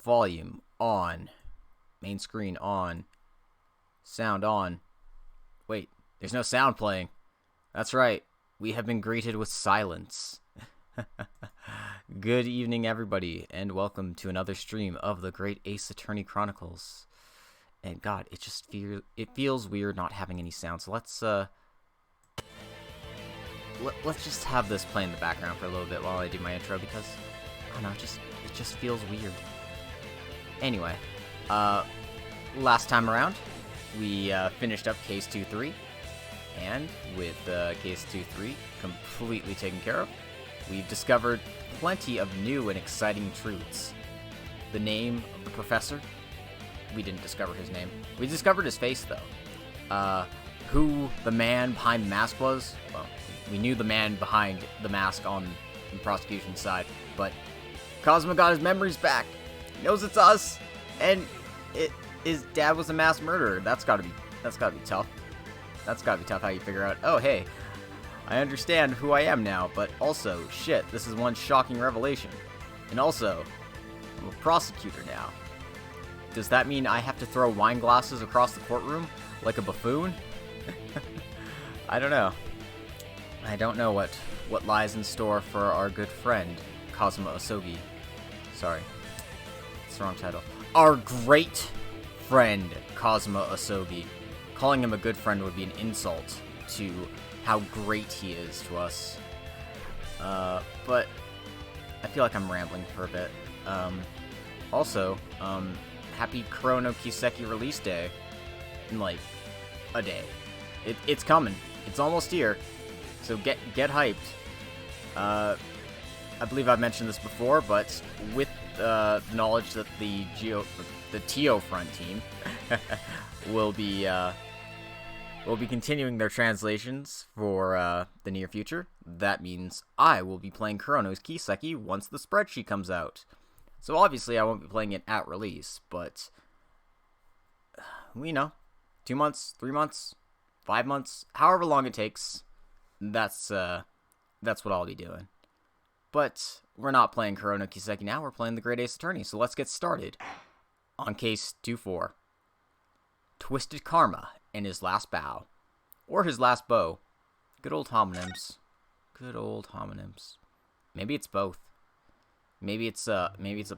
volume on, main screen on, sound on. Wait, there's no sound playing. That's right, we have been greeted with silence. Good evening, everybody, and welcome to another stream of the Great Ace Attorney Chronicles. And God, it feels weird not having any sound. So let's just have this play in the background for a little bit while I do my intro, because I don't know, it just feels weird. Anyway, last time around, we finished up Case 2-3, and with Case 2-3 completely taken care of, we've discovered plenty of new and exciting truths. The name of the professor, we didn't discover his name. We discovered his face, though. Who the man behind the mask was, well, we knew the man behind the mask on the prosecution side, but Cosmo got his memories back. He knows it's us, and his dad was a mass murderer. That's gotta be tough. That's gotta be tough how you figure out, oh hey, I understand who I am now, but also, shit, this is one shocking revelation. And also, I'm a prosecutor now. Does that mean I have to throw wine glasses across the courtroom like a buffoon? I don't know. I don't know what lies in store for our good friend, Kazuma Osogi. Sorry. It's the wrong title. Our great friend, Kazuma Osogi. Calling him a good friend would be an insult to how great he is to us. But I feel like I'm rambling for a bit. Also, happy Kurono Kiseki release day in like a day. It's coming. It's almost here. So get hyped. I believe I've mentioned this before, but with the knowledge that the Tio Front team will be continuing their translations for the near future, that means I will be playing Kurono's Kiseki once the spreadsheet comes out. So obviously I won't be playing it at release, but we know, 2 months, 3 months, 5 months, however long it takes, that's what I'll be doing. But we're not playing Kurono Kiseki now, we're playing the Great Ace Attorney, so let's get started on Case 2-4. Twisted Karma and His Last Bow. Or His Last Bow. Good old homonyms. Good old homonyms. Maybe it's both. Maybe it's a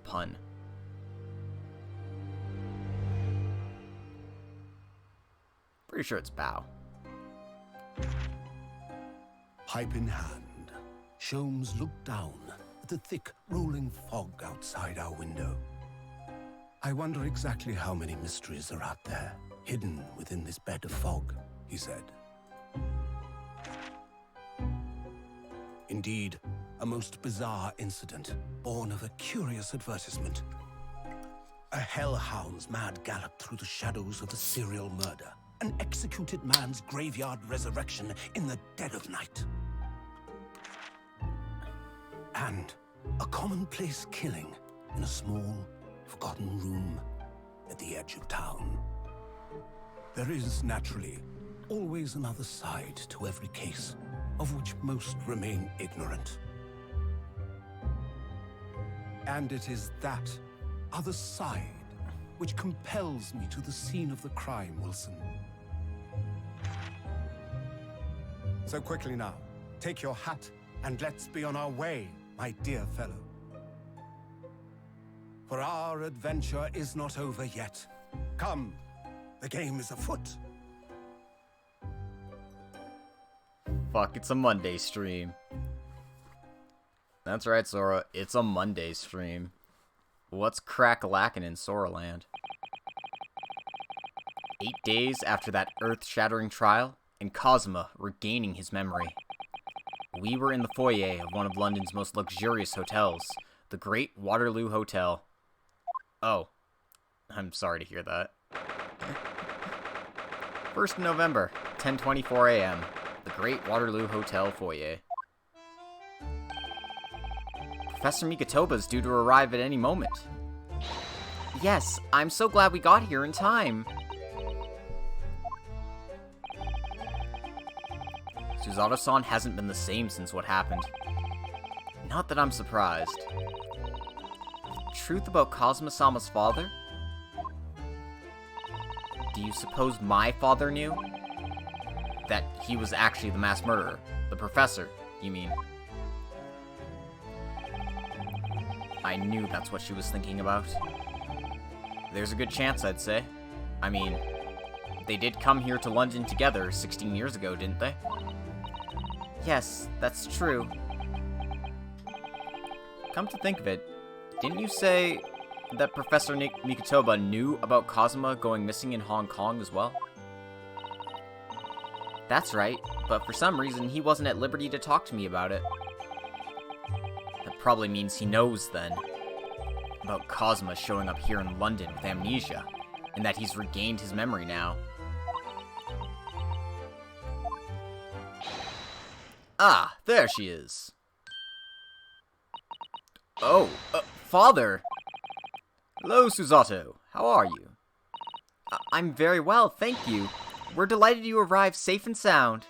pun. Pretty sure it's bow. Pipe in hand, Sholmes looked down at the thick, rolling fog outside our window. I wonder exactly how many mysteries are out there, hidden within this bed of fog, he said. Indeed, a most bizarre incident, born of a curious advertisement. A hellhound's mad gallop through the shadows of a serial murder. An executed man's graveyard resurrection in the dead of night. And a commonplace killing in a small, forgotten room at the edge of town. There is, naturally, always another side to every case, of which most remain ignorant. And it is that other side which compels me to the scene of the crime, Wilson. So quickly now, take your hat and let's be on our way, my dear fellow. For our adventure is not over yet. Come, the game is afoot. Fuck, it's a Monday stream. That's right, Sora. It's a Monday stream. What's crack-lackin' in Soraland? 8 days after that earth-shattering trial, and Kazuma regaining his memory. We were in the foyer of one of London's most luxurious hotels, the Great Waterloo Hotel. Oh, I'm sorry to hear that. 1st November, 10:24 a.m., the Great Waterloo Hotel foyer. Professor Mikotoba is due to arrive at any moment. Yes, I'm so glad we got here in time. Suzato-san hasn't been the same since what happened. Not that I'm surprised. truth about Kazuma-sama's father? Do you suppose my father knew? That he was actually the mass murderer. The professor, you mean? I knew that's what she was thinking about. There's a good chance, I'd say. I mean, they did come here to London together 16 years ago, didn't they? Yes, that's true. Come to think of it, didn't you say that Professor Mikotoba knew about Kazuma going missing in Hong Kong as well? That's right, but for some reason he wasn't at liberty to talk to me about it. That probably means he knows then. About Kazuma showing up here in London with amnesia, and that he's regained his memory now. Ah, there she is. Oh, Father! Hello, Susato. How are you? I'm very well, thank you. We're delighted you arrived safe and sound.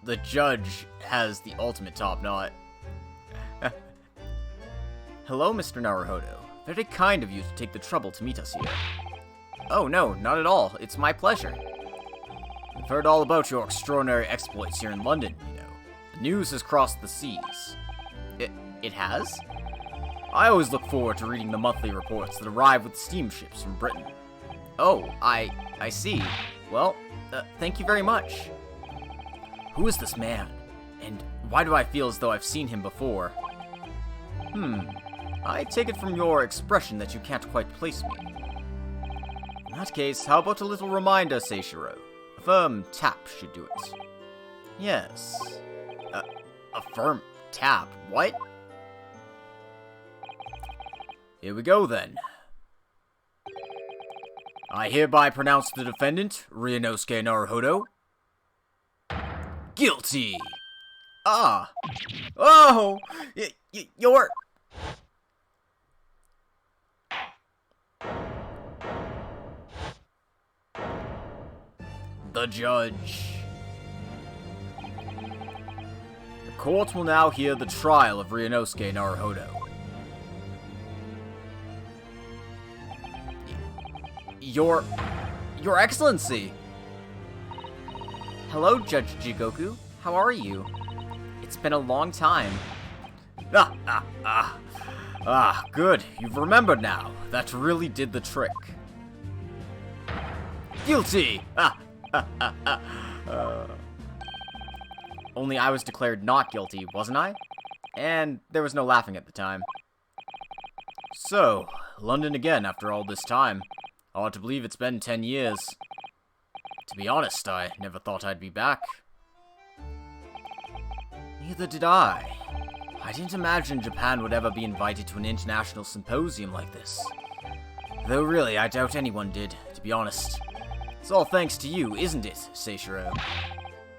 The judge has the ultimate top knot. Hello, Mr. Naruhodo. Very kind of you to take the trouble to meet us here. Oh, no, not at all. It's my pleasure. I've heard all about your extraordinary exploits here in London, you know. The news has crossed the seas. It has? I always look forward to reading the monthly reports that arrive with steamships from Britain. Oh, I see. Well, thank you very much. Who is this man? And why do I feel as though I've seen him before? I take it from your expression that you can't quite place me. In that case, how about a little reminder, Seishiro? A firm tap should do it. Yes. A firm tap? What? Here we go, then. I hereby pronounce the defendant, Ryunosuke Naruhodo, guilty! Ah! Oh! You're... The judge. The court will now hear the trial of Ryunosuke Naruhodo. Your Excellency! Hello, Judge Jigoku. How are you? It's been a long time. Good. You've remembered now. That really did the trick. Guilty! Only I was declared not guilty, wasn't I? And there was no laughing at the time. So, London again after all this time. Hard to believe it's been 10 years. To be honest, I never thought I'd be back. Neither did I. I didn't imagine Japan would ever be invited to an international symposium like this. Though really, I doubt anyone did, to be honest. It's all thanks to you, isn't it, Seishiro?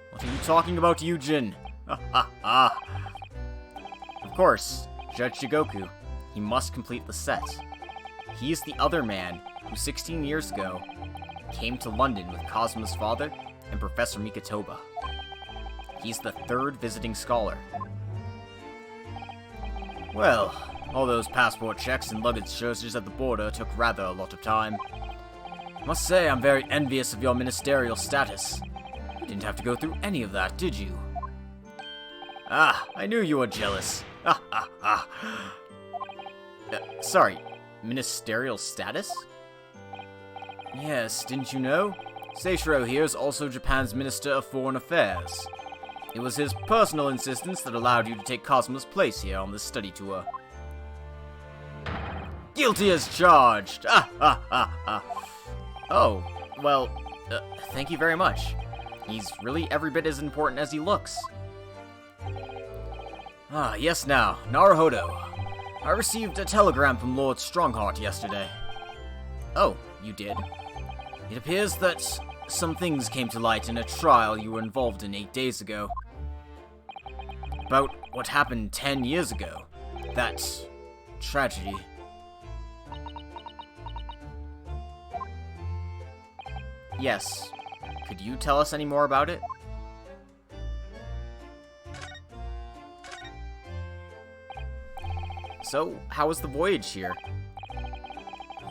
What are you talking about, Yujin? Of course, Judge Jigoku. He must complete the set. He is the other man who 16 years ago came to London with Kazuma's father and Professor Mikotoba. He's the third visiting scholar. Well, all those passport checks and luggage searches at the border took rather a lot of time. Must say I'm very envious of your ministerial status. You didn't have to go through any of that, did you? Ah, I knew you were jealous. Sorry, ministerial status? Yes, didn't you know? Seishiro here is also Japan's Minister of Foreign Affairs. It was his personal insistence that allowed you to take Kazuma's place here on this study tour. Guilty as charged! Oh, well, thank you very much. He's really every bit as important as he looks. Ah, yes now, Naruhodo. I received a telegram from Lord Strongheart yesterday. Oh, you did? It appears that some things came to light in a trial you were involved in 8 days ago. About what happened 10 years ago. That tragedy. Yes. Could you tell us any more about it? So, how was the voyage here?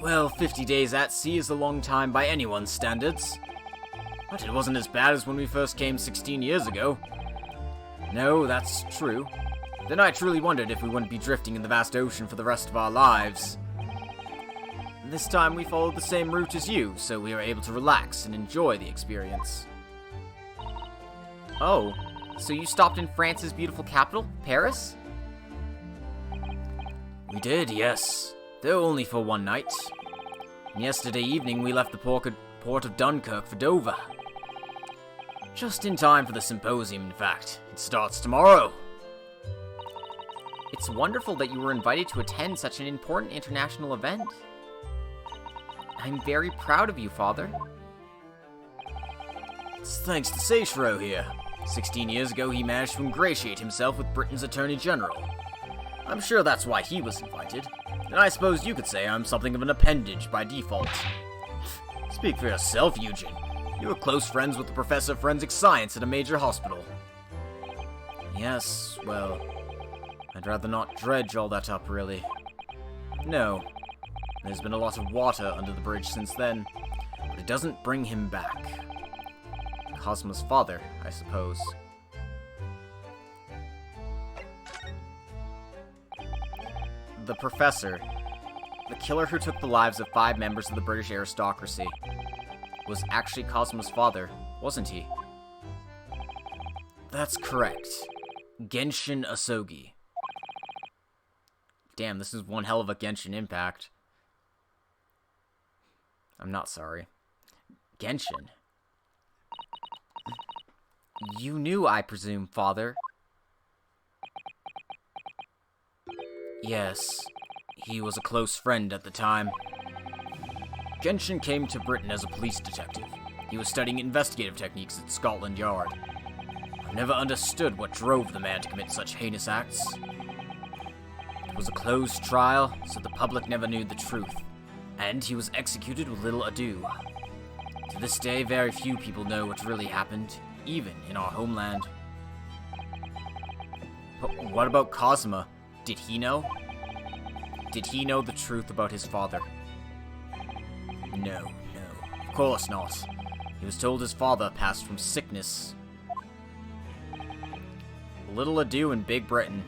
Well, 50 days at sea is a long time by anyone's standards. But it wasn't as bad as when we first came 16 years ago. No, that's true. Then I truly wondered if we wouldn't be drifting in the vast ocean for the rest of our lives. This time we followed the same route as you, so we were able to relax and enjoy the experience. Oh, so you stopped in France's beautiful capital, Paris? We did, yes. Though only for one night. And yesterday evening we left the port of Dunkirk for Dover. Just in time for the symposium, in fact. It starts tomorrow. It's wonderful that you were invited to attend such an important international event. I'm very proud of you, Father. It's thanks to Seichiro here. 16 years ago, he managed to ingratiate himself with Britain's Attorney General. I'm sure that's why he was invited. And I suppose you could say I'm something of an appendage by default. Speak for yourself, Eugen. You were close friends with the Professor of Forensic Science at a major hospital. Yes, well, I'd rather not dredge all that up, really. No. There's been a lot of water under the bridge since then, but it doesn't bring him back. Cosmo's father, I suppose. The Professor, the killer who took the lives of 5 members of the British aristocracy, was actually Cosmo's father, wasn't he? That's correct. Genshin Asogi. Damn, this is one hell of a Genshin impact. I'm not sorry. Genshin. You knew, I presume, Father. Yes, he was a close friend at the time. Genshin came to Britain as a police detective. He was studying investigative techniques at Scotland Yard. I've never understood what drove the man to commit such heinous acts. It was a closed trial, so the public never knew the truth, and he was executed with little ado. To this day, very few people know what really happened, even in our homeland. But what about Cosmo? Did he know? Did he know the truth about his father? No, of course not. He was told his father passed from sickness. Little ado in Big Britain.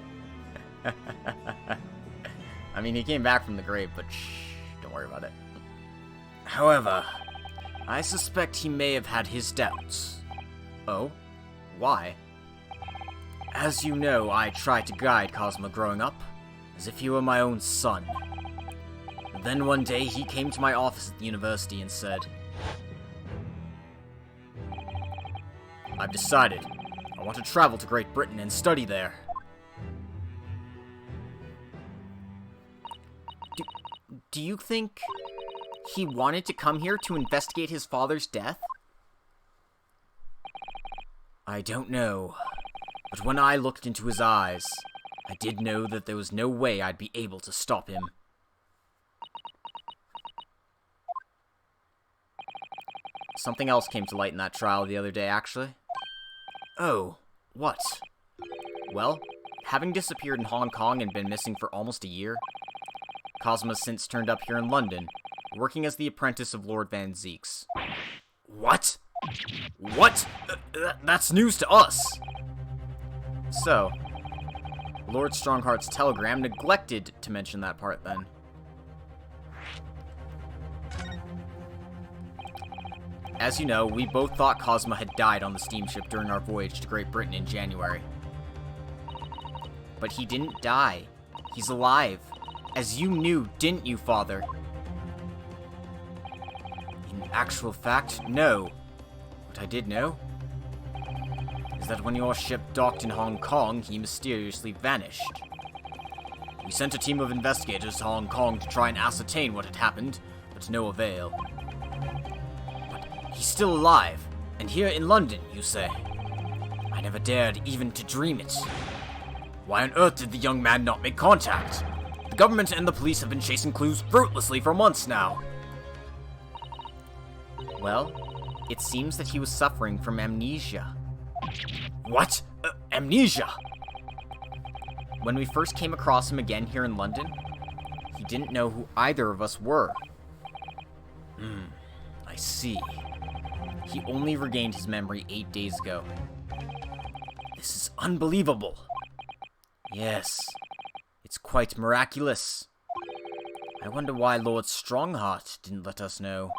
I mean, he came back from the grave, but shh, don't worry about it. However, I suspect he may have had his doubts. Oh? Why? As you know, I tried to guide Cosmo growing up, as if he were my own son. Then one day, he came to my office at the university and said, I've decided. I want to travel to Great Britain and study there. Do you think he wanted to come here to investigate his father's death? I don't know. But when I looked into his eyes, I did know that there was no way I'd be able to stop him. Something else came to light in that trial the other day, actually. Oh, what? Well, having disappeared in Hong Kong and been missing for almost a year, Cosmo has since turned up here in London, working as the apprentice of Lord Van Zeeks. What? What? That's news to us! So, Lord Strongheart's telegram neglected to mention that part then. As you know, we both thought Cosmo had died on the steamship during our voyage to Great Britain in January. But he didn't die. He's alive. As you knew, didn't you, Father? In actual fact, no. What I did know is that when your ship docked in Hong Kong, he mysteriously vanished. We sent a team of investigators to Hong Kong to try and ascertain what had happened, but to no avail. But he's still alive, and here in London, you say? I never dared even to dream it. Why on earth did the young man not make contact? The government and the police have been chasing clues fruitlessly for months now. Well, it seems that he was suffering from amnesia. What? Amnesia? when we first came across him again here in London, he didn't know who either of us were. I see. He only regained his memory 8 days ago. This is unbelievable. Yes, it's quite miraculous. I wonder why Lord Strongheart didn't let us know.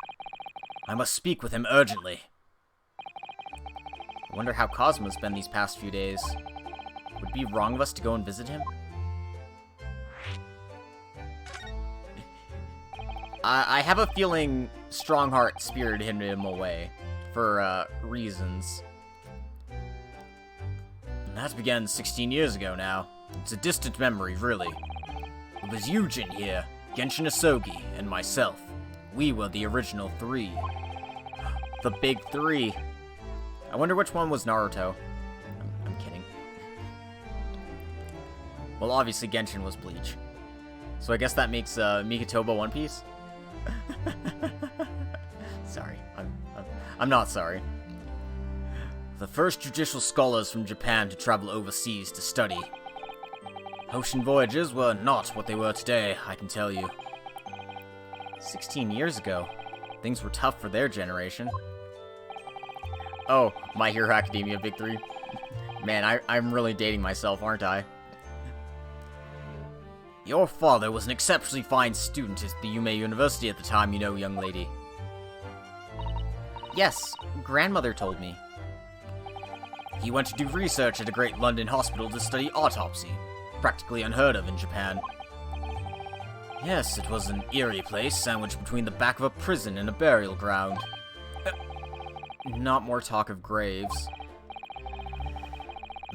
I must speak with him urgently. I wonder how Cosmo's been these past few days. Would it be wrong of us to go and visit him? I have a feeling Strongheart spirited him away for reasons. And that began 16 years ago now. It's a distant memory, really. It was Yujin here, Genshin Asogi, and myself. We were the original three. The big three. I wonder which one was Naruto. I'm kidding. Well, obviously Genshin was Bleach. So I guess that makes Mikotoba One Piece? Sorry. I'm not sorry. The first judicial scholars from Japan to travel overseas to study. Ocean voyages were not what they were today, I can tell you. 16 years ago. Things were tough for their generation. Oh, My Hero Academia Big 3. Man, I'm really dating myself, aren't I? Your father was an exceptionally fine student at the Yume University at the time, you know, young lady. Yes, grandmother told me. He went to do research at a great London hospital to study autopsy. Practically unheard of in Japan. Yes, it was an eerie place, sandwiched between the back of a prison and a burial ground. Not more talk of graves.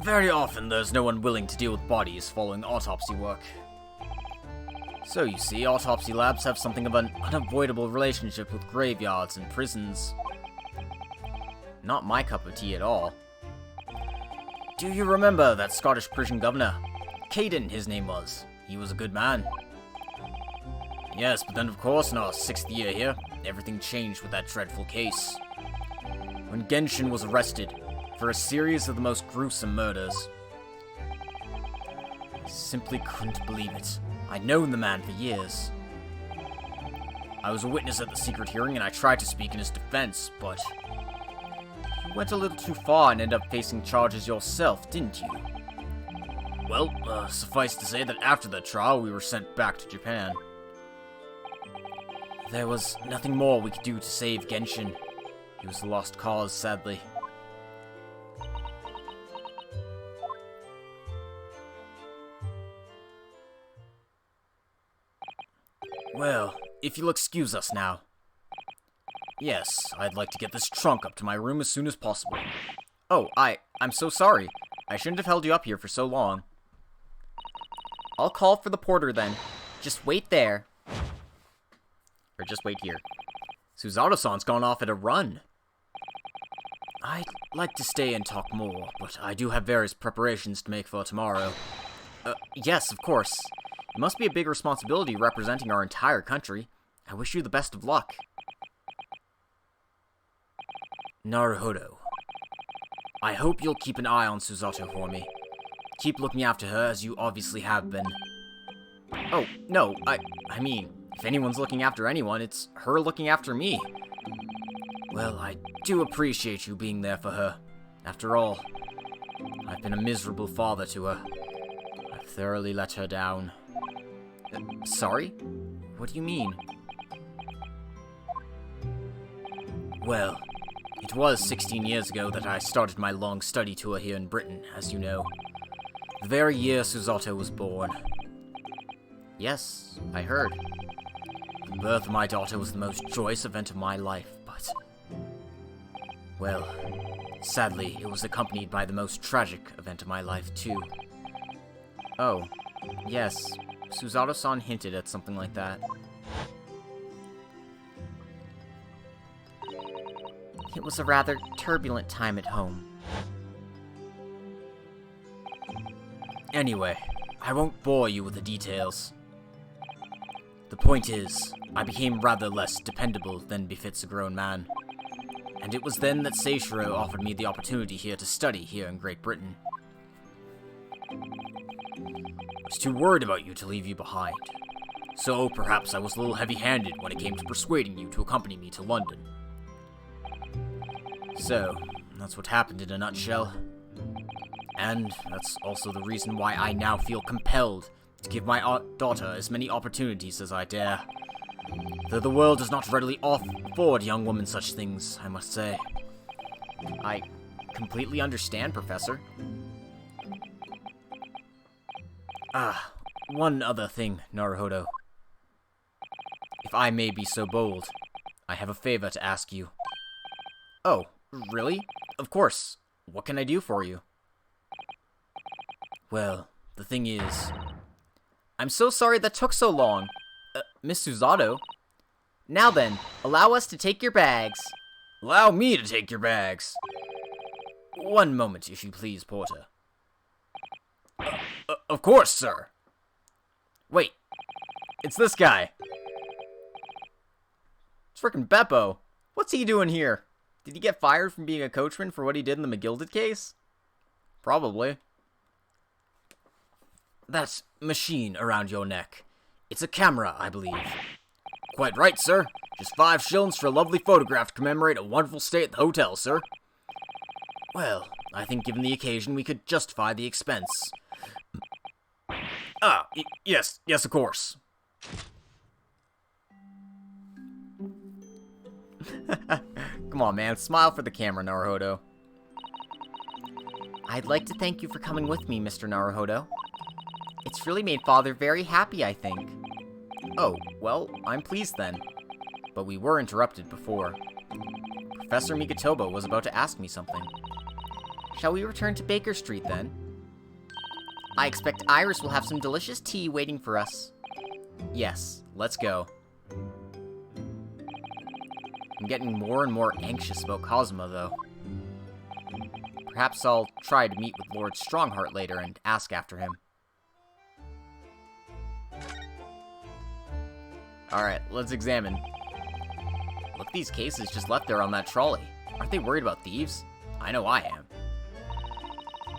Very often, there's no one willing to deal with bodies following autopsy work. So you see, autopsy labs have something of an unavoidable relationship with graveyards and prisons. Not my cup of tea at all. Do you remember that Scottish prison governor? Caden, his name was. He was a good man. Yes, but then of course, in our 6th year here, everything changed with that dreadful case. When Genshin was arrested for a series of the most gruesome murders. I simply couldn't believe it. I'd known the man for years. I was a witness at the secret hearing and I tried to speak in his defense, but you went a little too far and ended up facing charges yourself, didn't you? Well, suffice to say that after the trial, we were sent back to Japan. There was nothing more we could do to save Genshin. He was a lost cause, sadly. Well, if you'll excuse us now. Yes, I'd like to get this trunk up to my room as soon as possible. Oh, I'm so sorry. I shouldn't have held you up here for so long. I'll call for the porter then. Just wait there. Or just wait here. Suzato-san's gone off at a run. I'd like to stay and talk more, but I do have various preparations to make for tomorrow. Yes, of course. It must be a big responsibility representing our entire country. I wish you the best of luck. Naruhodo. I hope you'll keep an eye on Suzato for me. Keep looking after her as you obviously have been. Oh, no, I mean, if anyone's looking after anyone, it's her looking after me. Well, I do appreciate you being there for her. After all, I've been a miserable father to her. I've thoroughly let her down. Sorry? What do you mean? Well, it was 16 years ago that I started my long study tour here in Britain, as you know. The very year Suzato was born. Yes, I heard. The birth of my daughter was the most joyous event of my life, but... well, sadly, it was accompanied by the most tragic event of my life, too. Oh, yes, Suzato-san hinted at something like that. It was a rather turbulent time at home. Anyway, I won't bore you with the details. The point is, I became rather less dependable than befits a grown man. And it was then that Seishiro offered me the opportunity here to study here in Great Britain. I was too worried about you to leave you behind. So perhaps I was a little heavy-handed when it came to persuading you to accompany me to London. So, that's what happened in a nutshell. And that's also the reason why I now feel compelled to give my daughter as many opportunities as I dare. Though the world does not readily afford young women such things, I must say. I completely understand, Professor. One other thing, Naruhodo. If I may be so bold, I have a favor to ask you. Oh, really? Of course. What can I do for you? Well, the thing is... I'm so sorry that took so long. Miss Susato? Now then, allow us to take your bags. Allow me to take your bags. One moment, if you please, Porter. Of course, sir. Wait, it's this guy. It's frickin' Beppo. What's he doing here? Did he get fired from being a coachman for what he did in the McGilded case? Probably. That machine around your neck. It's a camera, I believe. Quite right, sir. Just 5 shillings for a lovely photograph to commemorate a wonderful stay at the hotel, sir. Well, I think given the occasion, we could justify the expense. Yes, of course. Come on, man. Smile for the camera, Naruhodo. I'd like to thank you for coming with me, Mr. Naruhodo. It's really made Father very happy, I think. Oh, well, I'm pleased then. But we were interrupted before. Professor Migatobo was about to ask me something. Shall we return to Baker Street, then? I expect Iris will have some delicious tea waiting for us. Yes, let's go. I'm getting more and more anxious about Cosmo, though. Perhaps I'll try to meet with Lord Strongheart later and ask after him. Alright, let's examine. Look, these cases just left there on that trolley. Aren't they worried about thieves? I know I am.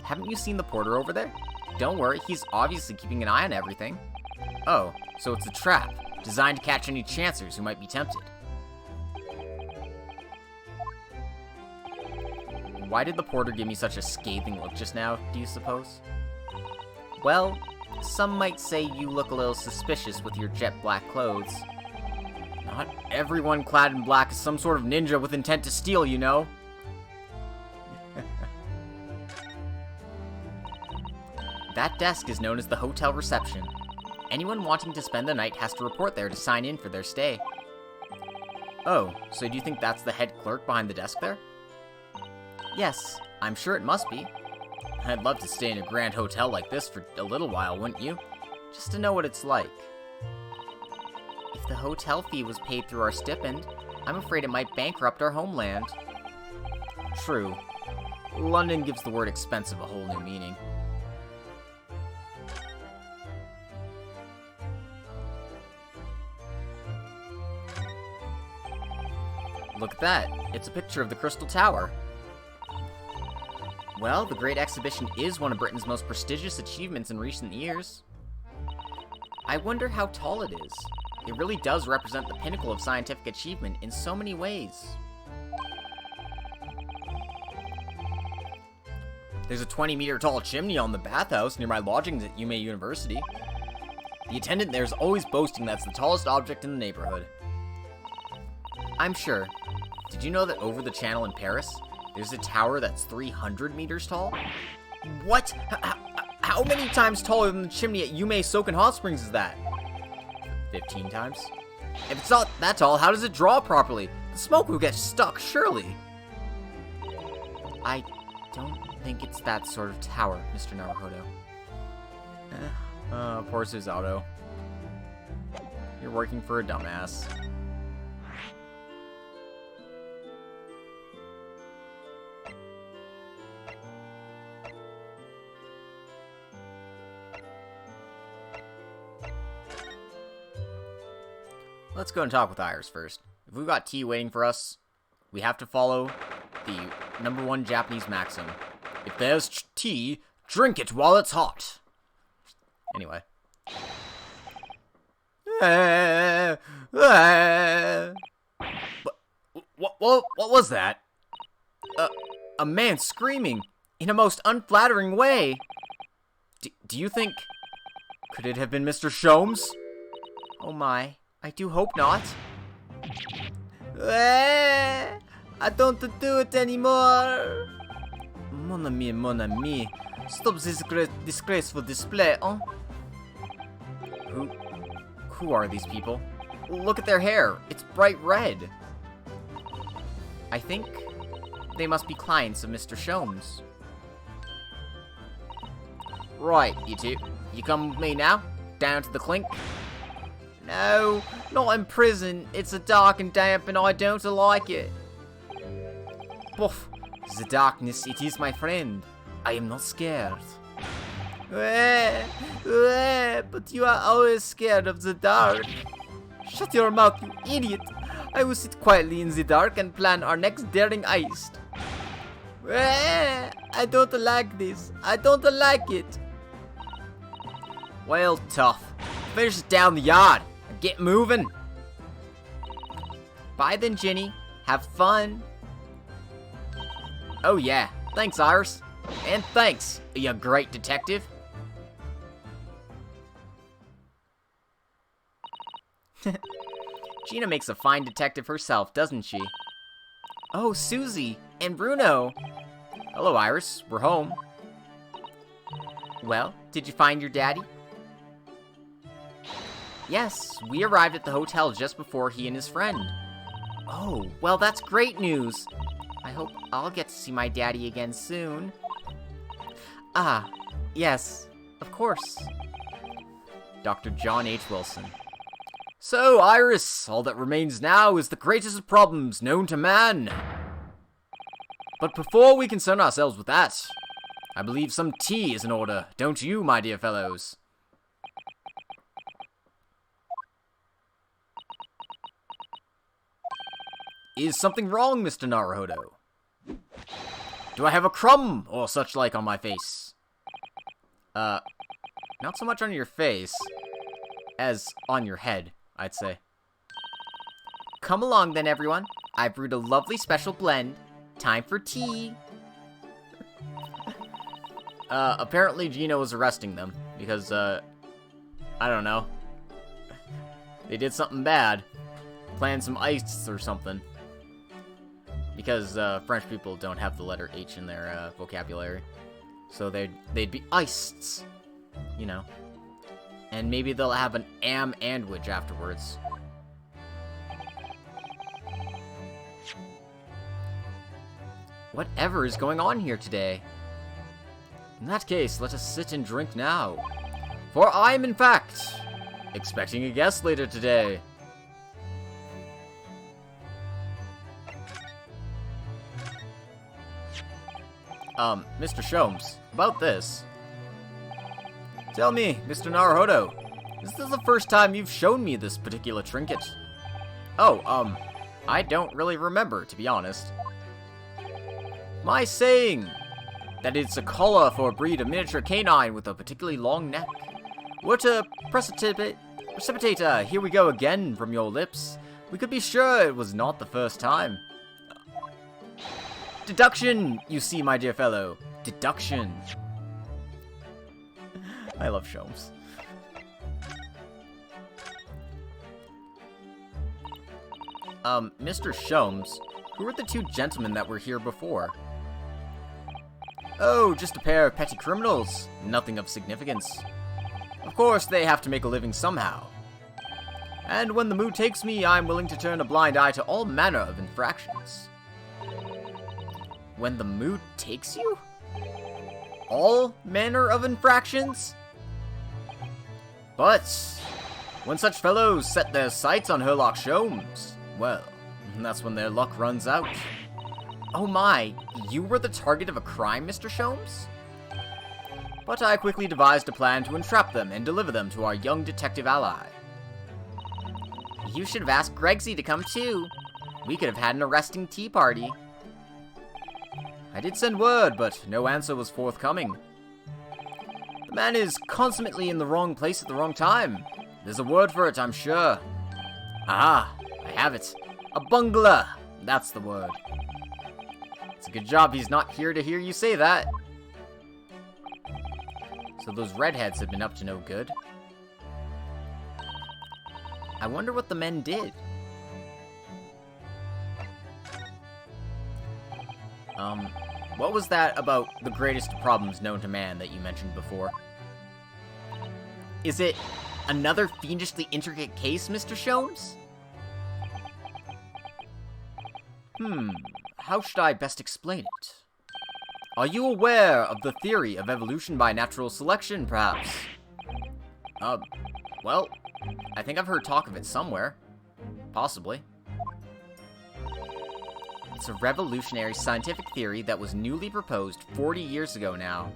Haven't you seen the porter over there? Don't worry, he's obviously keeping an eye on everything. Oh, so it's a trap, designed to catch any chancers who might be tempted. Why did the porter give me such a scathing look just now, do you suppose? Well, some might say you look a little suspicious with your jet black clothes. Not everyone clad in black is some sort of ninja with intent to steal, you know? That desk is known as the hotel reception. Anyone wanting to spend the night has to report there to sign in for their stay. Oh, so do you think that's the head clerk behind the desk there? Yes, I'm sure it must be. I'd love to stay in a grand hotel like this for a little while, wouldn't you? Just to know what it's like. If the hotel fee was paid through our stipend, I'm afraid it might bankrupt our homeland. True. London gives the word expensive a whole new meaning. Look at that. It's a picture of the Crystal Tower. Well, the Great Exhibition is one of Britain's most prestigious achievements in recent years. I wonder how tall it is. It really does represent the pinnacle of scientific achievement in so many ways. There's a 20-meter tall chimney on the bathhouse near my lodgings at Yume University. The attendant there is always boasting that's the tallest object in the neighborhood. I'm sure. Did you know that over the channel in Paris, there's a tower that's 300 meters tall? What? How many times taller than the chimney at Yume Soken Hot Springs is that? 15 times? If it's not that tall, how does it draw properly? The smoke will get stuck, surely. I don't think it's that sort of tower, Mr. Naruhodo. Poor Susato. You're working for a dumbass. Let's go and talk with Iris first. If we've got tea waiting for us, we have to follow the #1 Japanese maxim. If there's tea, drink it while it's hot. Anyway. What was that? A man screaming in a most unflattering way. Do you think... Could it have been Mr. Sholmes? Oh my, I do hope not. I don't do it anymore. Mon ami, stop this disgraceful display, huh? Who are these people? Look at their hair, it's bright red. I think they must be clients of Mr. Sholmes. Right, you two. You come with me now? Down to the clink? No, not in prison. It's a dark and damp and I don't like it. Poof. The darkness, it is my friend. I am not scared. But you are always scared of the dark. Shut your mouth, you idiot. I will sit quietly in the dark and plan our next daring heist. I don't like this. I don't like it. Well, tough. Finish down the yard and get moving. Bye then, Ginny. Have fun. Oh yeah. Thanks, Iris. And thanks, you great detective. Gina makes a fine detective herself, doesn't she? Oh, Susie and Bruno. Hello, Iris. We're home. Well, did you find your daddy? Yes, we arrived at the hotel just before he and his friend. Oh, well, that's great news. I hope I'll get to see my daddy again soon. Ah, yes, of course. Dr. John H. Wilson. So, Iris, all that remains now is the greatest of problems known to man. But before we concern ourselves with that, I believe some tea is in order, don't you, my dear fellows? Is something wrong, Mr. Naruhodo? Do I have a crumb or such like on my face? Not so much on your face as on your head, I'd say. Come along then, everyone. I brewed a lovely special blend. Time for tea. Apparently Gina was arresting them because, I don't know. They did something bad. Planned some ice or something. Because, French people don't have the letter H in their, vocabulary. So they'd be iced, you know. And maybe they'll have an am-andwich afterwards. Whatever is going on here today? In that case, let us sit and drink now. For I am, in fact, expecting a guest later today. Mr. Sholmes, about this. Tell me, Mr. Naruhodo, is this the first time you've shown me this particular trinket? Oh, I don't really remember, to be honest. My saying that it's a collar for a breed of miniature canine with a particularly long neck. What a precipitate, here we go again from your lips. We could be sure it was not the first time. Deduction, you see, my dear fellow. Deduction. I love Sholmes. Mr. Sholmes, who were the two gentlemen that were here before? Oh, just a pair of petty criminals. Nothing of significance. Of course, they have to make a living somehow. And when the mood takes me, I'm willing to turn a blind eye to all manner of infractions. When the mood takes you? All manner of infractions? But when such fellows set their sights on Herlock Sholmes, well, that's when their luck runs out. Oh my, you were the target of a crime, Mr. Sholmes? But I quickly devised a plan to entrap them and deliver them to our young detective ally. You should have asked Gregsy to come too. We could have had an arresting tea party. I did send word, but no answer was forthcoming. The Man is consummately in the wrong place at the wrong time. There's a word for it, I'm sure. Ah, I have it. A bungler. That's the word. It's a good job he's not here to hear you say that. So those redheads have been up to no good. I wonder what the men did. What was that about the greatest problems known to man that you mentioned before? Is it another fiendishly intricate case, Mr. Sholmes? How should I best explain it? Are you aware of the theory of evolution by natural selection, perhaps? Well, I think I've heard talk of it somewhere. Possibly. It's a revolutionary scientific theory that was newly proposed 40 years ago now.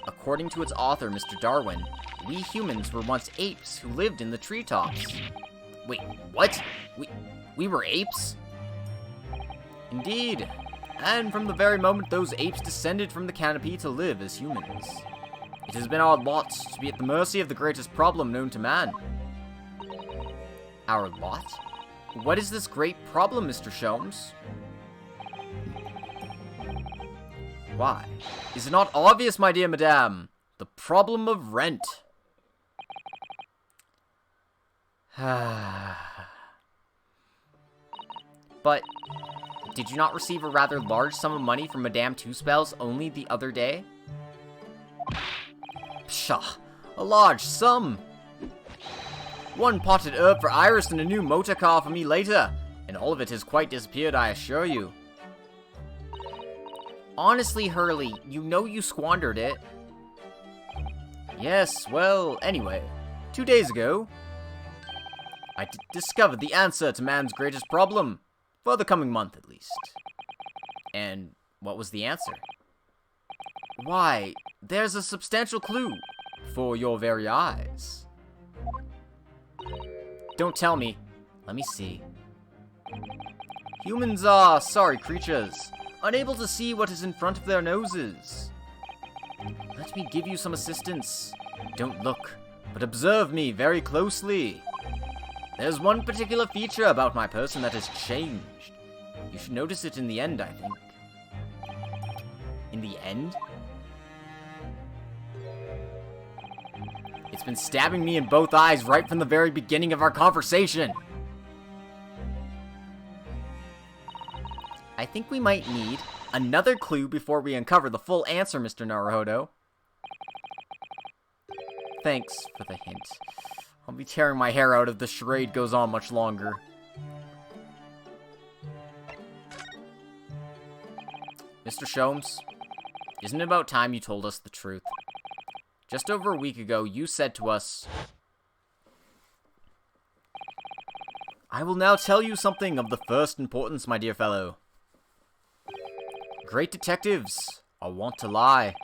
According to its author, Mr. Darwin, we humans were once apes who lived in the treetops. Wait, what? We were apes? Indeed. And from the very moment those apes descended from the canopy to live as humans. It has been our lot to be at the mercy of the greatest problem known to man. Our lot? What is this great problem, Mr. Sholmes? Why? Is it not obvious, my dear madame? The problem of rent. But, did you not receive a rather large sum of money from Madame Two-Spells only the other day? Pshaw, a large sum. One potted herb for Iris and a new motor car for me later, and all of it has quite disappeared, I assure you. Honestly, Hurley, you know you squandered it. Yes, well, anyway, 2 days ago, I discovered the answer to man's greatest problem, for the coming month at least. And what was the answer? Why, there's a substantial clue for your very eyes. Don't tell me. Let me see. Humans are sorry creatures, unable to see what is in front of their noses. Let me give you some assistance. Don't look, but observe me very closely. There's one particular feature about my person that has changed. You should notice it in the end, I think. In the end? It's been stabbing me in both eyes right from the very beginning of our conversation. I think we might need another clue before we uncover the full answer, Mr. Naruhodo. Thanks for the hint. I'll be tearing my hair out if the charade goes on much longer. Mr. Sholmes, isn't it about time you told us the truth? Just over a week ago, you said to us, I will now tell you something of the first importance, my dear fellow. Great detectives are wont to lie.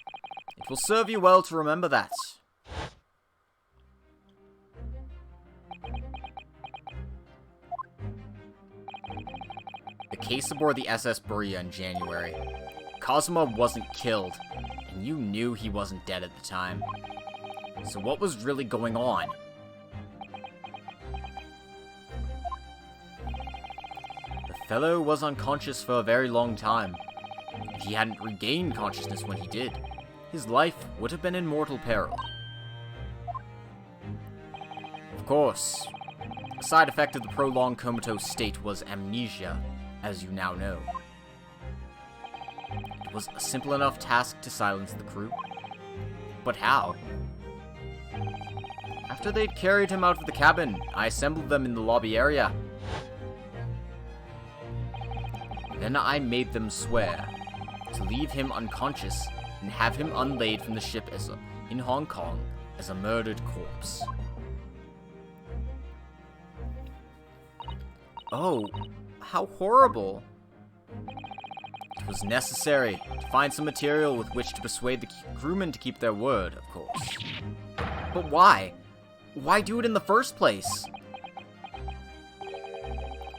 It will serve you well to remember that. The case aboard the SS Berea in January. Cosmo wasn't killed, and you knew he wasn't dead at the time. So what was really going on? The fellow was unconscious for a very long time. If he hadn't regained consciousness when he did, his life would have been in mortal peril. Of course, a side effect of the prolonged comatose state was amnesia, as you now know. It was a simple enough task to silence the crew. But how? After they'd carried him out of the cabin, I assembled them in the lobby area. Then I made them swear to leave him unconscious and have him unlaid from the ship in Hong Kong as a murdered corpse. Oh, how horrible. It was necessary to find some material with which to persuade the crewmen to keep their word, of course. But why? Why do it in the first place?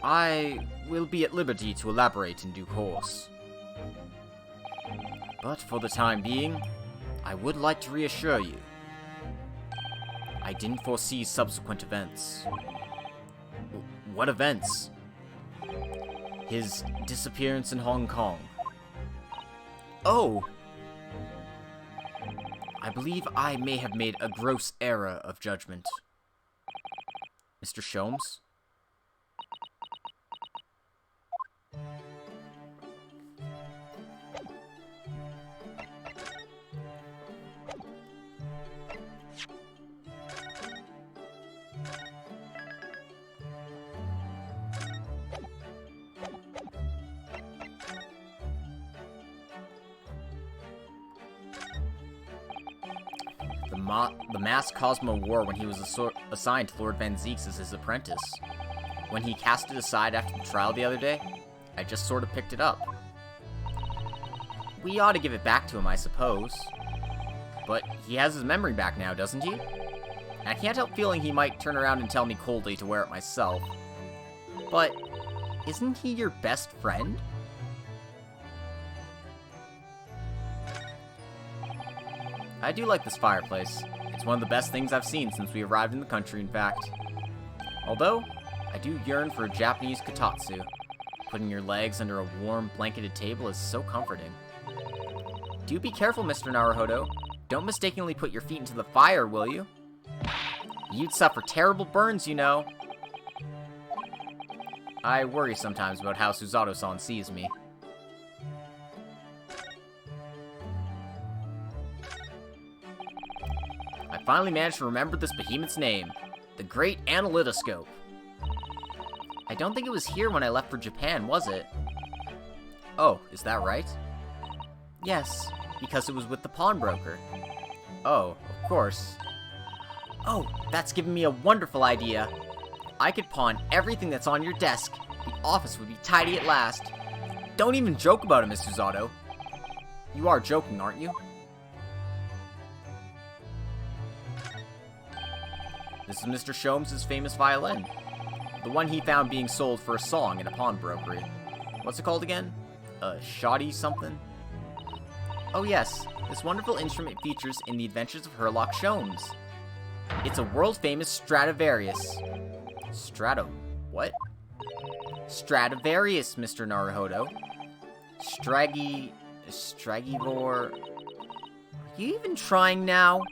I will be at liberty to elaborate in due course. But for the time being, I would like to reassure you. I didn't foresee subsequent events. What events? His disappearance in Hong Kong. Oh! I believe I may have made a gross error of judgment. Mr. Sholmes? The masked Cosmo wore when he was assigned to Lord Van Zeeks as his apprentice. When he cast it aside after the trial the other day, I just sort of picked it up. We ought to give it back to him, I suppose. But he has his memory back now, doesn't he? And I can't help feeling he might turn around and tell me coldly to wear it myself. But isn't he your best friend? I do like this fireplace. It's one of the best things I've seen since we arrived in the country, in fact. Although, I do yearn for a Japanese kotatsu. Putting your legs under a warm, blanketed table is so comforting. Do be careful, Mr. Naruhodo. Don't mistakenly put your feet into the fire, will you? You'd suffer terrible burns, you know. I worry sometimes about how Suzato-san sees me. I finally managed to remember this behemoth's name. The Great Analytoscope. I don't think it was here when I left for Japan, was it? Oh, is that right? Yes, because it was with the pawnbroker. Oh, of course. Oh, that's given me a wonderful idea. I could pawn everything that's on your desk. The office would be tidy at last. Don't even joke about it, Miss Suzato. You are joking, aren't you? This is Mr. Sholmes' famous violin. The one he found being sold for a song in a pawnbrokery. What's it called again? Shoddy something? Oh yes, this wonderful instrument features in The Adventures of Herlock Sholmes. It's a world-famous Stradivarius. What? Stradivarius, Mr. Naruhodo. Stragivore... Are you even trying now?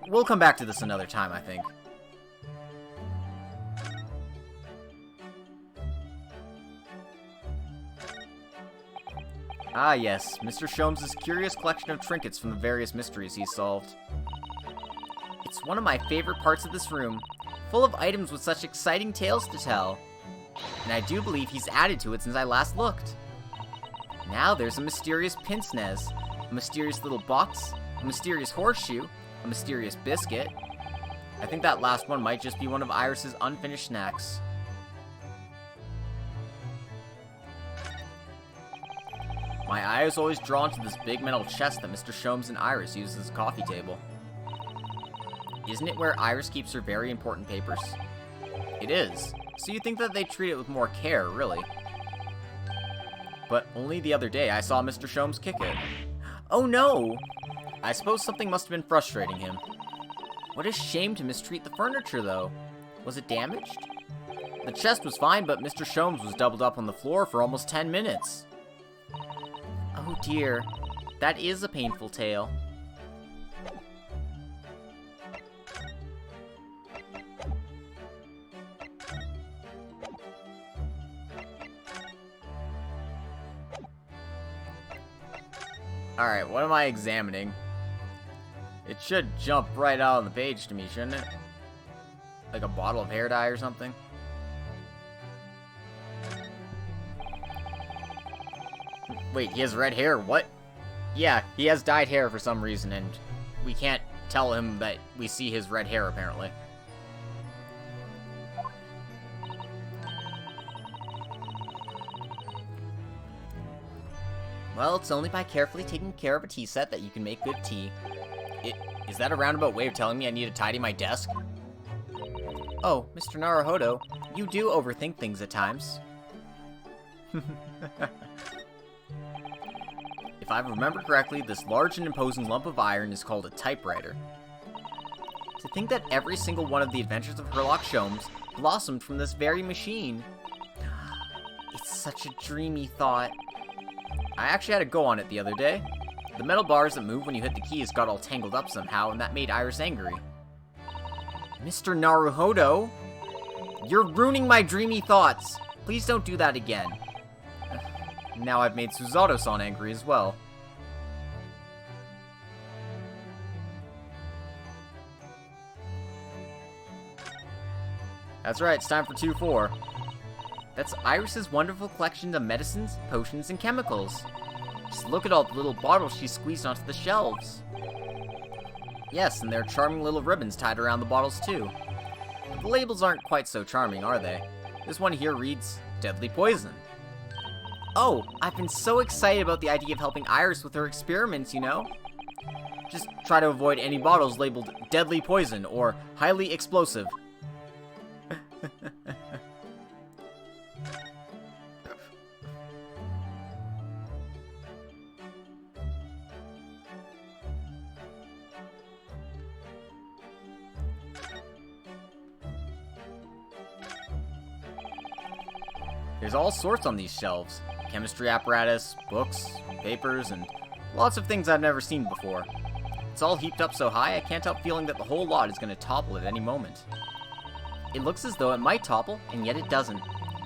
We'll come back to this another time, I think. Ah yes, Mr. Sholmes' curious collection of trinkets from the various mysteries he's solved. It's one of my favorite parts of this room, full of items with such exciting tales to tell. And I do believe he's added to it since I last looked. Now there's a mysterious pince-nez, a mysterious little box, a mysterious horseshoe, a mysterious biscuit. I think that last one might just be one of Iris's unfinished snacks. My eye is always drawn to this big metal chest that Mr. Sholmes and Iris use as a coffee table. Isn't it where Iris keeps her very important papers? It is, so you'd think that they treat it with more care, really. But only the other day I saw Mr. Sholmes kick it. Oh no! I suppose something must have been frustrating him. What a shame to mistreat the furniture, though. Was it damaged? The chest was fine, but Mr. Sholmes was doubled up on the floor for almost 10 minutes. Oh dear, that is a painful tale. Alright, what am I examining? It should jump right out on the page to me, shouldn't it? Like a bottle of hair dye or something? Wait, he has red hair? What? Yeah, he has dyed hair for some reason, and we can't tell him that we see his red hair, apparently. Well, it's only by carefully taking care of a tea set that you can make good tea. Is that a roundabout way of telling me I need to tidy my desk? Oh, Mr. Naruhodo, you do overthink things at times. If I remember correctly, this large and imposing lump of iron is called a typewriter. To think that every single one of the adventures of Sherlock Sholmes blossomed from this very machine. It's such a dreamy thought. I actually had a go on it the other day. The metal bars that move when you hit the keys got all tangled up somehow, and that made Iris angry. Mr. Naruhodo, you're ruining my dreamy thoughts. Please don't do that again. Now I've made Suzato-san angry as well. That's right, it's time for 2-4. That's Iris's wonderful collection of medicines, potions, and chemicals. Just look at all the little bottles she squeezed onto the shelves. Yes, and there are charming little ribbons tied around the bottles too. But the labels aren't quite so charming, are they? This one here reads, Deadly Poison. Oh, I've been so excited about the idea of helping Iris with her experiments, you know? Just try to avoid any bottles labeled Deadly Poison or Highly Explosive. There's all sorts on these shelves. Chemistry apparatus, books, papers, and lots of things I've never seen before. It's all heaped up so high I can't help feeling that the whole lot is going to topple at any moment. It looks as though it might topple, and yet it doesn't.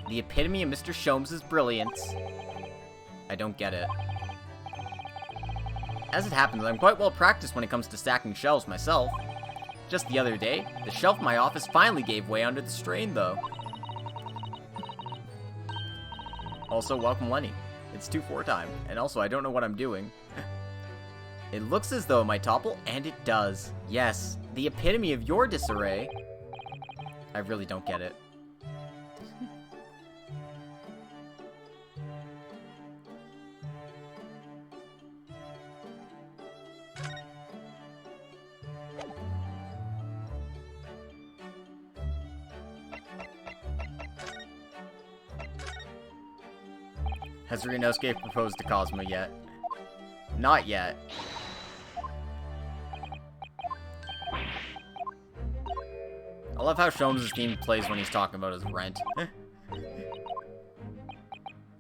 The epitome of Mr. Sholmes' brilliance. I don't get it. As it happens, I'm quite well practiced when it comes to stacking shelves myself. Just the other day, the shelf in my office finally gave way under the strain, though. Also, welcome Lenny. It's 2-4 time, and also I don't know what I'm doing. It looks as though it might topple, and it does. Yes, the epitome of your disarray. I really don't get it. Has Ryunosuke proposed to Cosmo yet? Not yet. I love how Sholmes' theme plays when he's talking about his rent.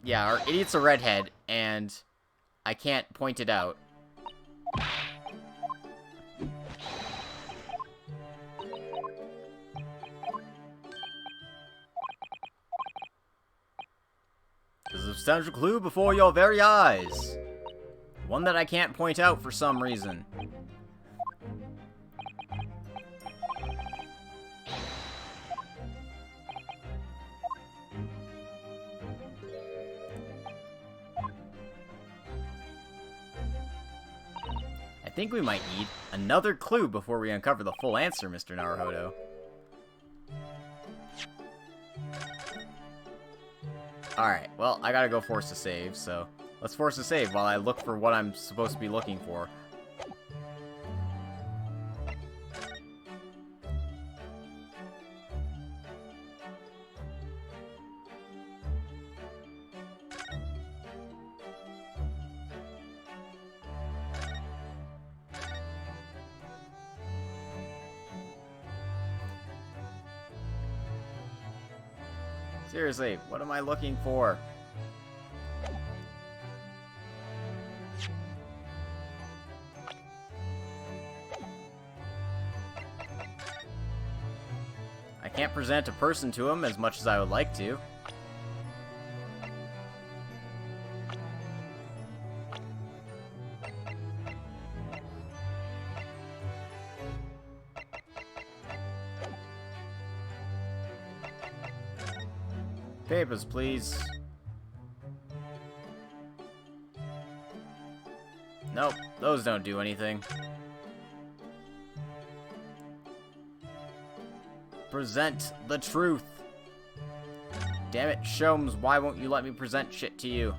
Yeah, our idiot's a redhead, and I can't point it out. There's a substantial clue before your very eyes. One that I can't point out for some reason. I think we might need another clue before we uncover the full answer, Mr. Naruhodo. Alright, well, I gotta go force a save, so let's force a save while I look for what I'm supposed to be looking for. Seriously, what am I looking for? I can't present a person to him as much as I would like to. Papers, please. Nope, those don't do anything. Present the truth. Damn it, Sholmes, why won't you let me present shit to you?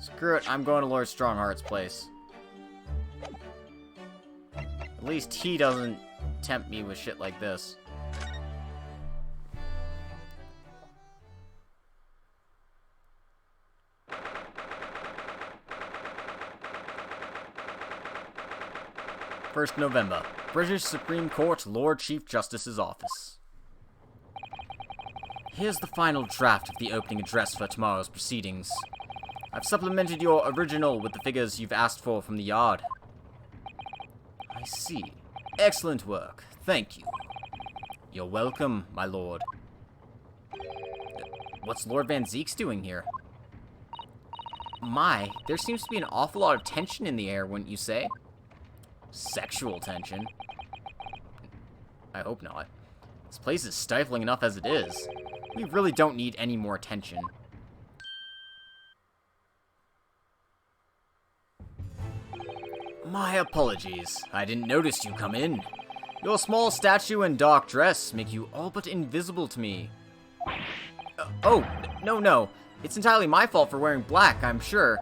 Screw it, I'm going to Lord Strongheart's place. At least he doesn't tempt me with shit like this. 21st November. British Supreme Court Lord Chief Justice's office. Here's the final draft of the opening address for tomorrow's proceedings. I've supplemented your original with the figures you've asked for from the yard. I see. Excellent work. Thank you. You're welcome, my lord. What's Lord Van Zeek's doing here? My, there seems to be an awful lot of tension in the air, wouldn't you say? Sexual tension? I hope not. This place is stifling enough as it is. We really don't need any more tension. My apologies. I didn't notice you come in. Your small statue and dark dress make you all but invisible to me. No. It's entirely my fault for wearing black, I'm sure.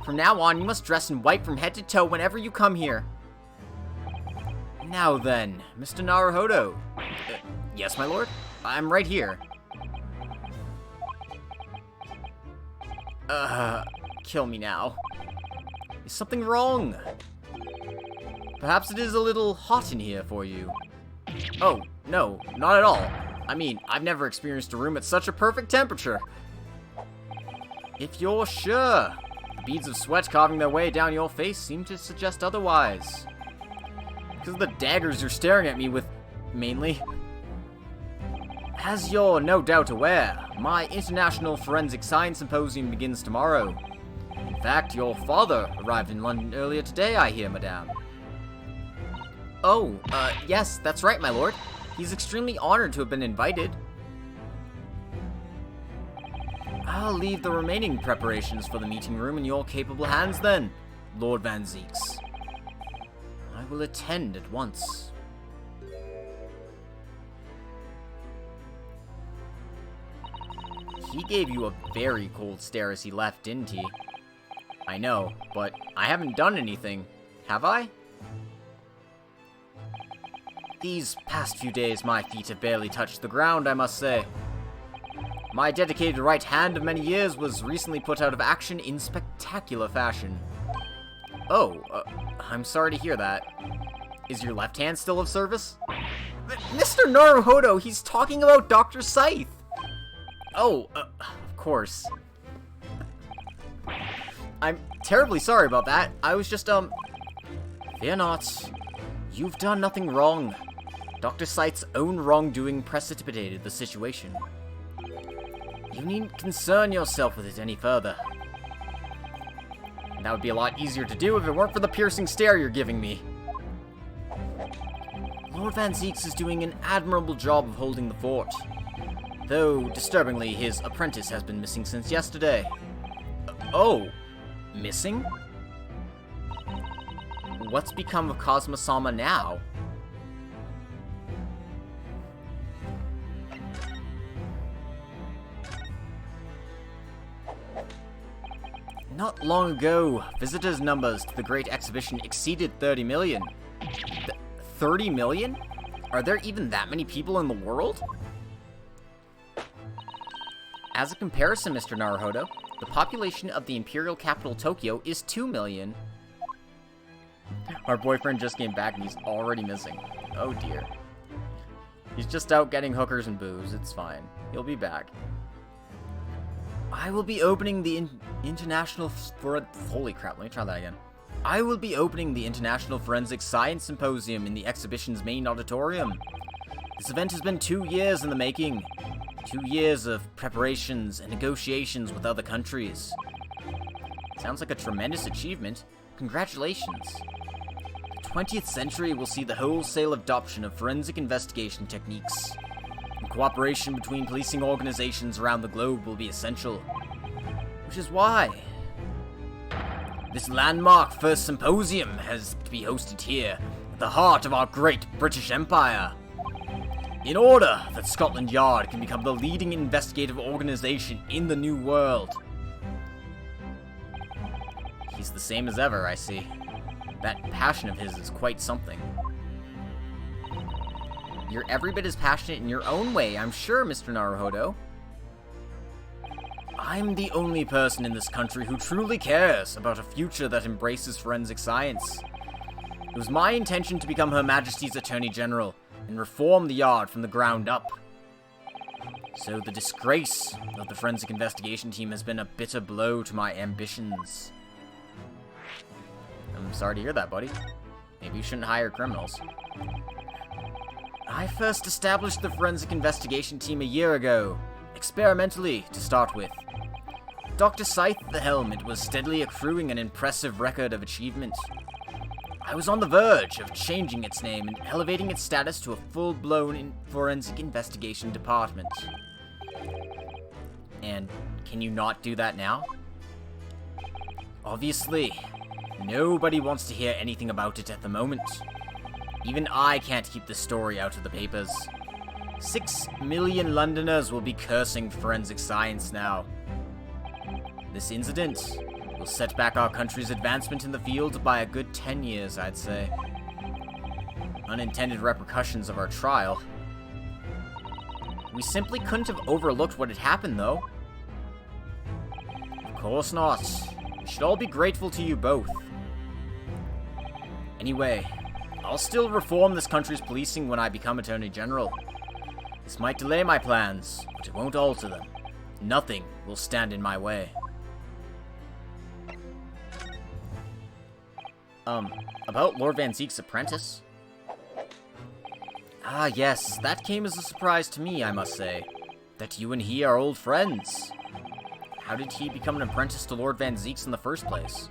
From now on, you must dress in white from head to toe whenever you come here. Now then, Mr. Naruhodo. Yes, my lord? I'm right here. Kill me now. Is something wrong? Perhaps it is a little hot in here for you. Oh, no, not at all. I mean, I've never experienced a room at such a perfect temperature. If you're sure. The beads of sweat carving their way down your face seem to suggest otherwise. Because of the daggers you're staring at me with, mainly. As you're no doubt aware, my International Forensic Science Symposium begins tomorrow. In fact, your father arrived in London earlier today, I hear, madame. Oh, yes, that's right, my lord. He's extremely honored to have been invited. I'll leave the remaining preparations for the meeting room in your capable hands then, Lord Van Zeeks. I will attend at once. He gave you a very cold stare as he left, didn't he? I know, but I haven't done anything, have I? These past few days, my feet have barely touched the ground, I must say. My dedicated right hand of many years was recently put out of action in spectacular fashion. Oh, I'm sorry to hear that. Is your left hand still of service? Mr. Naruhodo, he's talking about Dr. Scythe! Oh, of course. I'm terribly sorry about that. I was just, Fear not. You've done nothing wrong. Dr. Scythe's own wrongdoing precipitated the situation. You needn't concern yourself with it any further. That would be a lot easier to do if it weren't for the piercing stare you're giving me. Lord Van Zeeks is doing an admirable job of holding the fort. Though, disturbingly, his apprentice has been missing since yesterday. Oh, missing? What's become of Kazuma-sama now? Not long ago, visitors' numbers to the Great Exhibition exceeded 30 million. 30 million? Are there even that many people in the world? As a comparison, Mr. Naruhodo, the population of the imperial capital Tokyo is 2 million. Our boyfriend just came back and he's already missing. Oh dear. He's just out getting hookers and booze, it's fine. He'll be back. I will be opening the International Holy crap, let me try that again. I will be opening the International Forensic Science Symposium in the exhibition's main auditorium. This event has been 2 years in the making. 2 years of preparations and negotiations with other countries. Sounds like a tremendous achievement. Congratulations. The 20th century will see the wholesale adoption of forensic investigation techniques. And cooperation between policing organizations around the globe will be essential. Which is why this landmark first symposium has to be hosted here, at the heart of our great British Empire. In order that Scotland Yard can become the leading investigative organization in the New World. He's the same as ever, I see. That passion of his is quite something. You're every bit as passionate in your own way, I'm sure, Mr. Naruhodo. I'm the only person in this country who truly cares about a future that embraces forensic science. It was my intention to become Her Majesty's Attorney General and reform the Yard from the ground up. So the disgrace of the forensic investigation team has been a bitter blow to my ambitions. I'm sorry to hear that, buddy. Maybe you shouldn't hire criminals. I first established the forensic investigation team a year ago, experimentally to start with. Dr. Scythe at the helm, it was steadily accruing an impressive record of achievement. I was on the verge of changing its name and elevating its status to a full-blown forensic investigation department. And can you not do that now? Obviously, nobody wants to hear anything about it at the moment. Even I can't keep this story out of the papers. 6 million Londoners will be cursing forensic science now. This incident will set back our country's advancement in the field by a good 10 years, I'd say. Unintended repercussions of our trial. We simply couldn't have overlooked what had happened, though. Of course not. We should all be grateful to you both. Anyway, I'll still reform this country's policing when I become Attorney General. This might delay my plans, but it won't alter them. Nothing will stand in my way. About Lord Van Zeek's apprentice? Ah, yes, that came as a surprise to me, I must say. That you and he are old friends. How did he become an apprentice to Lord Van Zeek's in the first place?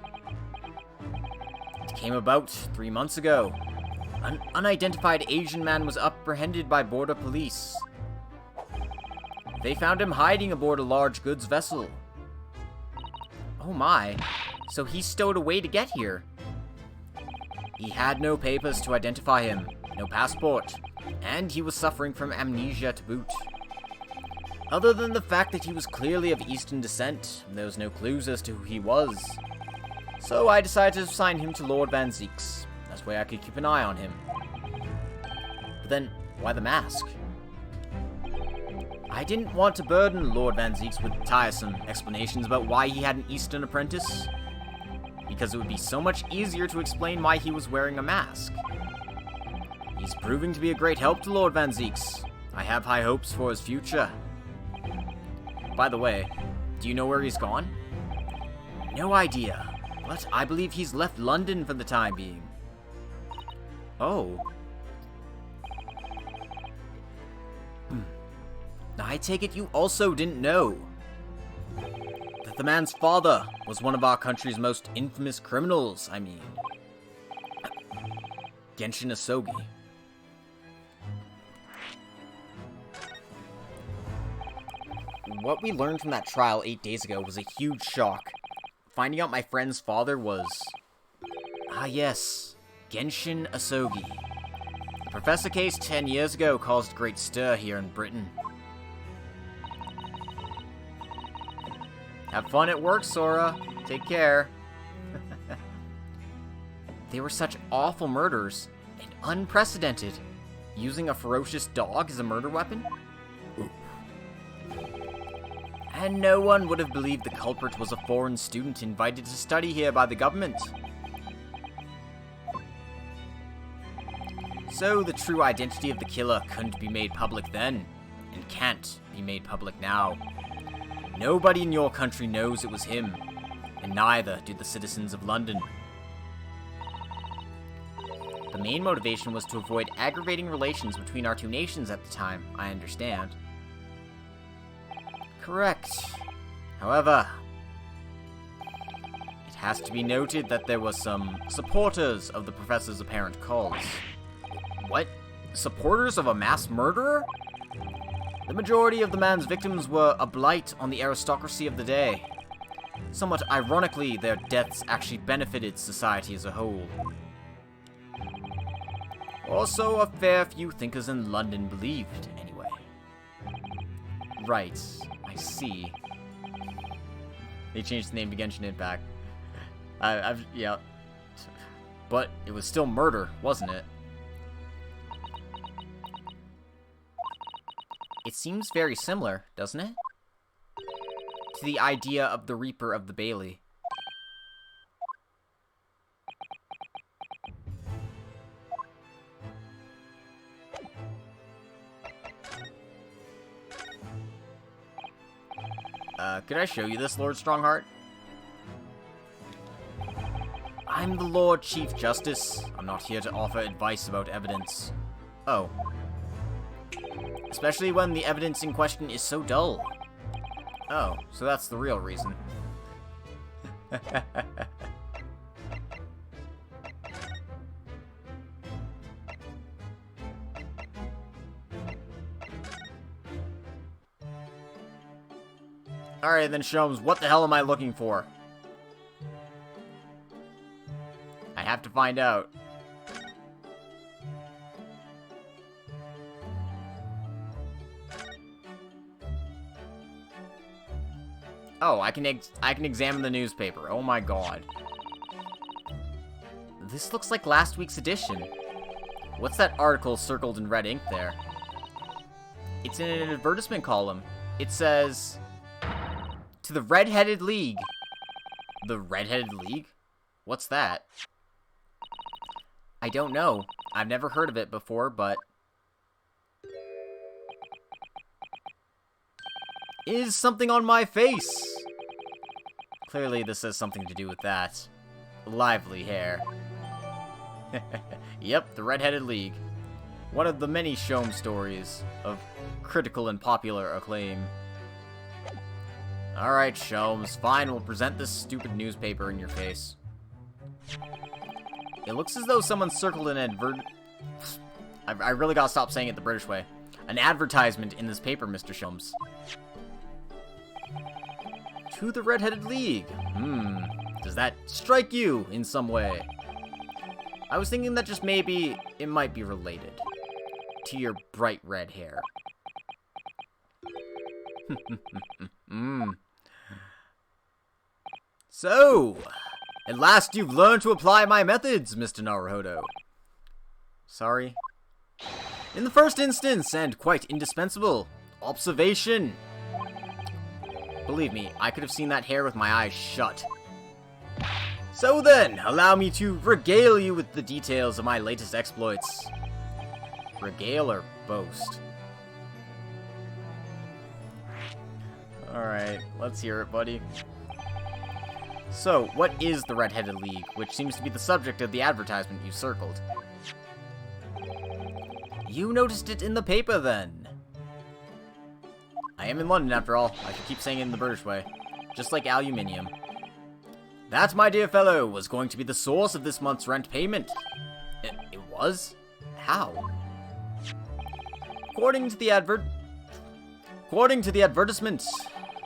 It came about 3 months ago. An unidentified Asian man was apprehended by border police. They found him hiding aboard a large goods vessel. Oh my, so he stowed away to get here. He had no papers to identify him, no passport, and he was suffering from amnesia to boot. Other than the fact that he was clearly of Eastern descent, there was no clues as to who he was. So I decided to assign him to Lord Van Zeek's. That way I could keep an eye on him. But then, why the mask? I didn't want to burden Lord Van Zeek's with tiresome explanations about why he had an Eastern apprentice, because it would be so much easier to explain why he was wearing a mask. He's proving to be a great help to Lord Van Zeek's. I have high hopes for his future. By the way, do you know where he's gone? No idea, but I believe he's left London for the time being. Oh. I take it you also didn't know that the man's father was one of our country's most infamous criminals, Genshin Asogi. What we learned from that trial 8 days ago was a huge shock. Finding out my friend's father was... Ah yes, Genshin Asogi. The professor case 10 years ago caused great stir here in Britain. Have fun at work, Sora. Take care. They were such awful murders, and unprecedented. Using a ferocious dog as a murder weapon? And no one would have believed the culprit was a foreign student invited to study here by the government. So the true identity of the killer couldn't be made public then, and can't be made public now. Nobody in your country knows it was him, and neither do the citizens of London. The main motivation was to avoid aggravating relations between our two nations at the time, I understand. Correct. However, it has to be noted that there were some supporters of the professor's apparent cause. What? Supporters of a mass murderer? The majority of the man's victims were a blight on the aristocracy of the day. Somewhat ironically, their deaths actually benefited society as a whole. Also, a fair few thinkers in London believed, anyway. Right, I see. They changed the name to Genshin Impact. Yeah. But it was still murder, wasn't it? It seems very similar, doesn't it? To the idea of the Reaper of the Bailey. Could I show you this, Lord Strongheart? I'm the Lord Chief Justice. I'm not here to offer advice about evidence. Oh. Especially when the evidence in question is so dull. Oh, so that's the real reason. Alright then, Sholmes, what the hell am I looking for? I have to find out. Oh, I can examine the newspaper. Oh my god. This looks like last week's edition. What's that article circled in red ink there? It's in an advertisement column. It says, "To the Red-Headed League." The Red-Headed League? What's that? I don't know. I've never heard of it before, but... Is something on my face? Clearly this has something to do with that. Lively hair. Yep, the Red-Headed League. One of the many Sholmes stories of critical and popular acclaim. Alright, Sholmes, fine, we'll present this stupid newspaper in your face. It looks as though someone circled an I really gotta stop saying it the British way. An advertisement in this paper, Mr. Sholmes. To the Red-Headed League. Does that strike you in some way? I was thinking that just maybe it might be related to your bright red hair. So, at last you've learned to apply my methods, Mr. Naruhodo. Sorry. In the first instance, and quite indispensable, observation. Believe me, I could have seen that hair with my eyes shut. So then, allow me to regale you with the details of my latest exploits. Regale or boast? Alright, let's hear it, buddy. So, what is the Red-Headed League, which seems to be the subject of the advertisement you circled? You noticed it in the paper, then. I am in London, after all. I should keep saying it in the British way. Just like aluminium. That, my dear fellow, was going to be the source of this month's rent payment. It was? How? According to the advertisement,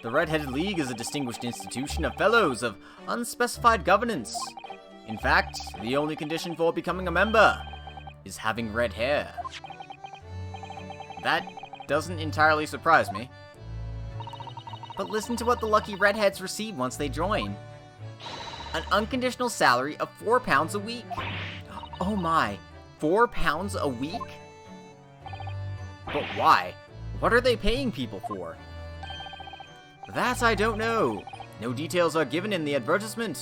the Red-Headed League is a distinguished institution of fellows of unspecified governance. In fact, the only condition for becoming a member is having red hair. That doesn't entirely surprise me. But listen to what the lucky redheads receive once they join. An unconditional salary of £4 a week. Oh my, £4 a week? But why? What are they paying people for? That I don't know. No details are given in the advertisement.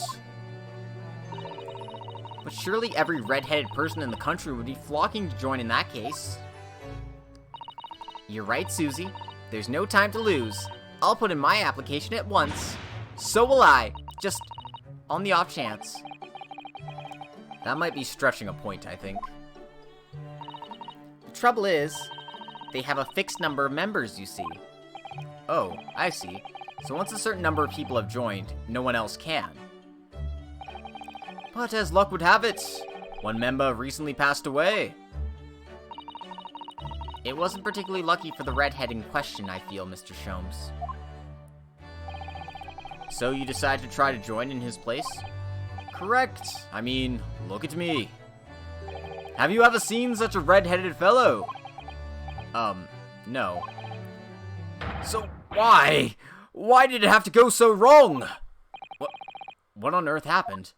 But surely every red-headed person in the country would be flocking to join in that case. You're right, Susie. There's no time to lose. I'll put in my application at once. So will I. Just on the off chance. That might be stretching a point, I think. The trouble is, they have a fixed number of members, you see. Oh, I see. So once a certain number of people have joined, no one else can. But as luck would have it, one member recently passed away. It wasn't particularly lucky for the redhead in question, I feel, Mr. Sholmes. So you decide to try to join in his place? Correct. I mean, look at me. Have you ever seen such a red-headed fellow? No. So why? Why did it have to go so wrong? What on earth happened?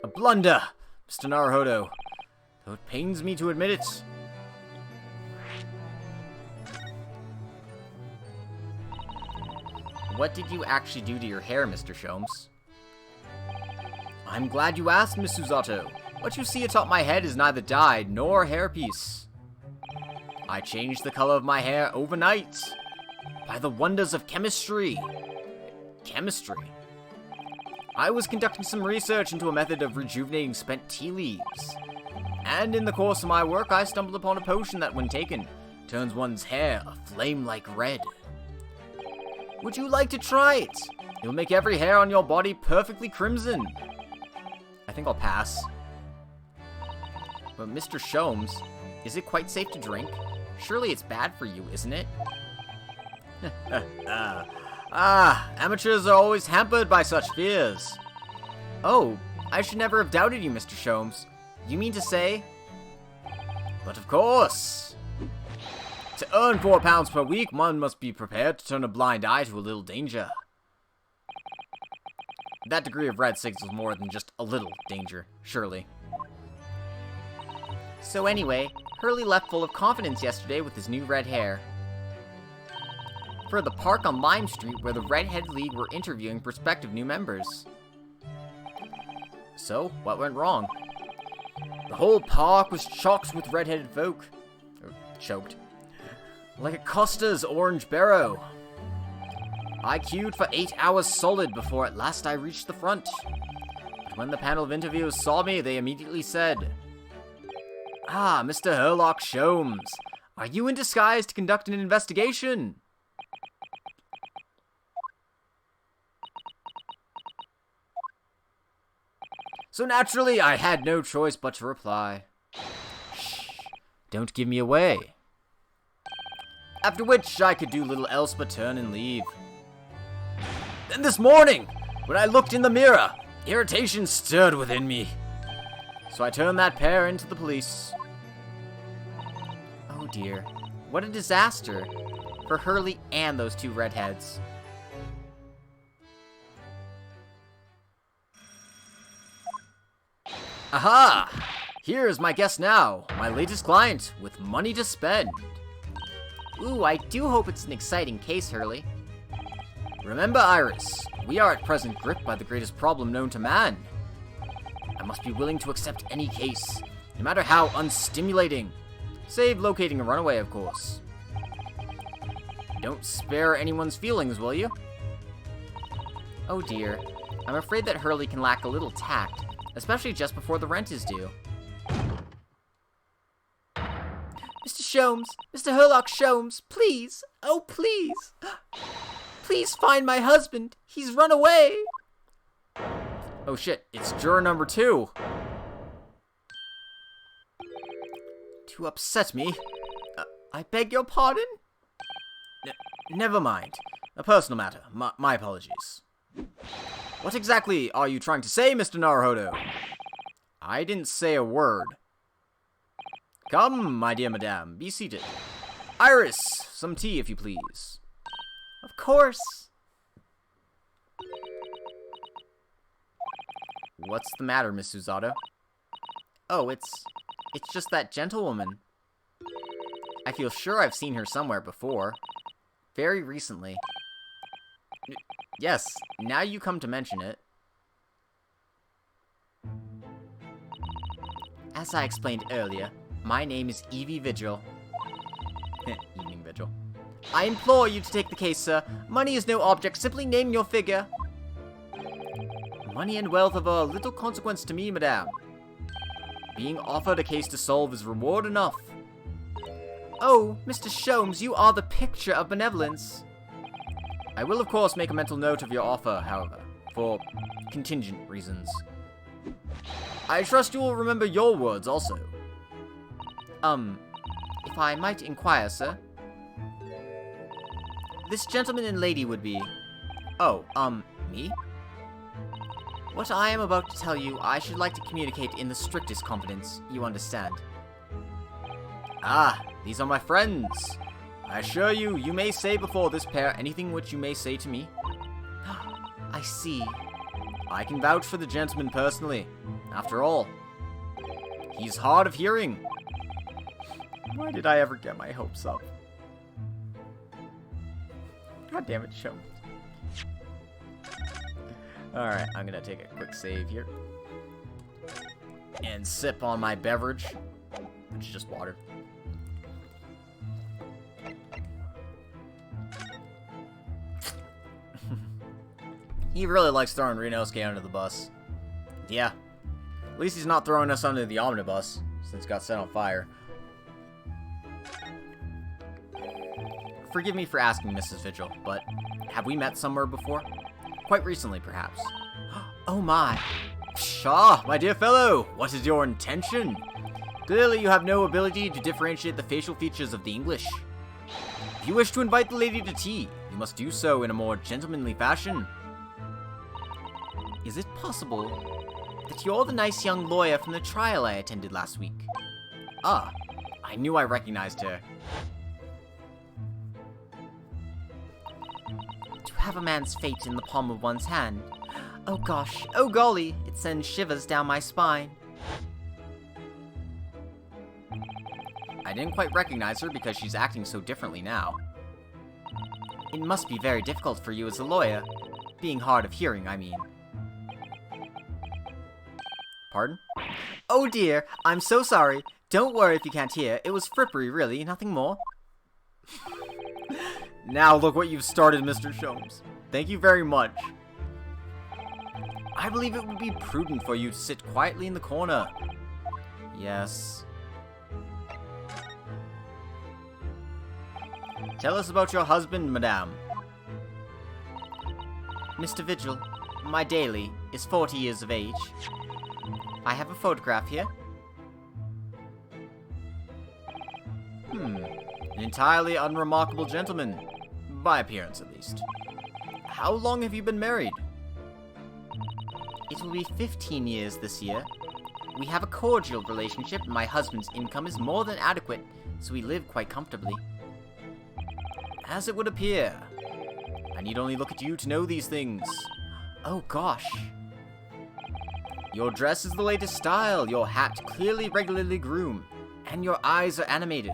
A blunder, Mr. Naruhodo. Though it pains me to admit it. What did you actually do to your hair, Mr. Sholmes? I'm glad you asked, Miss Susato. What you see atop my head is neither dyed nor hairpiece. I changed the color of my hair overnight. By the wonders of chemistry. Chemistry? I was conducting some research into a method of rejuvenating spent tea leaves. And in the course of my work, I stumbled upon a potion that, when taken, turns one's hair a flame-like red. Would you like to try it? It'll make every hair on your body perfectly crimson. I think I'll pass. But Mr. Sholmes, is it quite safe to drink? Surely it's bad for you, isn't it? Amateurs are always hampered by such fears. Oh, I should never have doubted you, Mr. Sholmes. You mean to say? But of course. To earn £4 per week, one must be prepared to turn a blind eye to a little danger. That degree of red signals more than just a little danger, surely. So anyway, Hurley left full of confidence yesterday with his new red hair. For the park on Lime Street where the Redhead League were interviewing prospective new members. So, what went wrong? The whole park was chocked with red-headed folk. Choked. Like a Costa's orange barrow. I queued for 8 hours solid before at last I reached the front. But when the panel of interviewers saw me, they immediately said, "Ah, Mr. Herlock Sholmes, are you in disguise to conduct an investigation?" So naturally, I had no choice but to reply, "Shh, don't give me away." After which, I could do little else but turn and leave. Then this morning, when I looked in the mirror, irritation stirred within me. So I turned that pair into the police. Oh dear, what a disaster for Hurley and those two redheads. Aha! Here is my guest now, my latest client, with money to spend. Ooh, I do hope it's an exciting case, Hurley. Remember, Iris, we are at present gripped by the greatest problem known to man. I must be willing to accept any case, no matter how unstimulating. Save locating a runaway, of course. Don't spare anyone's feelings, will you? Oh dear, I'm afraid that Hurley can lack a little tact, especially just before the rent is due. Mr. Sholmes, Mr. Herlock Sholmes, please, oh please. Please find my husband, he's run away. Oh shit, it's juror number 2. To upset me? I beg your pardon? Never mind. A personal matter. My apologies. What exactly are you trying to say, Mr. Naruhodo? I didn't say a word. Come, my dear madame, be seated. Iris, some tea, if you please. Of course. What's the matter, Miss Susato? Oh, it's just that gentlewoman. I feel sure I've seen her somewhere before. Very recently. Yes, now you come to mention it. As I explained earlier, my name is Evie Vigil. Evening Vigil. I implore you to take the case, sir. Money is no object, simply name your figure. Money and wealth have a little consequence to me, madame. Being offered a case to solve is reward enough. Oh, Mr. Sholmes, you are the picture of benevolence. I will, of course, make a mental note of your offer, however, for contingent reasons. I trust you will remember your words also. If I might inquire, sir. This gentleman and lady would be... Oh, me? What I am about to tell you, I should like to communicate in the strictest confidence, you understand. Ah, these are my friends. I assure you, you may say before this pair anything which you may say to me. I see. I can vouch for the gentleman personally. After all, he's hard of hearing. Why did I ever get my hopes up? God damn it, show. Alright, I'm gonna take a quick save here. And sip on my beverage, which is just water. He really likes throwing Ryunosuke under the bus. Yeah. At least he's not throwing us under the omnibus, since it got set on fire. Forgive me for asking, Mrs. Vigil, but have we met somewhere before? Quite recently, perhaps. Oh my. Pshaw, my dear fellow, what is your intention? Clearly you have no ability to differentiate the facial features of the English. If you wish to invite the lady to tea, you must do so in a more gentlemanly fashion. Is it possible that you're the nice young lawyer from the trial I attended last week? Ah, I knew I recognized her. To have a man's fate in the palm of one's hand. Oh gosh, oh golly, it sends shivers down my spine. I didn't quite recognize her because she's acting so differently now. It must be very difficult for you as a lawyer. Being hard of hearing, I mean. Pardon? Oh dear, I'm so sorry. Don't worry if you can't hear. It was frippery, really, nothing more. Now look what you've started, Mr. Sholmes. Thank you very much. I believe it would be prudent for you to sit quietly in the corner. Yes. Tell us about your husband, madame. Mr. Vigil, my daily, is 40 years of age. I have a photograph here. An entirely unremarkable gentleman. By appearance, at least. How long have you been married? It will be 15 years this year. We have a cordial relationship, and my husband's income is more than adequate, so we live quite comfortably. As it would appear. I need only look at you to know these things. Oh gosh. Your dress is the latest style, your hat clearly regularly groomed, and your eyes are animated.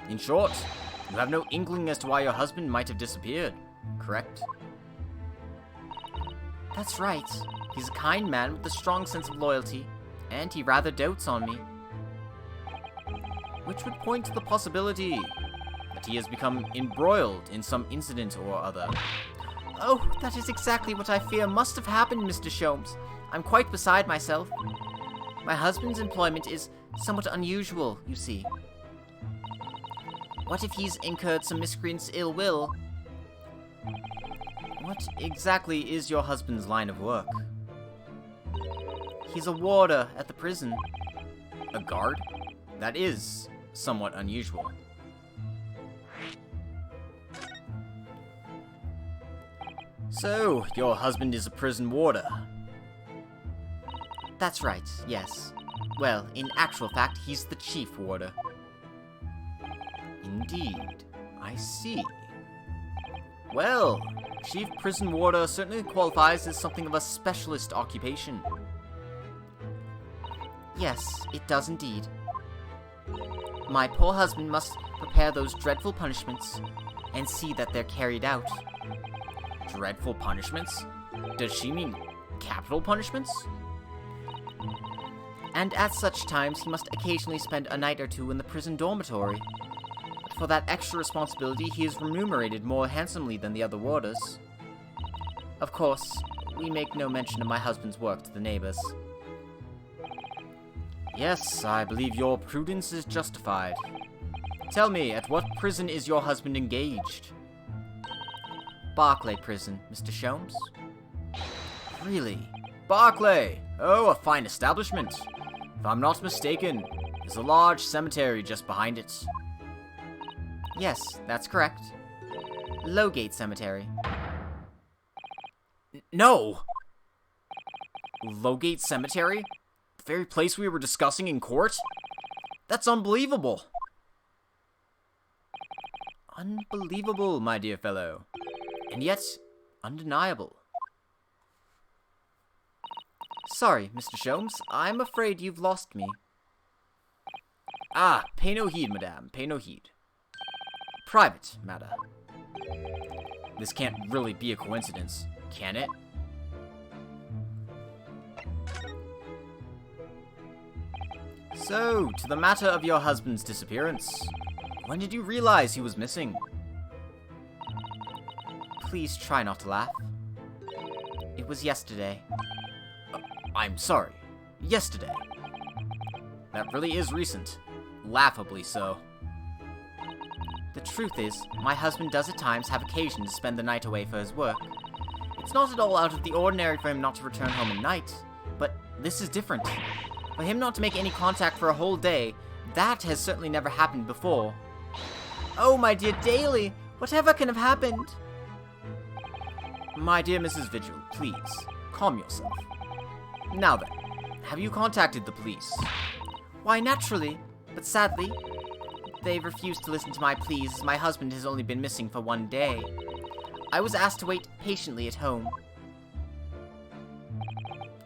In short, you have no inkling as to why your husband might have disappeared, correct? That's right. He's a kind man with a strong sense of loyalty, and he rather dotes on me. Which would point to the possibility that he has become embroiled in some incident or other. Oh, that is exactly what I fear must have happened, Mr. Sholmes. I'm quite beside myself. My husband's employment is somewhat unusual, you see. What if he's incurred some miscreant's ill will? What exactly is your husband's line of work? He's a warder at the prison. A guard? That is somewhat unusual. So, your husband is a prison warder? That's right, yes. Well, in actual fact, he's the chief warder. Indeed. I see. Well, chief prison warder certainly qualifies as something of a specialist occupation. Yes, it does indeed. My poor husband must prepare those dreadful punishments and see that they're carried out. Dreadful punishments? Does she mean capital punishments? And at such times he must occasionally spend a night or two in the prison dormitory. But for that extra responsibility he is remunerated more handsomely than the other warders. Of course, we make no mention of my husband's work to the neighbors. Yes, I believe your prudence is justified. Tell me, at what prison is your husband engaged? Barclay Prison, Mr. Sholmes. Really? Barclay! Oh, a fine establishment. If I'm not mistaken, there's a large cemetery just behind it. Yes, that's correct. Lowgate Cemetery. No! Lowgate Cemetery? The very place we were discussing in court? That's unbelievable! Unbelievable, my dear fellow. And yet, undeniable. Sorry, Mr. Sholmes, I'm afraid you've lost me. Ah, pay no heed, madame, pay no heed. Private matter. This can't really be a coincidence, can it? So, to the matter of your husband's disappearance. When did you realize he was missing? Please try not to laugh. It was yesterday. I'm sorry. Yesterday. That really is recent. Laughably so. The truth is, my husband does at times have occasion to spend the night away for his work. It's not at all out of the ordinary for him not to return home at night, but this is different. For him not to make any contact for a whole day, that has certainly never happened before. Oh, my dear Daly, whatever can have happened? My dear Mrs. Vigil, please, calm yourself. Now then, have you contacted the police? Why, naturally, but sadly, they've refused to listen to my pleas as my husband has only been missing for one day. I was asked to wait patiently at home.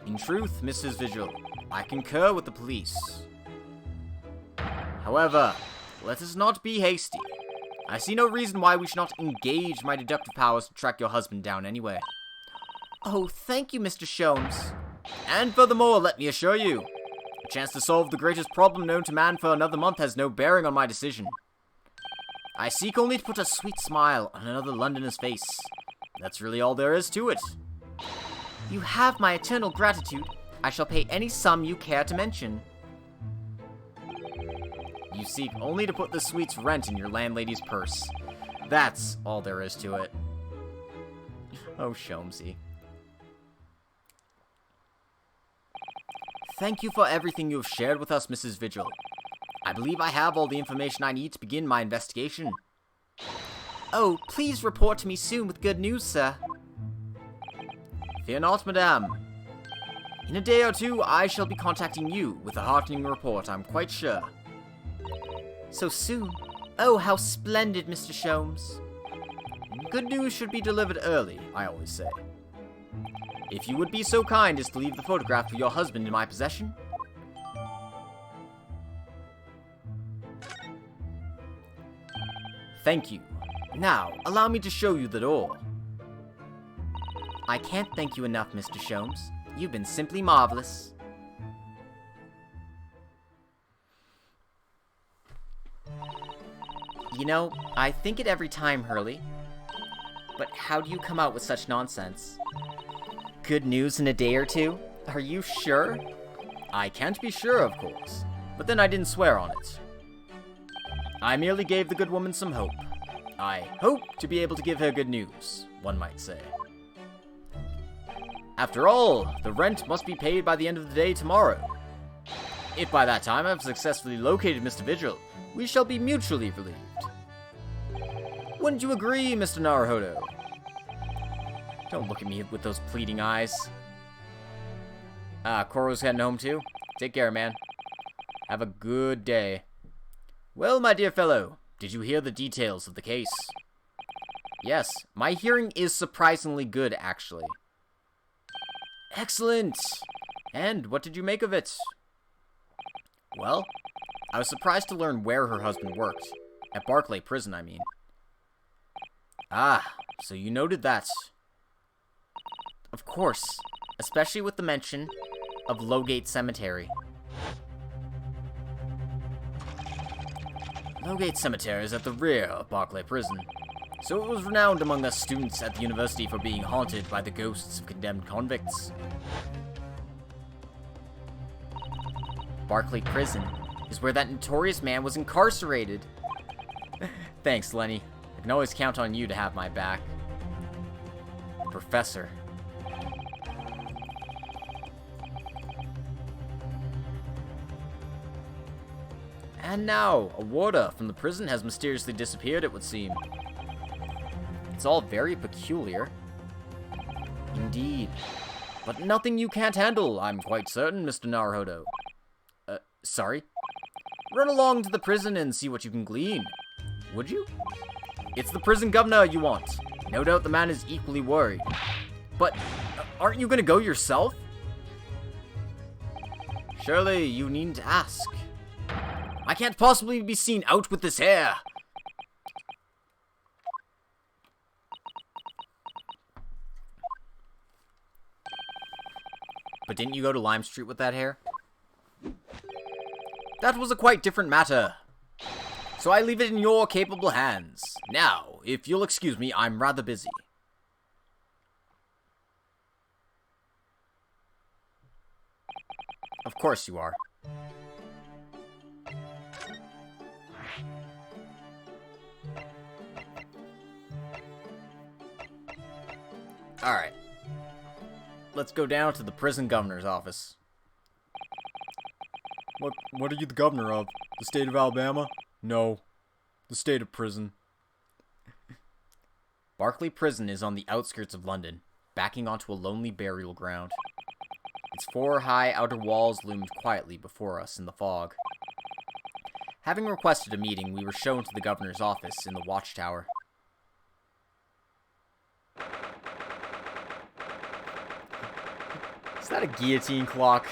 In truth, Mrs. Vigil, I concur with the police. However, let us not be hasty. I see no reason why we should not engage my deductive powers to track your husband down anyway. Oh, thank you, Mr. Sholmes. And furthermore, let me assure you, a chance to solve the greatest problem known to man for another month has no bearing on my decision. I seek only to put a sweet smile on another Londoner's face. That's really all there is to it. You have my eternal gratitude. I shall pay any sum you care to mention. You seek only to put the sweet's rent in your landlady's purse. That's all there is to it. Oh, Sholmesy. Thank you for everything you have shared with us, Mrs. Vigil. I believe I have all the information I need to begin my investigation. Oh, please report to me soon with good news, sir. Fear not, madame. In a day or two, I shall be contacting you with a heartening report, I'm quite sure. So soon? Oh, how splendid, Mr. Sholmes. Good news should be delivered early, I always say. If you would be so kind as to leave the photograph of your husband in my possession. Thank you. Now, allow me to show you the door. I can't thank you enough, Mr. Sholmes. You've been simply marvelous. You know, I think it every time, Hurley. But how do you come out with such nonsense? Good news in a day or two? Are you sure? I can't be sure, of course. But then I didn't swear on it. I merely gave the good woman some hope. I hope to be able to give her good news, one might say. After all, the rent must be paid by the end of the day tomorrow. If by that time I've successfully located Mr. Vigil, we shall be mutually relieved. Wouldn't you agree, Mr. Naruhodo? Don't look at me with those pleading eyes. Koro's heading home too. Take care, man. Have a good day. Well, my dear fellow, did you hear the details of the case? Yes, my hearing is surprisingly good, actually. Excellent! And what did you make of it? Well, I was surprised to learn where her husband worked. At Barclay Prison, I mean. Ah, so you noted that. Of course, especially with the mention of Lowgate Cemetery. Lowgate Cemetery is at the rear of Barclay Prison, so it was renowned among us students at the university for being haunted by the ghosts of condemned convicts. Barclay Prison is where that notorious man was incarcerated. Thanks, Lenny. I can always count on you to have my back. Professor. And now, a warder from the prison has mysteriously disappeared, it would seem. It's all very peculiar. Indeed. But nothing you can't handle, I'm quite certain, Mr. Naruhodo. Sorry? Run along to the prison and see what you can glean. Would you? It's the prison governor you want. No doubt the man is equally worried. But, aren't you gonna go yourself? Surely, you needn't ask. I can't possibly be seen out with this hair. But didn't you go to Lime Street with that hair? That was a quite different matter. So I leave it in your capable hands. Now, if you'll excuse me, I'm rather busy. course you are. Alright. Let's go down to the prison governor's office. What are you the governor of? The state of Alabama? No. The state of prison. Barclay Prison is on the outskirts of London, backing onto a lonely burial ground. Its 4 high outer walls loomed quietly before us in the fog. Having requested a meeting, we were shown to the governor's office in the watchtower. Is that a guillotine clock?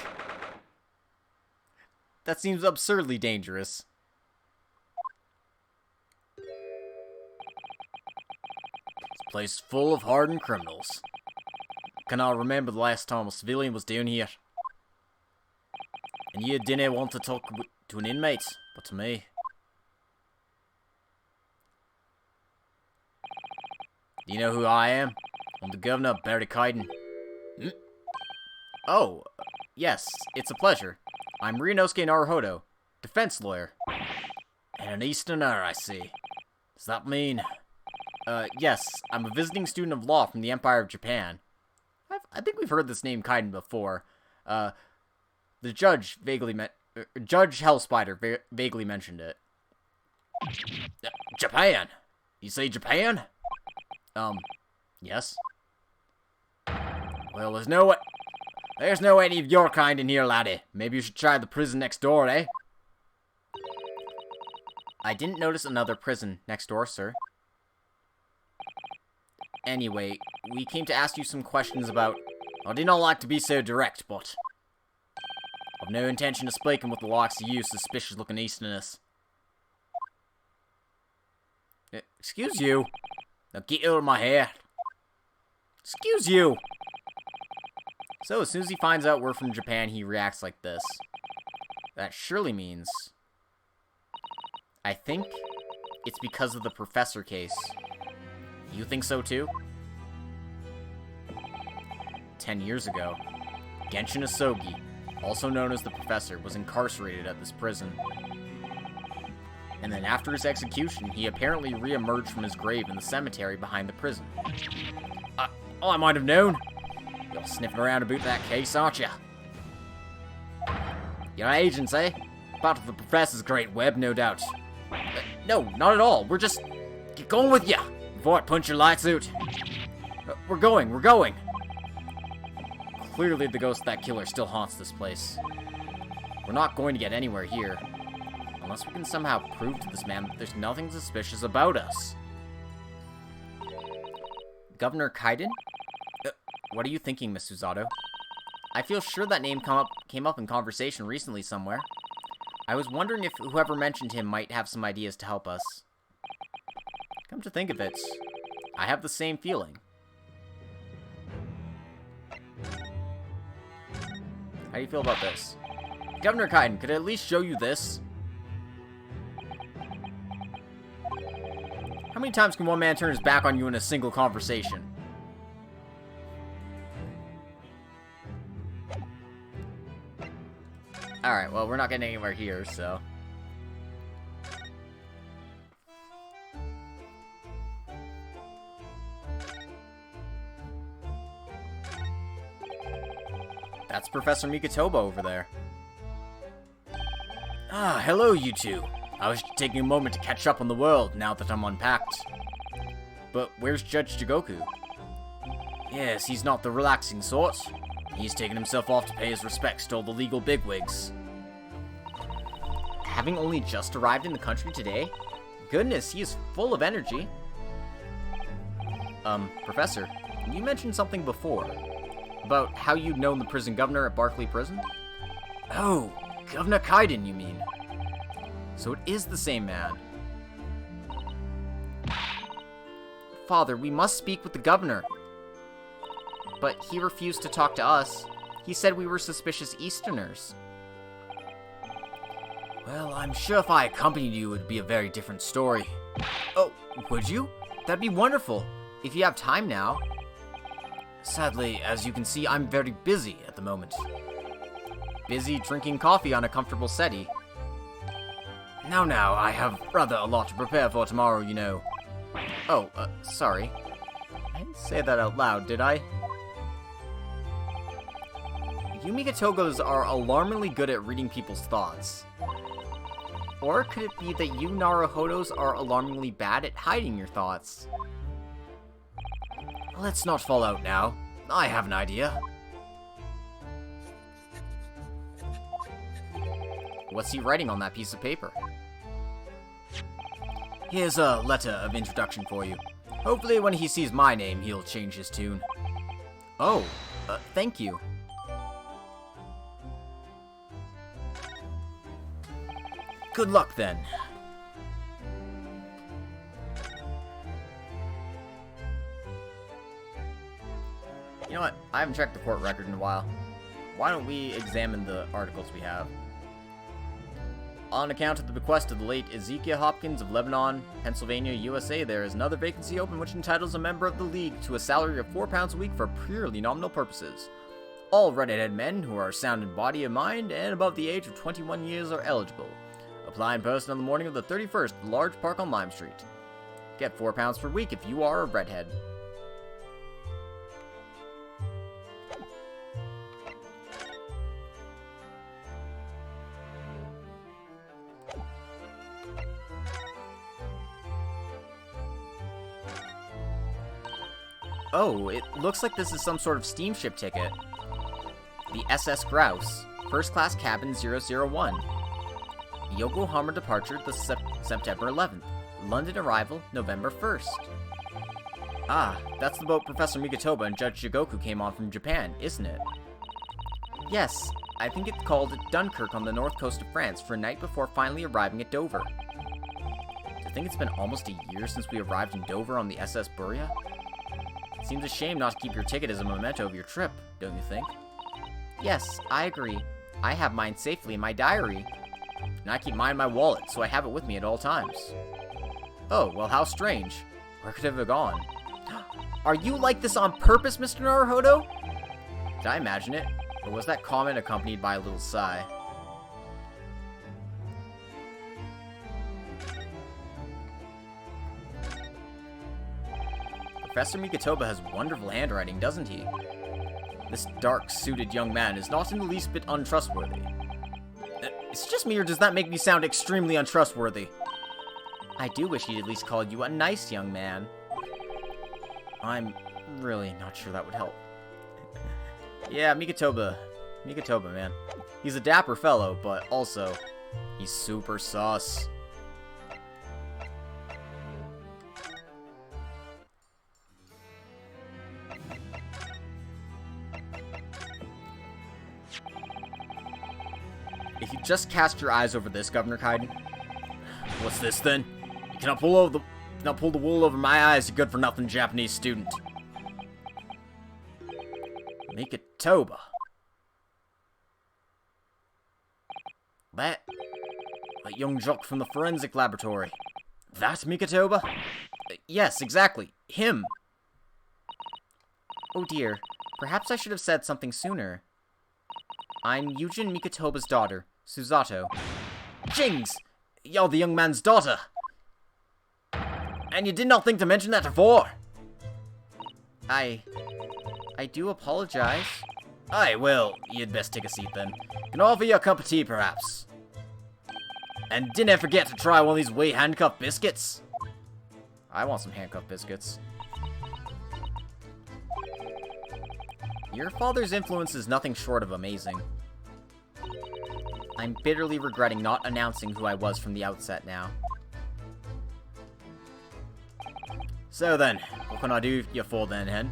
That seems absurdly dangerous. This place is full of hardened criminals. Cannot remember the last time a civilian was down here. And you didn't want to talk to an inmate, but to me. Do you know who I am? I'm the governor of Barricayden. Oh, yes, it's a pleasure. I'm Ryunosuke Naruhodo, defense lawyer. And an Easterner, I see. Does that mean... yes, I'm a visiting student of law from the Empire of Japan. I think we've heard this name Kaiden before. The judge Judge Hellspider vaguely mentioned it. Japan? You say Japan? Yes. Well, there's no any of your kind in here, laddie. Maybe you should try the prison next door, eh? I didn't notice another prison next door, sir. Anyway, we came to ask you some questions about... I do not like to be so direct, but... I've no intention of speaking with the likes of you suspicious-looking Easterners. Excuse you? Now get out of my hair. Excuse you! So, as soon as he finds out we're from Japan, he reacts like this. That surely means... I think it's because of the professor case. You think so too? 10 years ago, Genshin Asogi, also known as the Professor, was incarcerated at this prison. And then after his execution, he apparently re-emerged from his grave in the cemetery behind the prison. I might have known. You're sniffing around about that case, aren't you? You're agents, eh? Part of the Professor's great web, no doubt. No, not at all. We're just... Get going with ya! Before I punch your lights out. We're going. Clearly the ghost of that killer still haunts this place. We're not going to get anywhere here. Unless we can somehow prove to this man that there's nothing suspicious about us. Governor Kaiden? What are you thinking, Miss Susato? I feel sure that name came up in conversation recently somewhere. I was wondering if whoever mentioned him might have some ideas to help us. Come to think of it, I have the same feeling. How do you feel about this? Governor Kaiden, could I at least show you this? How many times can one man turn his back on you in a single conversation? Alright, well, we're not getting anywhere here, so... That's Professor Mikotoba over there. Ah, hello, you two. I was taking a moment to catch up on the world now that I'm unpacked. But where's Judge Jigoku? Yes, he's not the relaxing sort. He's taken himself off to pay his respects to all the legal bigwigs. Having only just arrived in the country today? Goodness, he is full of energy. Professor, you mentioned something before. About how you'd known the prison governor at Barclay Prison? Oh, Governor Kaiden, you mean? So it is the same man. Father, we must speak with the governor. But he refused to talk to us. He said we were suspicious Easterners. Well, I'm sure if I accompanied you, it would be a very different story. Oh, would you? That'd be wonderful. If you have time now. Sadly, as you can see, I'm very busy at the moment. busy drinking coffee on a comfortable settee. Now, I have rather a lot to prepare for tomorrow, you know. Oh, sorry. I didn't say that out loud, did I? You Mikitobas are alarmingly good at reading people's thoughts. Or could it be that you Naruhodos are alarmingly bad at hiding your thoughts? Let's not fall out now. I have an idea. What's he writing on that piece of paper? Here's a letter of introduction for you. Hopefully when he sees my name, he'll change his tune. Oh, thank you. Good luck, then. You know what? I haven't checked the court record in a while. Why don't we examine the articles we have? On account of the bequest of the late Ezekiel Hopkins of Lebanon, Pennsylvania, USA, there is another vacancy open which entitles a member of the League to a salary of £4 a week for purely nominal purposes. All red-headed men who are sound in body and mind and above the age of 21 years are eligible. Apply in person on the morning of the 31st at the large park on Lime Street. Get £4 per week if you are a redhead. Oh, it looks like this is some sort of steamship ticket. The SS Grouse, First Class Cabin 001. Yokohama departure the September 11th. London arrival November 1st. Ah, that's the boat Professor Mikitoba and Judge Jigoku came on from Japan, isn't it? Yes, I think it's called Dunkirk on the north coast of France for a night before finally arriving at Dover. I think it's been almost a year since we arrived in Dover on the SS Buria. It seems a shame not to keep your ticket as a memento of your trip, don't you think? Yes, I agree. I have mine safely in my diary. And I keep mine in my wallet, so I have it with me at all times. Oh, well, how strange. Where could it have gone? Are you like this on purpose, Mr. Naruhodo? Did I imagine it? Or was that comment accompanied by a little sigh? Professor Mikitoba has wonderful handwriting, doesn't he? This dark-suited young man is not in the least bit untrustworthy. Is it just me, or does that make me sound extremely untrustworthy? I do wish he'd at least call you a nice young man. I'm really not sure that would help. Yeah, Mikitoba, man. He's a dapper fellow, but also, he's super sus. If you just cast your eyes over this, Governor Kaiden. What's this, then? You cannot pull the wool over my eyes, you good-for-nothing Japanese student. Mikitoba. That young jock from the forensic laboratory. That Mikitoba? Yes, exactly. Him. Oh dear. Perhaps I should have said something sooner. I'm Yujin Mikitoba's daughter, Suzato. Jings! You're the young man's daughter! And you did not think to mention that before! I do apologize. Aye, well, you'd best take a seat then. Can I offer you a cup of tea, perhaps? And didn't forget to try one of these whey handcuff biscuits. I want some handcuff biscuits. Your father's influence is nothing short of amazing. I'm bitterly regretting not announcing who I was from the outset now. So then, what can I do you for then, hen?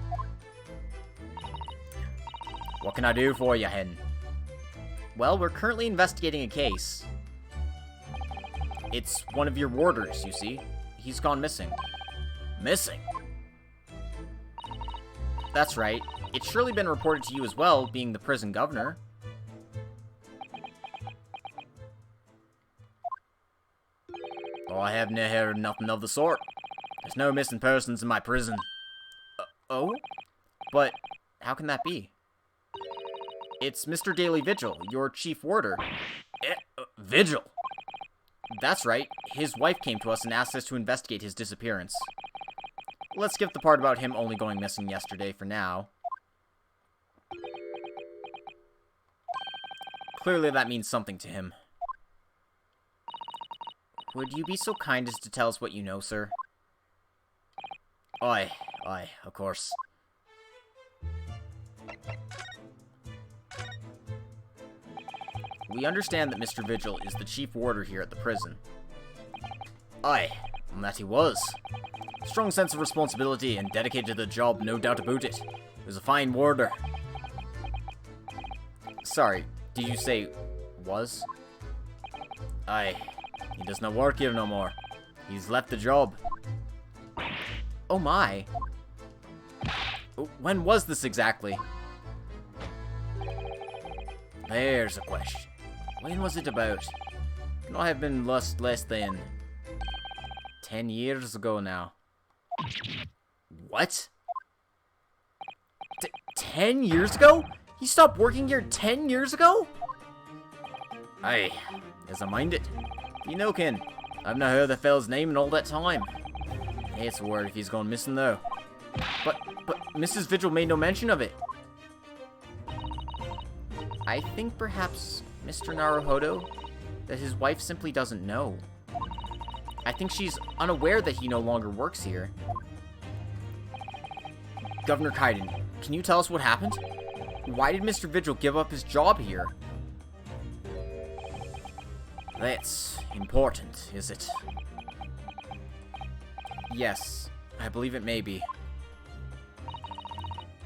What can I do for you, hen? Well, we're currently investigating a case. It's one of your warders, you see. He's gone missing. Missing? That's right. It's surely been reported to you as well, being the prison governor. Oh, I haven't heard nothing of the sort. There's no missing persons in my prison. Oh? But how can that be? It's Mr. Daily Vigil, your chief warder. Vigil? That's right. His wife came to us and asked us to investigate his disappearance. Let's skip the part about him only going missing yesterday for now. Clearly that means something to him. Would you be so kind as to tell us what you know, sir? Aye, of course. We understand that Mr. Vigil is the chief warder here at the prison. Aye, and that he was. Strong sense of responsibility and dedicated to the job, no doubt about it. He was a fine warder. Sorry, did you say was? Aye, he does not work here no more. He's left the job. Oh my. When was this exactly? There's a question. When was it about? Can I have been less than 10 years ago now? What? 10 years ago? He stopped working here 10 years ago? Aye, as I mind it. You know, Ken, I've not heard the fellow's name in all that time. It's a word if he's gone missing, though. But Mrs. Vigil made no mention of it. I think perhaps Mr. Naruhodo, that his wife simply doesn't know. I think she's unaware that he no longer works here. Governor Kaiden, can you tell us what happened? Why did Mr. Vigil give up his job here? That's important, is it? Yes, I believe it may be.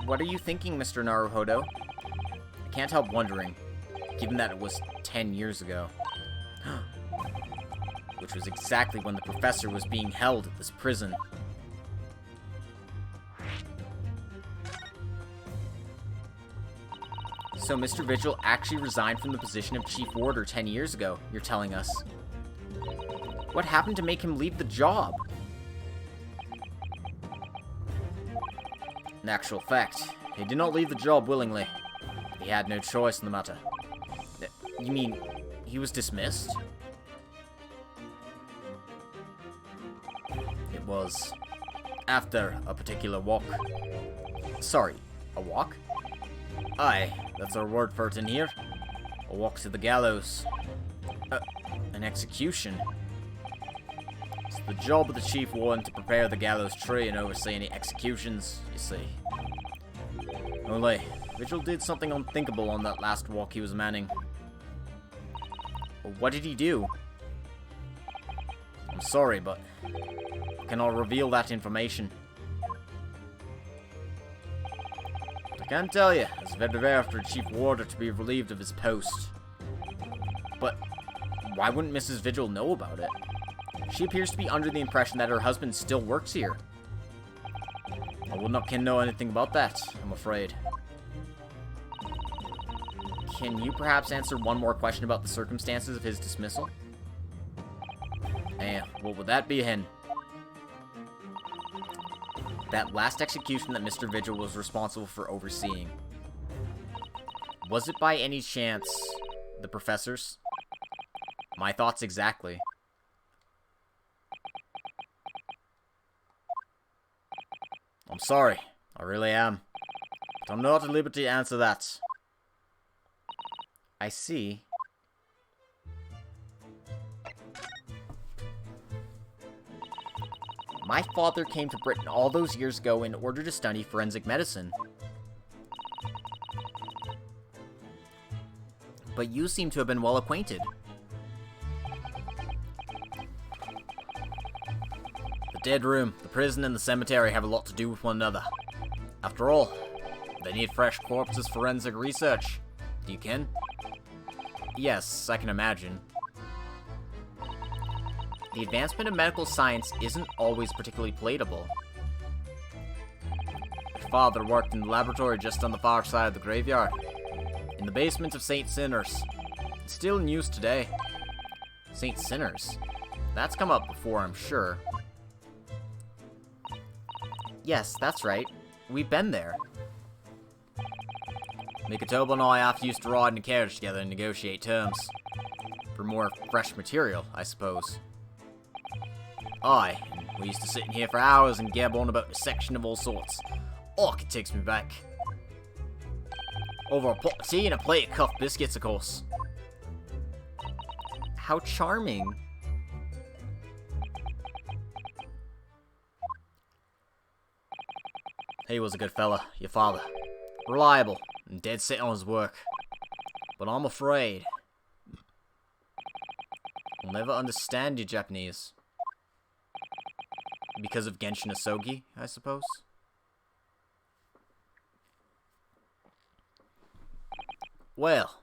What are you thinking, Mr. Naruhodo? I can't help wondering, given that it was 10 years ago. Which was exactly when the professor was being held at this prison. So Mr. Vigil actually resigned from the position of chief warder 10 years ago, you're telling us. What happened to make him leave the job? In actual fact, he did not leave the job willingly. He had no choice in the matter. You mean, he was dismissed? It was after a particular walk. Sorry, a walk? Aye, that's our word for it in here. A walk to the gallows. An execution. It's the job of the chief warden to prepare the gallows tree and oversee any executions, you see. Only, Vigil did something unthinkable on that last walk he was manning. What did he do? I'm sorry, but I cannot reveal that information. I can't tell you. It's very rare for a chief warder to be relieved of his post. But why wouldn't Mrs. Vigil know about it? She appears to be under the impression that her husband still works here. I would not know anything about that, I'm afraid. Can you perhaps answer one more question about the circumstances of his dismissal? And what would that be, Hen? That last execution that Mr. Vigil was responsible for overseeing. Was it by any chance the professor's? My thoughts exactly. I'm sorry, I really am. But I'm not at liberty to answer that. I see. My father came to Britain all those years ago in order to study forensic medicine. But you seem to have been well acquainted. The dead room, the prison, and the cemetery have a lot to do with one another. After all, they need fresh corpses for forensic research. Do you ken? Yes, I can imagine. The advancement of medical science isn't always particularly palatable. My father worked in the laboratory just on the far side of the graveyard, in the basement of St. Sinners. It's still in use today. St. Sinners? That's come up before, I'm sure. Yes, that's right. We've been there. Mikotoba and I have used to ride in a carriage together and negotiate terms. For more fresh material, I suppose. Aye, and we used to sit in here for hours and gab on about dissection of all sorts. It takes me back. Over a pot of tea and a plate of cuff biscuits, of course. How charming. He was a good fella, your father. Reliable, and dead set on his work. But I'm afraid we'll never understand you Japanese. Because of Genshin Asogi, I suppose? Well.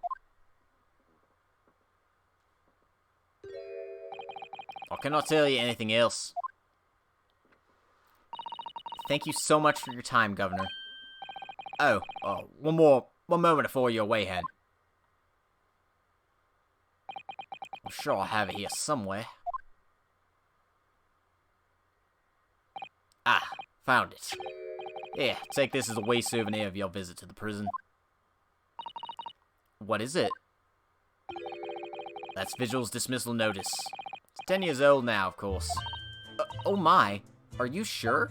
I cannot tell you anything else. Thank you so much for your time, Governor. Oh, one moment before you're away, Hen. I'm sure I have it here somewhere. Ah, found it. Here, take this as a way souvenir of your visit to the prison. What is it? That's Vigil's dismissal notice. It's 10 years old now, of course. Oh my, are you sure?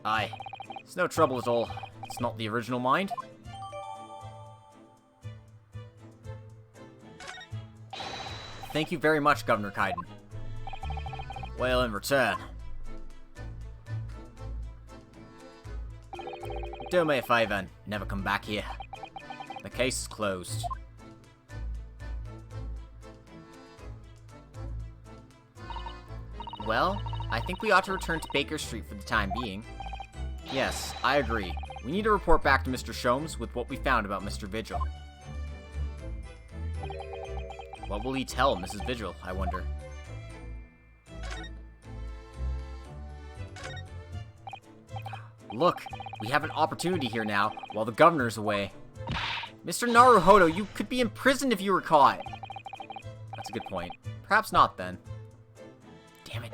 Aye, it's no trouble at all. It's not the original mind. Thank you very much, Governor Kaiden. Well, in return, do me a favor and never come back here. The case is closed. Well, I think we ought to return to Baker Street for the time being. Yes, I agree. We need to report back to Mr. Sholmes with what we found about Mr. Vigil. What will he tell Mrs. Vigil, I wonder? Look, we have an opportunity here now, while the governor's away. Mr. Naruhodo, you could be imprisoned if you were caught. That's a good point. Perhaps not, then. Damn it.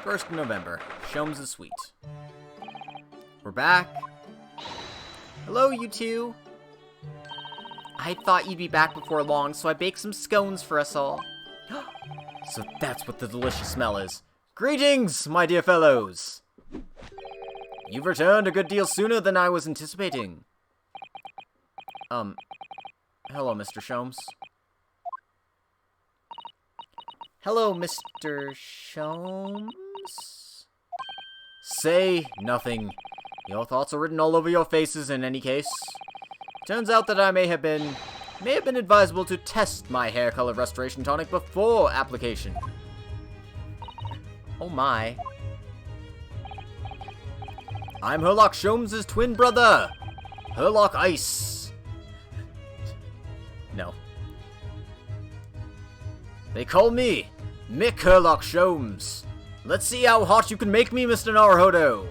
First of November, Sholmes' Suite. We're back. Hello, you two. I thought you'd be back before long, so I baked some scones for us all. So that's what the delicious smell is. Greetings, my dear fellows. You've returned a good deal sooner than I was anticipating. Hello, Mr. Sholmes. Hello, Mr. Sholmes? Say nothing. Your thoughts are written all over your faces in any case. Turns out that I may have been advisable to test my hair color restoration tonic before application. Oh my. I'm Herlock Sholmes' twin brother, Herlock Ice. No. They call me Mick Herlock Sholmes. Let's see how hot you can make me, Mr. Naruhodo,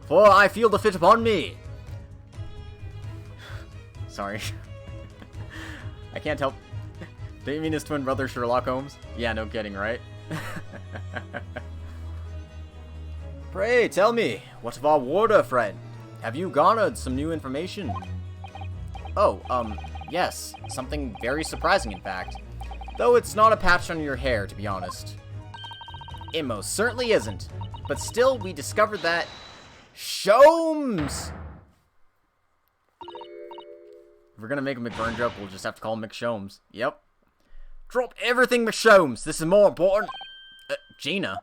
for I feel the fit upon me. Sorry. I can't help. Do you mean his twin brother, Sherlock Holmes? Yeah, no kidding, right? Pray, tell me, what of our warder friend? Have you garnered some new information? Oh, yes. Something very surprising, in fact. Though it's not a patch on your hair, to be honest. It most certainly isn't. But still, we discovered that... Sholmes! If we're gonna make a McBurn joke, we'll just have to call him McSholmes. Yep. Drop everything, McSholmes! This is more important. Gina?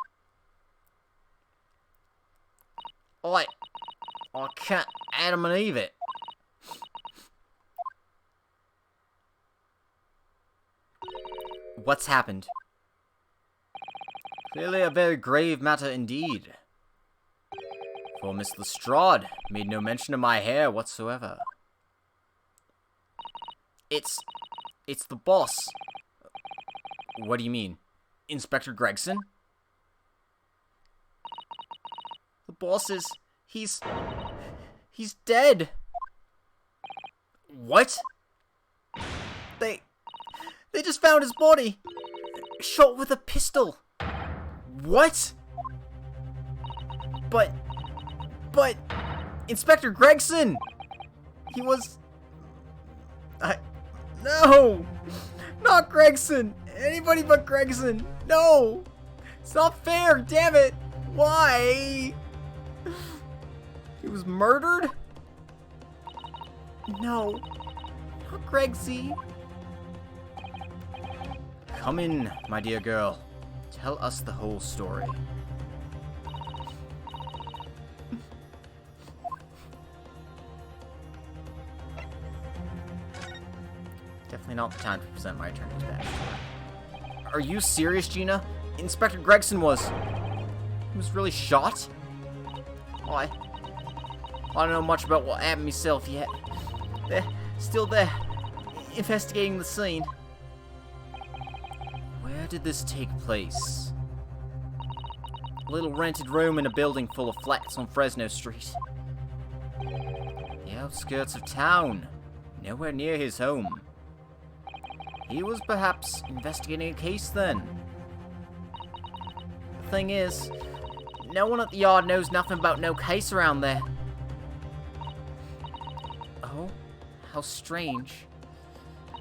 I can't Adam and Eve it. What's happened? Clearly a very grave matter indeed. For Miss Lestrade made no mention of my hair whatsoever. It's the boss. What do you mean? Inspector Gregson? The boss is... He's dead. What? They just found his body. Shot with a pistol. What? But... Inspector Gregson! He was... No! Not Gregson! Anybody but Gregson! No! It's not fair, damn it! Why? He was murdered? No. Not Gregsy. Come in, my dear girl. Tell us the whole story. Definitely not the time to present my attorney's badge. Are you serious, Gina? Inspector Gregson was... He was really shot? Why? I don't know much about what happened myself yet. They're still there, investigating the scene. Where did this take place? A little rented room in a building full of flats on Fresno Street. The outskirts of town. Nowhere near his home. He was perhaps investigating a case then. The thing is, no one at the yard knows nothing about no case around there. Oh, how strange.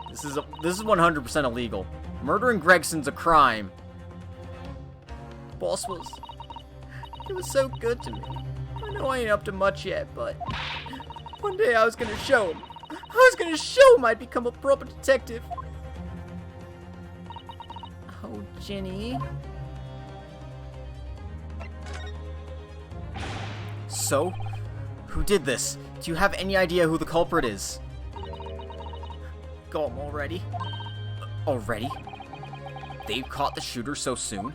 This is 100% illegal. Murdering Gregson's a crime. The boss he was so good to me. I know I ain't up to much yet, but one day I was gonna show him. I was gonna show him I'd become a proper detective. Oh, Jenny. So, who did this? Do you have any idea who the culprit is? Got him already. Already? They've caught the shooter so soon?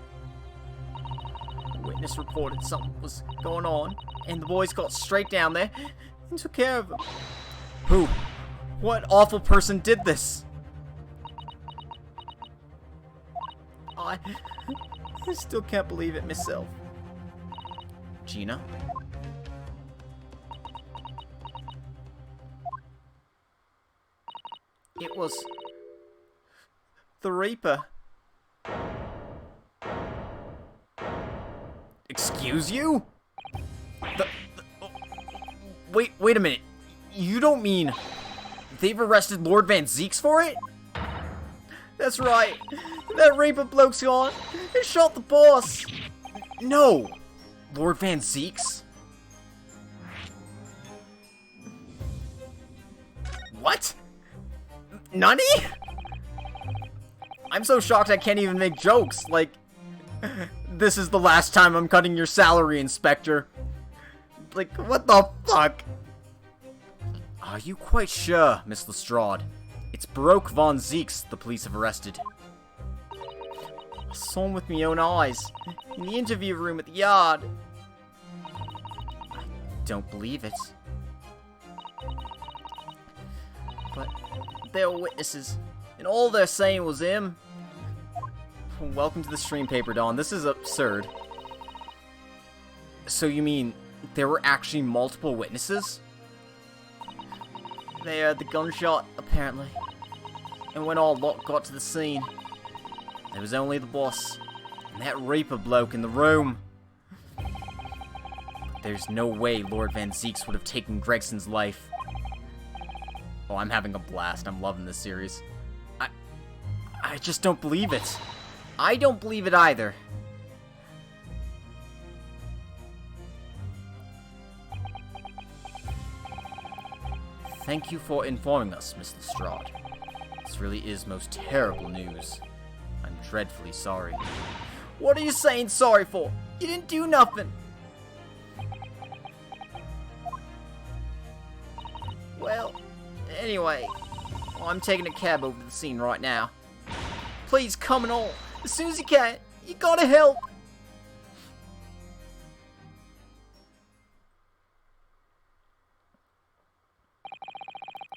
A witness reported something was going on, and the boys got straight down there and took care of him. Who? What awful person did this? I still can't believe it myself. Gina? It was... the Reaper. Excuse you? Wait a minute. You don't mean... they've arrested Lord Van Zeeks for it? That's right. That Reaper bloke's gone. He shot the boss. No. Lord Van Zeeks? What? Nani? I'm so shocked I can't even make jokes. Like, this is the last time I'm cutting your salary, Inspector. Like, what the fuck? Are you quite sure, Miss Lestrade? It's Baroque Von Zeeks the police have arrested. I saw him with my own eyes, in the interview room at the yard. I don't believe it. But there were witnesses, and all they're saying was him. Welcome to the stream, Paper Dawn. This is absurd. So you mean there were actually multiple witnesses? They heard the gunshot, apparently. And when all lot got to the scene, there was only the boss and that Reaper bloke in the room. But there's no way Lord Van Zeeks would have taken Gregson's life. Oh, I'm having a blast. I'm loving this series. I just don't believe it. I don't believe it either. Thank you for informing us, Miss Lestrade. This really is most terrible news. I'm dreadfully sorry. What are you saying sorry for? You didn't do nothing. Well, anyway, I'm taking a cab over to the scene right now. Please come and all, as soon as you can. You gotta help.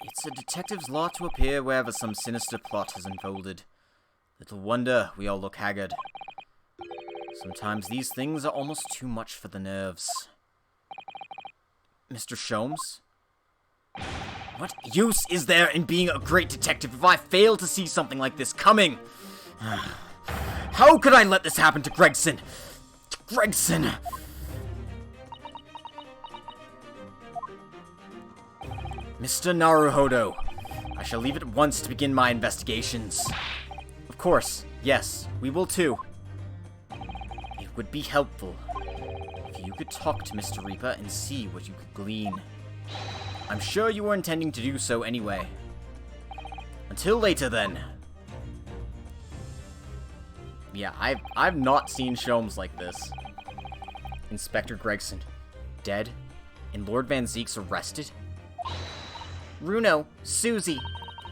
It's a detective's lot to appear wherever some sinister plot has unfolded. Little wonder we all look haggard. Sometimes these things are almost too much for the nerves. Mr. Sholmes? What use is there in being a great detective if I fail to see something like this coming? How could I let this happen to Gregson? Gregson! Mr. Naruhodo, I shall leave at once to begin my investigations. Of course, yes, we will too. It would be helpful if you could talk to Mr. Reaper and see what you could glean. I'm sure you were intending to do so anyway. Until later, then. Yeah, I've not seen Sholmes like this. Inspector Gregson, dead, and Lord Van Zeek's arrested? Runo, Susie,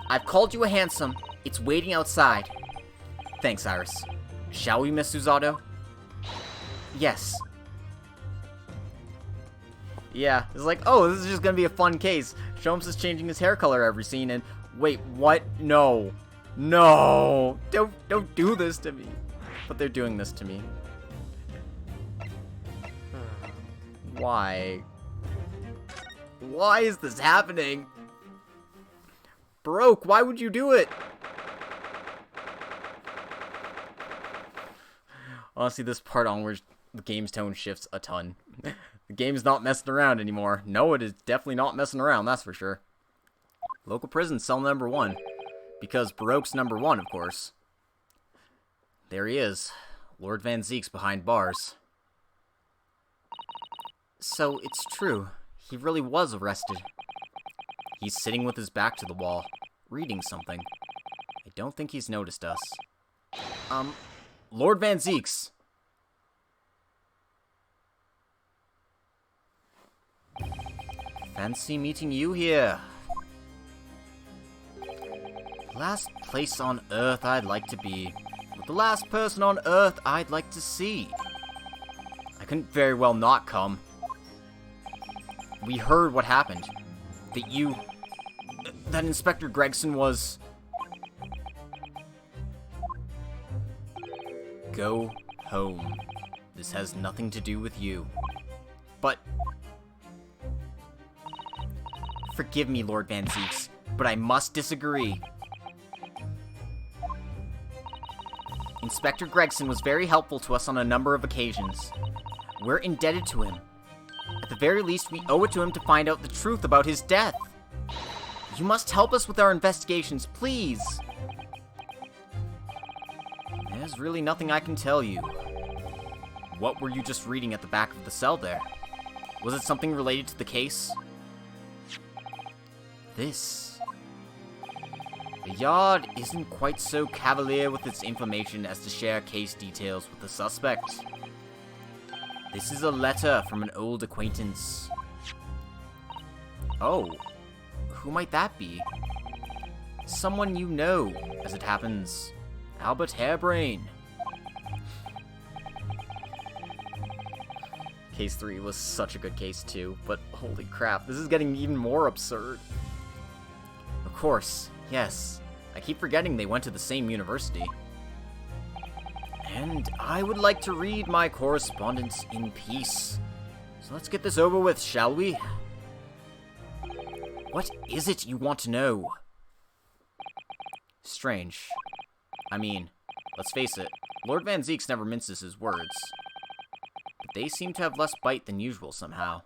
I've called you a handsome. It's waiting outside. Thanks, Iris. Shall we, Miss Susato? Yes. Yeah, it's like, oh, this is just gonna be a fun case. Sholmes is changing his hair color every scene, and wait, what? No. No! Don't do this to me. But they're doing this to me. Why? Why is this happening? Baroque, why would you do it? Honestly, this part onwards, the game's tone shifts a ton. The game's not messing around anymore. No, it is definitely not messing around, that's for sure. Local prison, cell number 1. Because Baroque's number 1, of course. There he is. Lord Van Zeek's behind bars. So, it's true. He really was arrested. He's sitting with his back to the wall, reading something. I don't think he's noticed us. Lord Van Zeek's. Fancy meeting you here. Last place on Earth I'd like to be. But the last person on Earth I'd like to see. I couldn't very well not come. We heard what happened. That Inspector Gregson was... Go home. This has nothing to do with you. But... Forgive me, Lord Van Zeeks, but I must disagree. Inspector Gregson was very helpful to us on a number of occasions. We're indebted to him. At the very least, we owe it to him to find out the truth about his death. You must help us with our investigations, please. There's really nothing I can tell you. What were you just reading at the back of the cell there? Was it something related to the case? This. The Yard isn't quite so cavalier with its information as to share case details with the suspect. This is a letter from an old acquaintance. Oh, who might that be? Someone you know, as it happens. Albert Hairbrain. Case 3 was such a good case too, but holy crap, this is getting even more absurd. Of course, yes. I keep forgetting they went to the same university. And I would like to read my correspondence in peace. So let's get this over with, shall we? What is it you want to know? Strange. I mean, let's face it, Lord Van Zeeks never minces his words. But they seem to have less bite than usual somehow.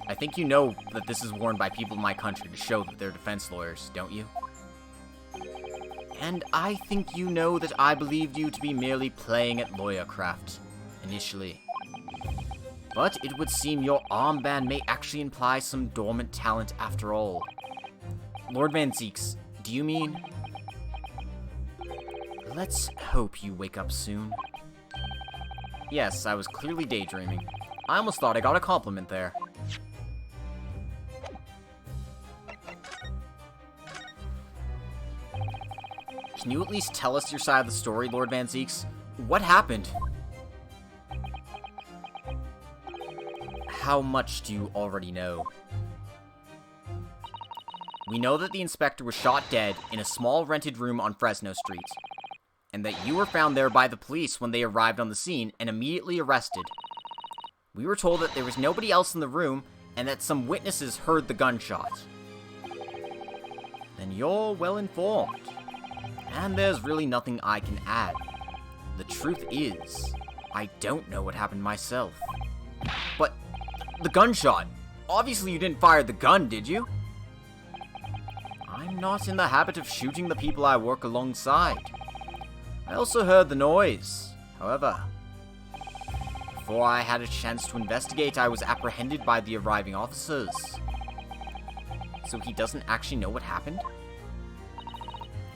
I think you know that this is worn by people in my country to show that they're defense lawyers, don't you? And I think you know that I believed you to be merely playing at lawyercraft, initially. But it would seem your armband may actually imply some dormant talent after all. Lord Van Zeeks, do you mean? Let's hope you wake up soon. Yes, I was clearly daydreaming. I almost thought I got a compliment there. Can you at least tell us your side of the story, Lord Van Zeeks? What happened? How much do you already know? We know that the inspector was shot dead in a small rented room on Fresno Street. and that you were found there by the police when they arrived on the scene and immediately arrested. We were told that there was nobody else in the room and that some witnesses heard the gunshot. Then you're well informed. And there's really nothing I can add. The truth is, I don't know what happened myself. But the gunshot! Obviously you didn't fire the gun, did you? I'm not in the habit of shooting the people I work alongside. I also heard the noise. However, before I had a chance to investigate, I was apprehended by the arriving officers. So he doesn't actually know what happened?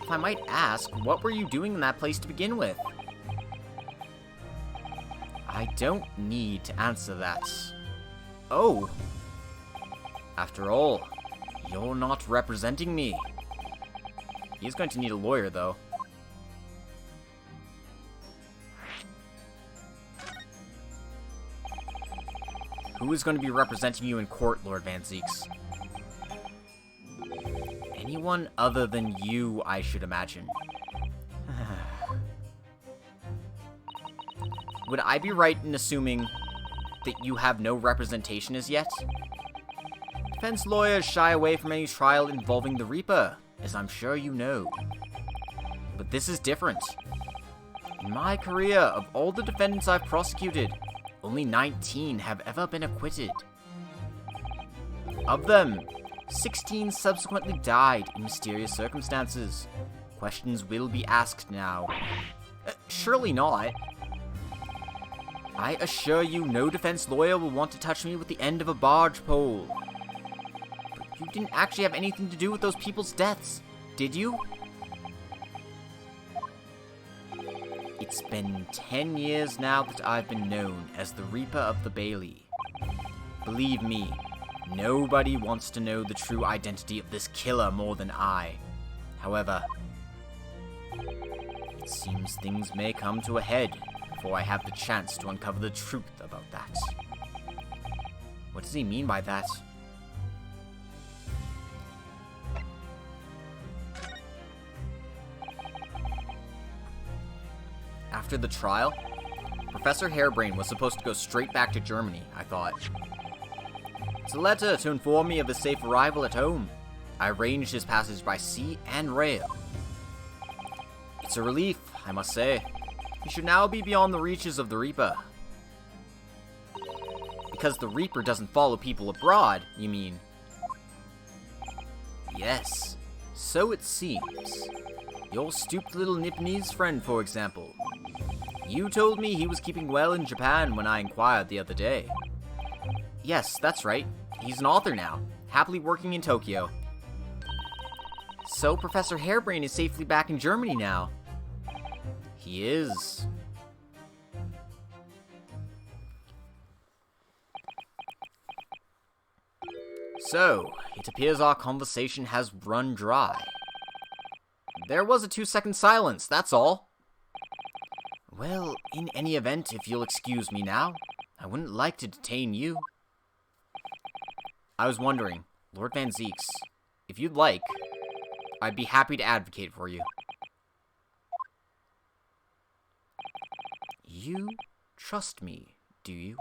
If I might ask, what were you doing in that place to begin with? I don't need to answer that. Oh! After all, you're not representing me. He's going to need a lawyer, though. Who is going to be representing you in court, Lord Van Zieks? Anyone other than you, I should imagine. Would I be right in assuming that you have no representation as yet? Defense lawyers shy away from any trial involving the Reaper, as I'm sure you know. But this is different. In my career, of all the defendants I've prosecuted, only 19 have ever been acquitted. Of them, 16 subsequently died in mysterious circumstances. Questions will be asked now. Surely not. I assure you no defense lawyer will want to touch me with the end of a barge pole. But you didn't actually have anything to do with those people's deaths, did you? It's been 10 years now that I've been known as the Reaper of the Bailey. Believe me, nobody wants to know the true identity of this killer more than I. However, it seems things may come to a head before I have the chance to uncover the truth about that. What does he mean by that? After the trial, Professor Harebrain was supposed to go straight back to Germany, I thought. It's a letter to inform me of his safe arrival at home. I arranged his passage by sea and rail. It's a relief, I must say. He should now be beyond the reaches of the Reaper. Because the Reaper doesn't follow people abroad, you mean? Yes, so it seems. Your stooped little Nipponese friend, for example. You told me he was keeping well in Japan when I inquired the other day. Yes, that's right. He's an author now, happily working in Tokyo. So Professor Harebrain is safely back in Germany now. He is. So, it appears our conversation has run dry. There was a 2-second silence, that's all. Well, in any event, if you'll excuse me now, I wouldn't like to detain you. I was wondering, Lord Van Zieks, if you'd like, I'd be happy to advocate for you. You trust me, do you?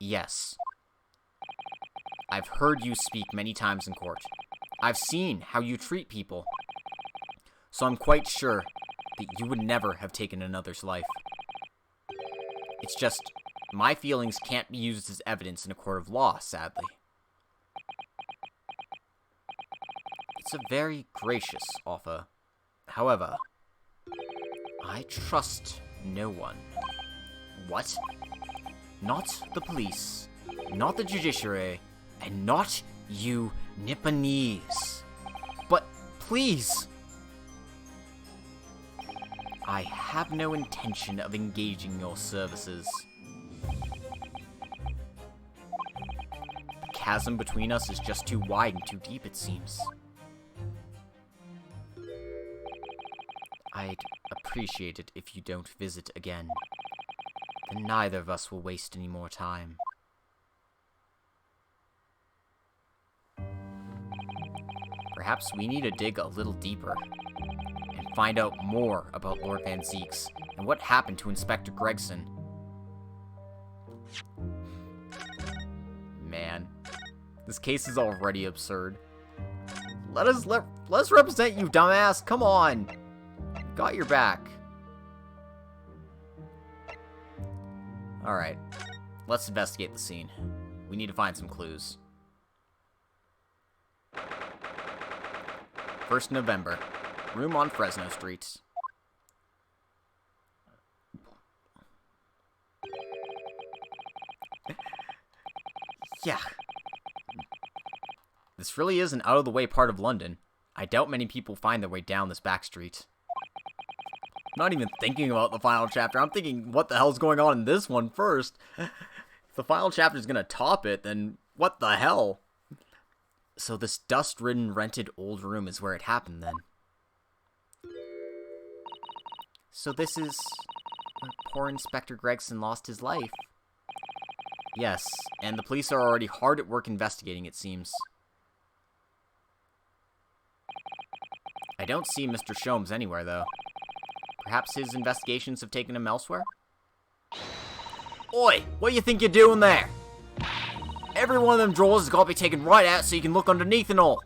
Yes. I've heard you speak many times in court. I've seen how you treat people. So I'm quite sure that you would never have taken another's life. It's just, my feelings can't be used as evidence in a court of law, sadly. It's a very gracious offer. However, I trust no one. What? Not the police, not the judiciary, and not you Nipponese. But please! I have no intention of engaging your services. The chasm between us is just too wide and too deep, it seems. I'd appreciate it if you don't visit again. Then neither of us will waste any more time. Perhaps we need to dig a little deeper and find out more about Lord Van Zeeks and what happened to Inspector Gregson. Man, this case is already absurd. Let us represent you, dumbass. Come on. Got your back. Alright. Let's investigate the scene. We need to find some clues. 1st November. Room on Fresno Street. Yeah. This really is an out-of-the-way part of London. I doubt many people find their way down this back street. I'm not even thinking about the final chapter. I'm thinking, what the hell's going on in this one first? If the final chapter is going to top it, then what the hell? So this dust-ridden, rented old room is where it happened, then. So this is where poor Inspector Gregson lost his life. Yes, and the police are already hard at work investigating, it seems. I don't see Mr. Sholmes anywhere, though. Perhaps his investigations have taken him elsewhere? Oi! What do you think you're doing there? Every one of them drawers has got to be taken right out so you can look underneath and all.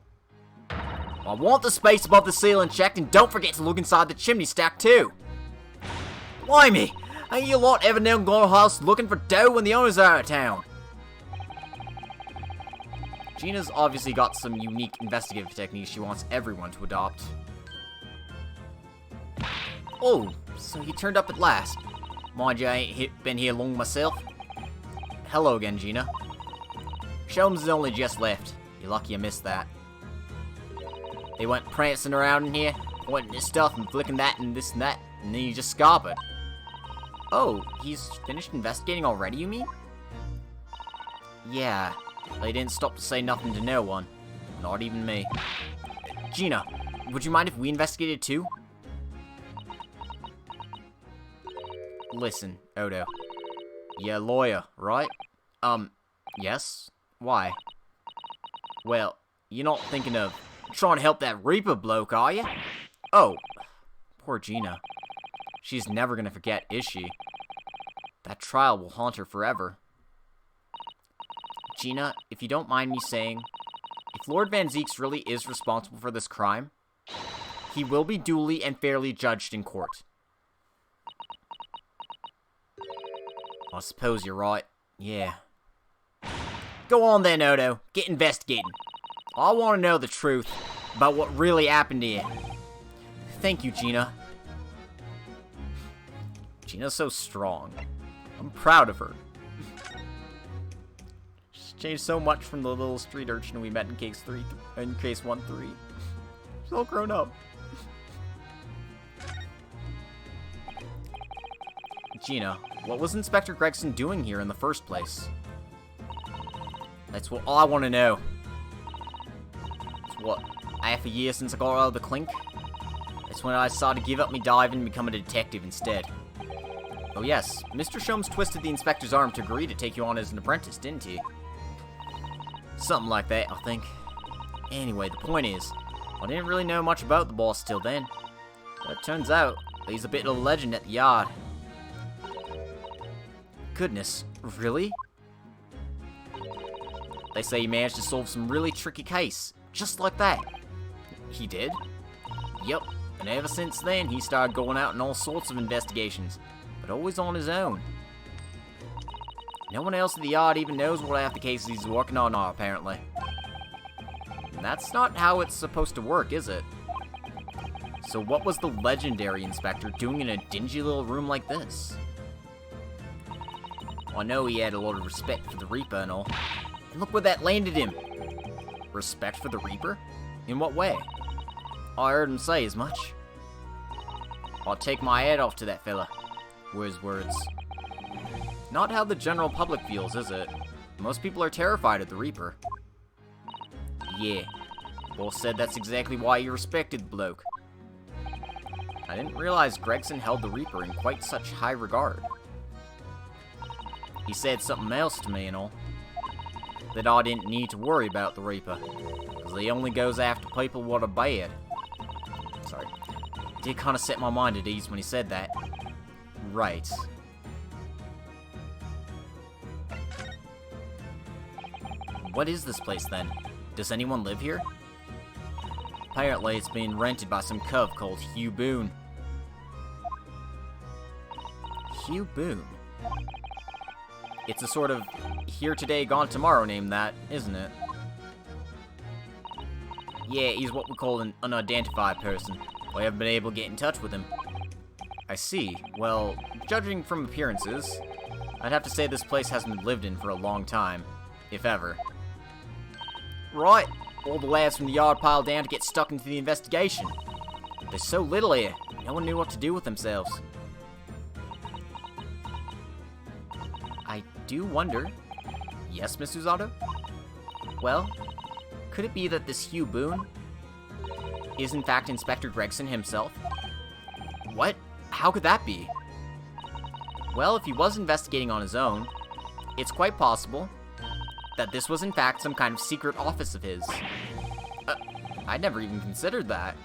I want the space above the ceiling checked, and don't forget to look inside the chimney stack, too. Blimey! Ain't you lot ever known go to a house looking for dough when the owners are out of town? Gina's obviously got some unique investigative techniques she wants everyone to adopt. Oh, so he turned up at last. Mind you, I ain't been here long myself. Hello again, Gina. Sholmes has only just left. You're lucky you missed that. They went prancing around in here, pointing his stuff and flicking that and this and that, and then you just scarpered. Oh, he's finished investigating already, you mean? Yeah, they didn't stop to say nothing to no one. Not even me. Gina, would you mind if we investigated too? Listen, Odo. You're a lawyer, right? Yes? Why? Well, you're not thinking of trying to help that Reaper bloke, are you? Oh, poor Gina. She's never gonna forget, is she? That trial will haunt her forever. Gina, if you don't mind me saying, if Lord Van Zeeks really is responsible for this crime, he will be duly and fairly judged in court. I suppose you're right. Yeah. Go on then, Odo. Get investigating. I want to know the truth about what really happened here. Thank you, Gina. Gina's so strong. I'm proud of her. She's changed so much from the little street urchin we met in case 1-3. She's all grown up. Gina, what was Inspector Gregson doing here in the first place? That's all I want to know. It's what, half a year since I got out of the clink? That's when I decided to give up me diving and become a detective instead. Oh yes, Mr. Sholmes twisted the inspector's arm to agree to take you on as an apprentice, didn't he? Something like that, I think. Anyway, the point is, I didn't really know much about the boss till then. But it turns out, he's a bit of a legend at the yard. Goodness, really? They say he managed to solve some really tricky case, just like that. He did? Yep, and ever since then, he started going out in all sorts of investigations, but always on his own. No one else at the yard even knows what half the cases he's working on are, apparently. And that's not how it's supposed to work, is it? So what was the legendary inspector doing in a dingy little room like this? Well, I know he had a lot of respect for the Reaper and all. And look where that landed him! Respect for the Reaper? In what way? I heard him say as much. I'll take my head off to that fella, were his words. Not how the general public feels, is it? Most people are terrified of the Reaper. Yeah, boss said that's exactly why he respected the bloke. I didn't realize Gregson held the Reaper in quite such high regard. He said something else to me and all. That I didn't need to worry about the Reaper, because he only goes after people what are bad. Sorry. did kind of set my mind at ease when he said that. Right. What is this place, then? Does anyone live here? Apparently, it's being rented by some cub called Hugh Boone. Hugh Boone? It's a sort of here today, gone tomorrow name, that, isn't it? Yeah, he's what we call an unidentified person. We haven't been able to get in touch with him. I see. Well, judging from appearances, I'd have to say this place hasn't been lived in for a long time, if ever. Right, all the lads from the yard piled down to get stuck into the investigation. There's so little here, no one knew what to do with themselves. I do wonder... Yes, Miss Usato? Well, could it be that this Hugh Boone is in fact Inspector Gregson himself? What? How could that be? Well, if he was investigating on his own, it's quite possible that this was in fact some kind of secret office of his. I'd never even considered that.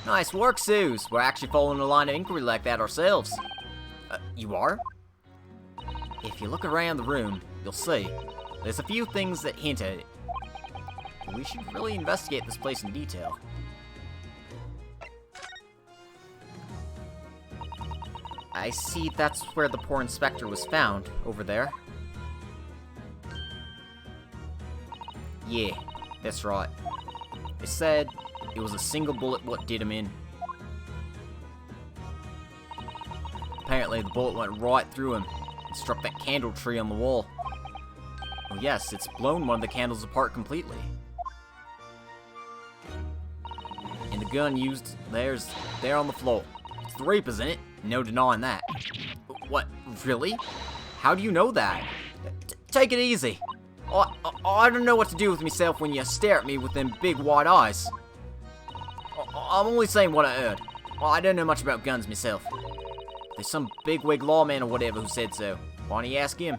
Nice work, Suze. We're actually following a line of inquiry like that ourselves. You are? If you look around the room, you'll see. There's a few things that hint at it. We should really investigate this place in detail. I see that's where the poor inspector was found, over there. Yeah, that's right. They said it was a single bullet what did him in. Apparently the bullet went right through him and struck that candle tree on the wall. Oh yes, it's blown one of the candles apart completely. And the gun used there on the floor. It's the Reaper's in it, no denying that. What, really? How do you know that? Take it easy. I don't know what to do with myself when you stare at me with them big white eyes. I'm only saying what I heard. I don't know much about guns myself. There's some bigwig lawman or whatever who said so. Why don't you ask him?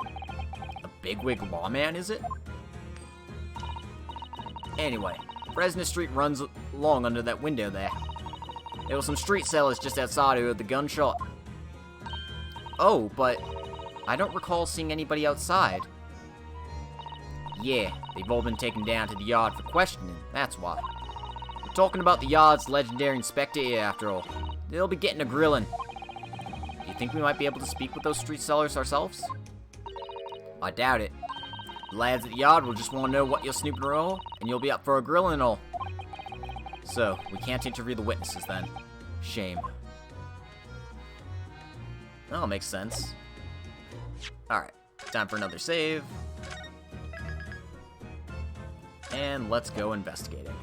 A bigwig lawman, is it? Anyway, Fresno Street runs along under that window there. There were some street sellers just outside who heard the gunshot. Oh, but I don't recall seeing anybody outside. Yeah, they've all been taken down to the yard for questioning, that's why. We're talking about the yard's legendary inspector here, after all. They'll be getting a grilling. Do you think we might be able to speak with those street sellers ourselves? I doubt it. The lads at the yard will just want to know what you're snooping around, and you'll be up for a grilling and all. So, we can't interview the witnesses then. Shame. That'll make sense. Alright, time for another save. And let's go investigating.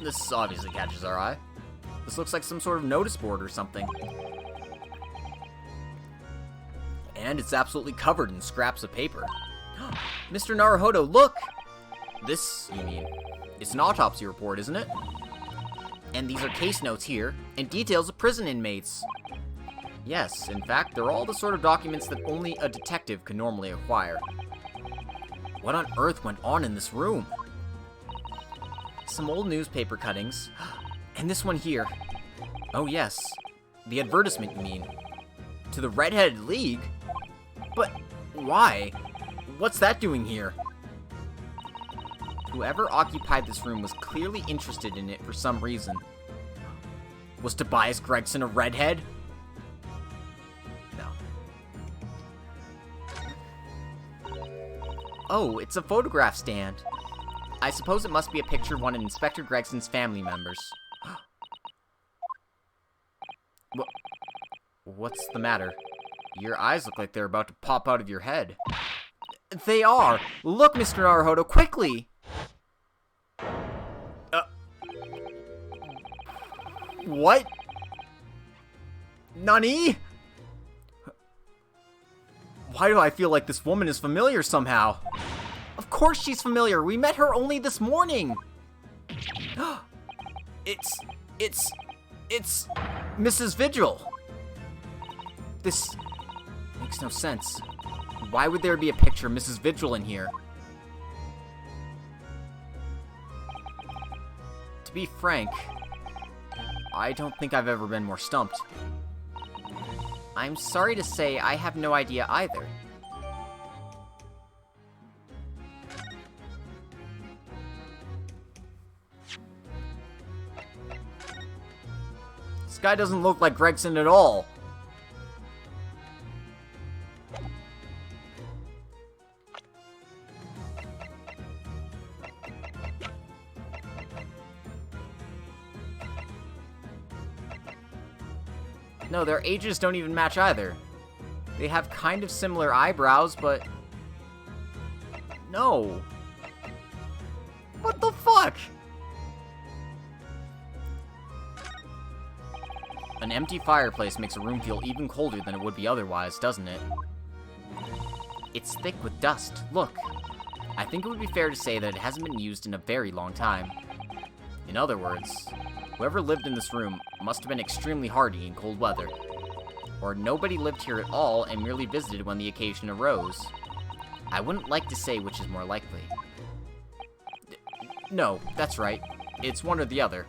This obviously catches our eye. This looks like some sort of notice board or something. And it's absolutely covered in scraps of paper. Mr. Naruhodo, look! This, you mean, it's an autopsy report, isn't it? And these are case notes here, and details of prison inmates. Yes, in fact, they're all the sort of documents that only a detective could normally acquire. What on earth went on in this room? Some old newspaper cuttings. And this one here. Oh yes, the advertisement, you mean. To the Red-Headed League? But why? What's that doing here? Whoever occupied this room was clearly interested in it for some reason. Was Tobias Gregson a redhead? Oh, it's a photograph stand. I suppose it must be a picture of one of Inspector Gregson's family members. What's the matter? Your eyes look like they're about to pop out of your head. They are! Look, Mr. Naruhodo, quickly! What? Nani? Why do I feel like this woman is familiar somehow? Of course she's familiar. We met her only this morning. It's Mrs. Vigil. This makes no sense. Why would there be a picture of Mrs. Vigil in here? To be frank, I don't think I've ever been more stumped. I'm sorry to say I have no idea either. This guy doesn't look like Gregson at all. No, their ages don't even match either. They have kind of similar eyebrows, but... No. What the fuck? An empty fireplace makes a room feel even colder than it would be otherwise, doesn't it? It's thick with dust. Look. I think it would be fair to say that it hasn't been used in a very long time. In other words, whoever lived in this room must have been extremely hardy in cold weather. Or nobody lived here at all and merely visited when the occasion arose. I wouldn't like to say which is more likely. No, that's right. It's one or the other.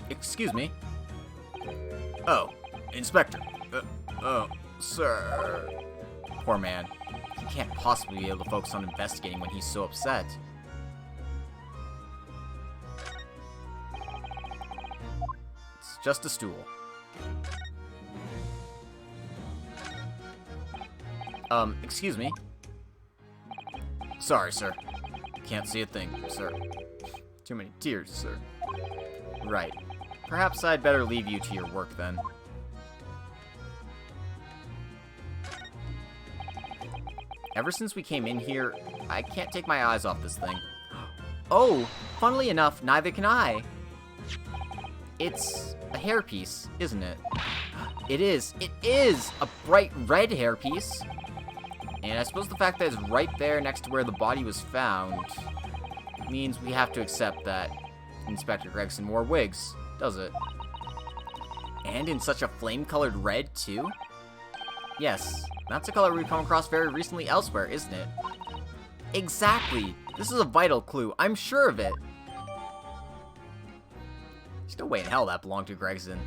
Excuse me? Oh, Inspector. Sir. Poor man. He can't possibly be able to focus on investigating when he's so upset. It's just a stool. Excuse me? Sorry, sir. Can't see a thing, sir. Too many tears, sir. Right. Perhaps I'd better leave you to your work, then. Ever since we came in here, I can't take my eyes off this thing. Oh, funnily enough, neither can I. It's a hairpiece, isn't it? It is. It is a bright red hairpiece. And I suppose the fact that it's right there next to where the body was found means we have to accept that Inspector Gregson wore wigs, does it? And in such a flame-colored red, too? Yes, that's a color we've come across very recently elsewhere, isn't it? Exactly! This is a vital clue, I'm sure of it! There's no way in hell that belonged to Gregson.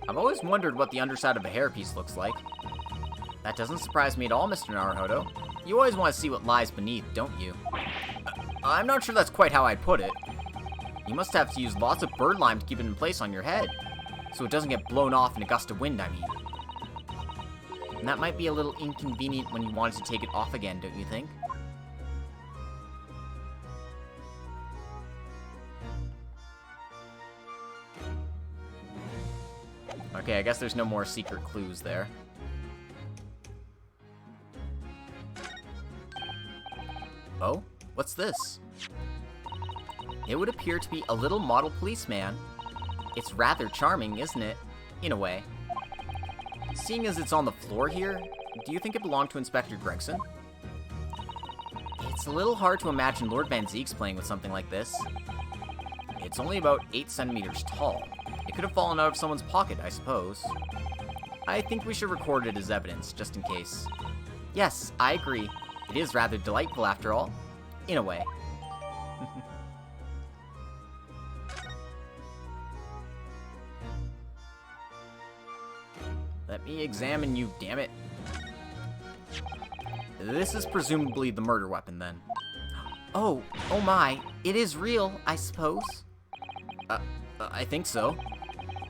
I've always wondered what the underside of a hairpiece looks like. That doesn't surprise me at all, Mr. Naruhodo. You always want to see what lies beneath, don't you? I'm not sure that's quite how I'd put it. You must have to use lots of bird lime to keep it in place on your head, so it doesn't get blown off in a gust of wind, I mean. And that might be a little inconvenient when you wanted to take it off again, don't you think? Okay, I guess there's no more secret clues there. Oh? What's this? It would appear to be a little model policeman. It's rather charming, isn't it? In a way. Seeing as it's on the floor here, do you think it belonged to Inspector Gregson? It's a little hard to imagine Lord Van Zeek's playing with something like this. It's only about 8 centimeters tall. It could have fallen out of someone's pocket, I suppose. I think we should record it as evidence, just in case. Yes, I agree. It is rather delightful, after all. In a way. Let me examine you, damn it. This is presumably the murder weapon, then. Oh my. It is real, I suppose. I think so.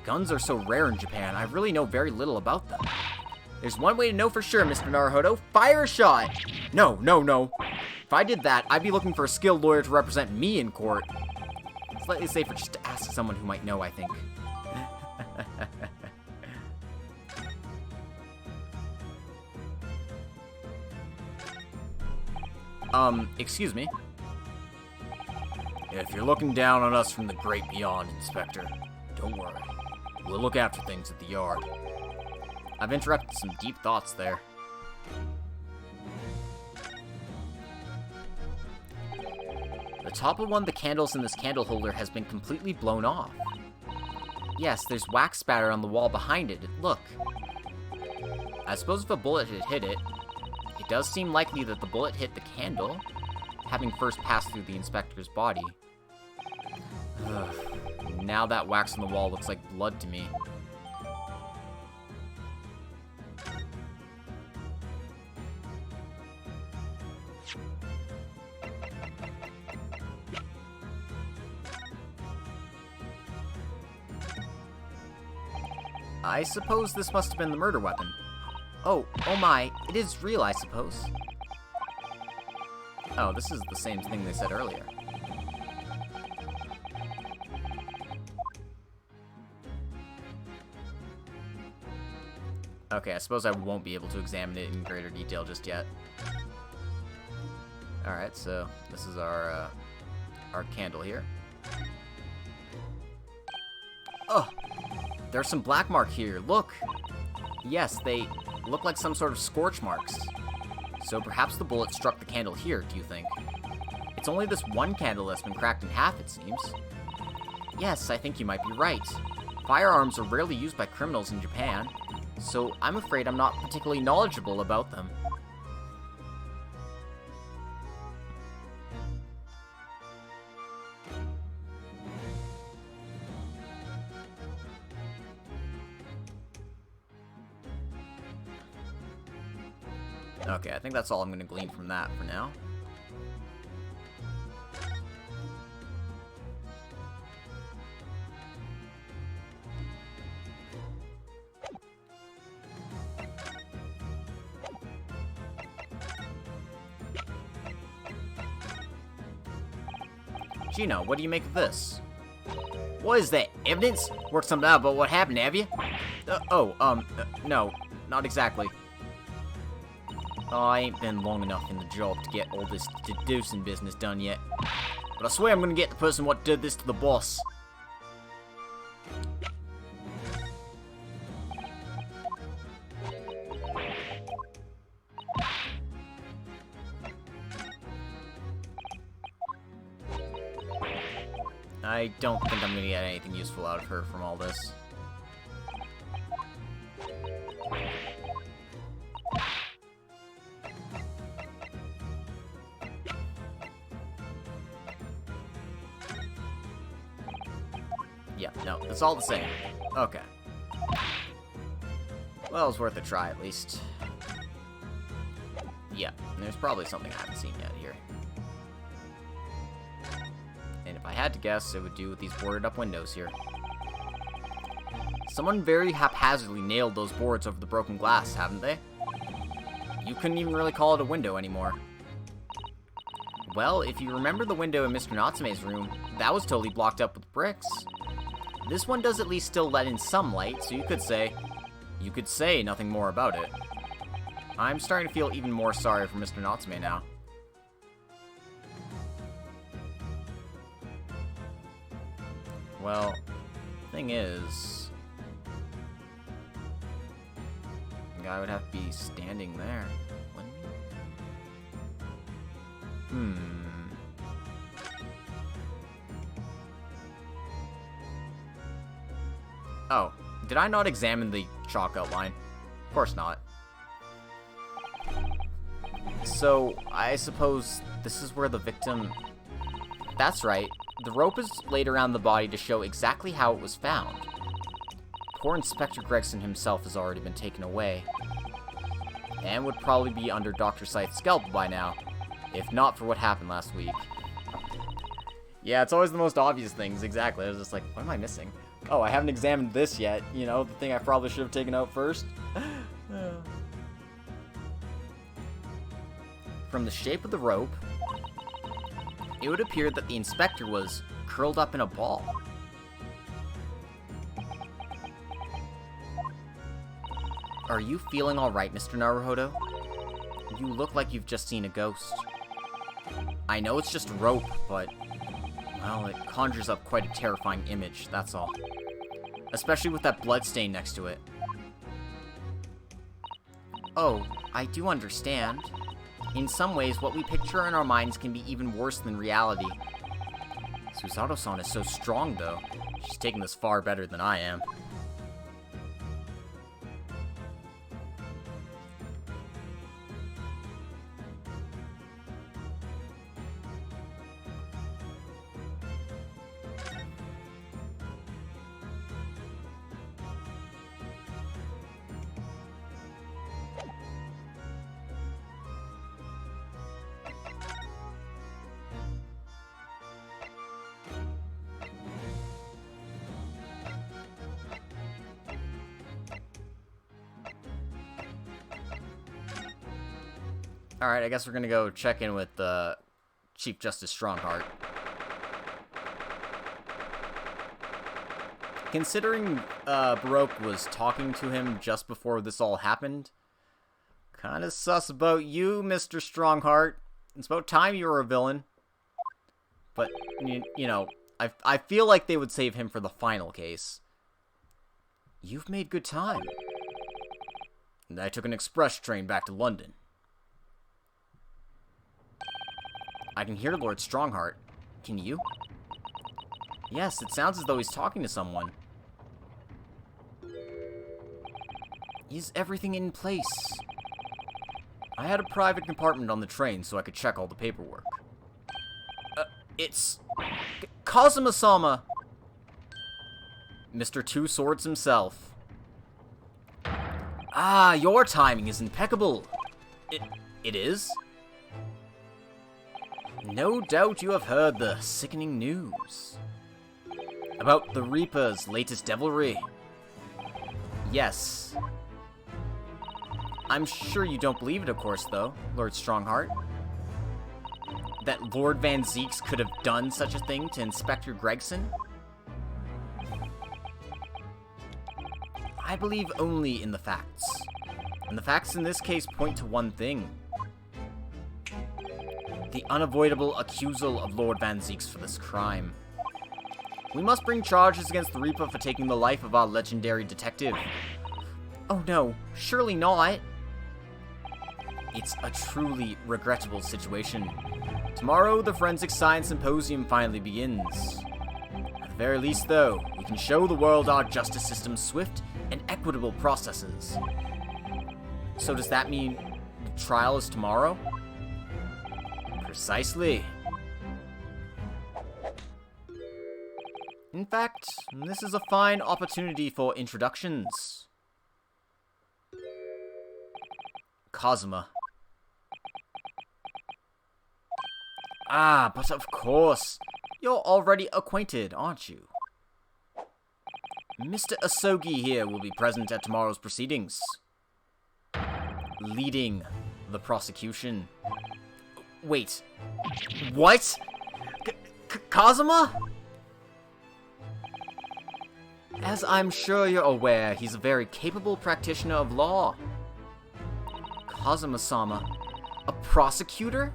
Guns are so rare in Japan, I really know very little about them. There's one way to know for sure, Mr. Naruhodo. Fire a shot! No. If I did that, I'd be looking for a skilled lawyer to represent me in court. Slightly safer just to ask someone who might know, I think. Excuse me? If you're looking down on us from the great beyond, Inspector, don't worry. We'll look after things at the yard. I've interrupted some deep thoughts there. The top of one of the candles in this candle holder has been completely blown off. Yes, there's wax spatter on the wall behind it. Look. I suppose if a bullet had hit it, it does seem likely that the bullet hit the candle, having first passed through the inspector's body. Ugh. Now that wax on the wall looks like blood to me. I suppose this must have been the murder weapon. Oh my, it is real, I suppose. Oh, this is the same thing they said earlier. Okay, I suppose I won't be able to examine it in greater detail just yet. Alright, so this is our candle here. Oh! There's some black mark here, look! Yes, they look like some sort of scorch marks. So perhaps the bullet struck the candle here, do you think? It's only this one candle that's been cracked in half, it seems. Yes, I think you might be right. Firearms are rarely used by criminals in Japan, so I'm afraid I'm not particularly knowledgeable about them. Okay, I think that's all I'm going to glean from that for now. Gino, what do you make of this? What is that? Evidence? Worked something out about what happened, have you? No, not exactly. Oh, I ain't been long enough in the job to get all this deducing business done yet. But I swear I'm gonna get the person what did this to the boss. I don't think I'm gonna get anything useful out of her from all this. Yeah, no, it's all the same. Okay. Well, it was worth a try, at least. Yeah, and there's probably something I haven't seen yet here. And if I had to guess, it would do with these boarded up windows here. Someone very haphazardly nailed those boards over the broken glass, haven't they? You couldn't even really call it a window anymore. Well, if you remember the window in Mr. Natsume's room, that was totally blocked up with bricks. This one does at least still let in some light, so you could say nothing more about it. I'm starting to feel even more sorry for Mr. Natsume now. Well, thing is, the guy would have to be standing there, wouldn't he? Oh, did I not examine the chalk outline? Of course not. So, I suppose this is where the victim... That's right. The rope is laid around the body to show exactly how it was found. Poor Inspector Gregson himself has already been taken away. And would probably be under Dr. Scythe's scalpel by now, if not for what happened last week. Yeah, it's always the most obvious things, exactly. I was just like, what am I missing? Oh, I haven't examined this yet, you know, the thing I probably should have taken out first. From the shape of the rope, it would appear that the inspector was curled up in a ball. Are you feeling alright, Mr. Naruhodo? You look like you've just seen a ghost. I know it's just rope, but... well, it conjures up quite a terrifying image, that's all. Especially with that blood stain next to it. Oh, I do understand. In some ways, what we picture in our minds can be even worse than reality. Susato-san is so strong, though. She's taking this far better than I am. Alright, I guess we're gonna go check in with Chief Justice Strongheart. Considering Baroque was talking to him just before this all happened, kinda sus about you, Mr. Strongheart. It's about time you were a villain. But, you know, I feel like they would save him for the final case. You've made good time. And I took an express train back to London. I can hear Lord Strongheart. Can you? Yes, it sounds as though he's talking to someone. Is everything in place? I had a private compartment on the train so I could check all the paperwork. It's... Kazuma-sama! Mr. Two Swords himself. Ah, your timing is impeccable. It is? No doubt you have heard the sickening news. About the Reaper's latest devilry. Yes. I'm sure you don't believe it, of course, though, Lord Strongheart. That Lord Van Zeeks could have done such a thing to Inspector Gregson? I believe only in the facts. And the facts in this case point to one thing. The unavoidable accusal of Lord Van Zeeks for this crime. We must bring charges against the Reaper for taking the life of our legendary detective. Oh no, surely not. It's a truly regrettable situation. Tomorrow, the Forensic Science Symposium finally begins. At the very least, though, we can show the world our justice system's swift and equitable processes. So does that mean the trial is tomorrow? Precisely. In fact, this is a fine opportunity for introductions. Kazuma. Ah, but of course. You're already acquainted, aren't you? Mr. Asogi here will be present at tomorrow's proceedings. Leading the prosecution. Wait. What? Kazuma? As I'm sure you're aware, he's a very capable practitioner of law. Kazuma-sama, a prosecutor?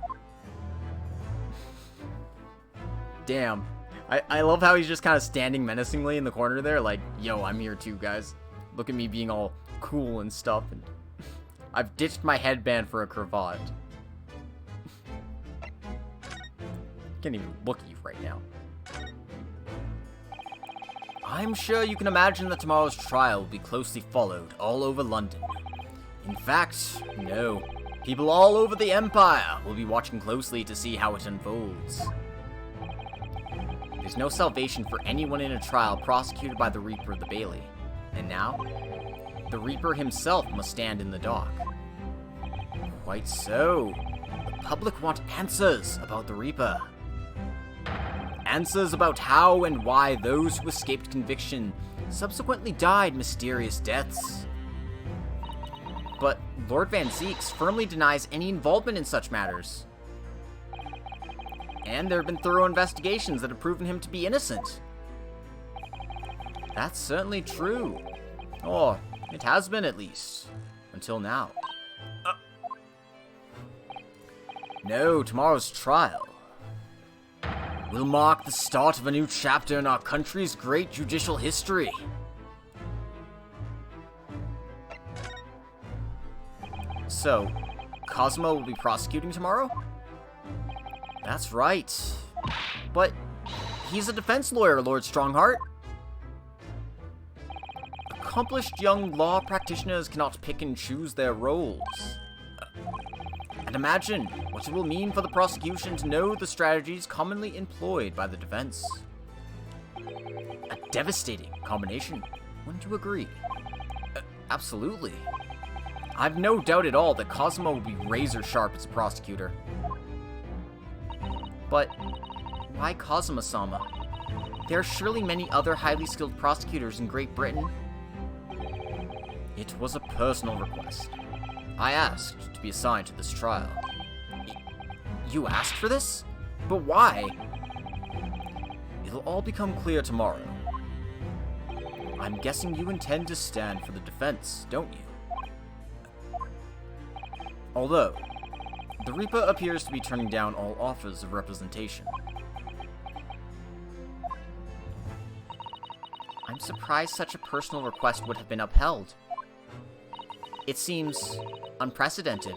Damn. I love how he's just kind of standing menacingly in the corner there, like, yo, I'm here too, guys. Look at me being all cool and stuff. And I've ditched my headband for a cravat. Can't even look at you right now. I'm sure you can imagine that tomorrow's trial will be closely followed all over London. In fact, no. People all over the Empire will be watching closely to see how it unfolds. There's no salvation for anyone in a trial prosecuted by the Reaper of the Bailey. And now, the Reaper himself must stand in the dock. Quite so. The public want answers about the Reaper. Answers about how and why those who escaped conviction subsequently died mysterious deaths. But Lord Van Zeeks firmly denies any involvement in such matters. And there have been thorough investigations that have proven him to be innocent. That's certainly true. Or, it has been at least. Until now. No, tomorrow's trial will mark the start of a new chapter in our country's great judicial history. So, Cosmo will be prosecuting tomorrow? That's right. But He's a defense lawyer, Lord Strongheart. Accomplished young law practitioners cannot pick and choose their roles. And imagine what it will mean for the prosecution to know the strategies commonly employed by the defense. A devastating combination, wouldn't you agree? Absolutely. I've no doubt at all that Cosmo will be razor sharp as a prosecutor. But why Kazuma-sama? There are surely many other highly skilled prosecutors in Great Britain. It was a personal request. I asked to be assigned to this trial. You asked for this? But why? It'll all become clear tomorrow. I'm guessing you intend to stand for the defense, don't you? Although, the Reaper appears to be turning down all offers of representation. I'm surprised such a personal request would have been upheld. It seems unprecedented.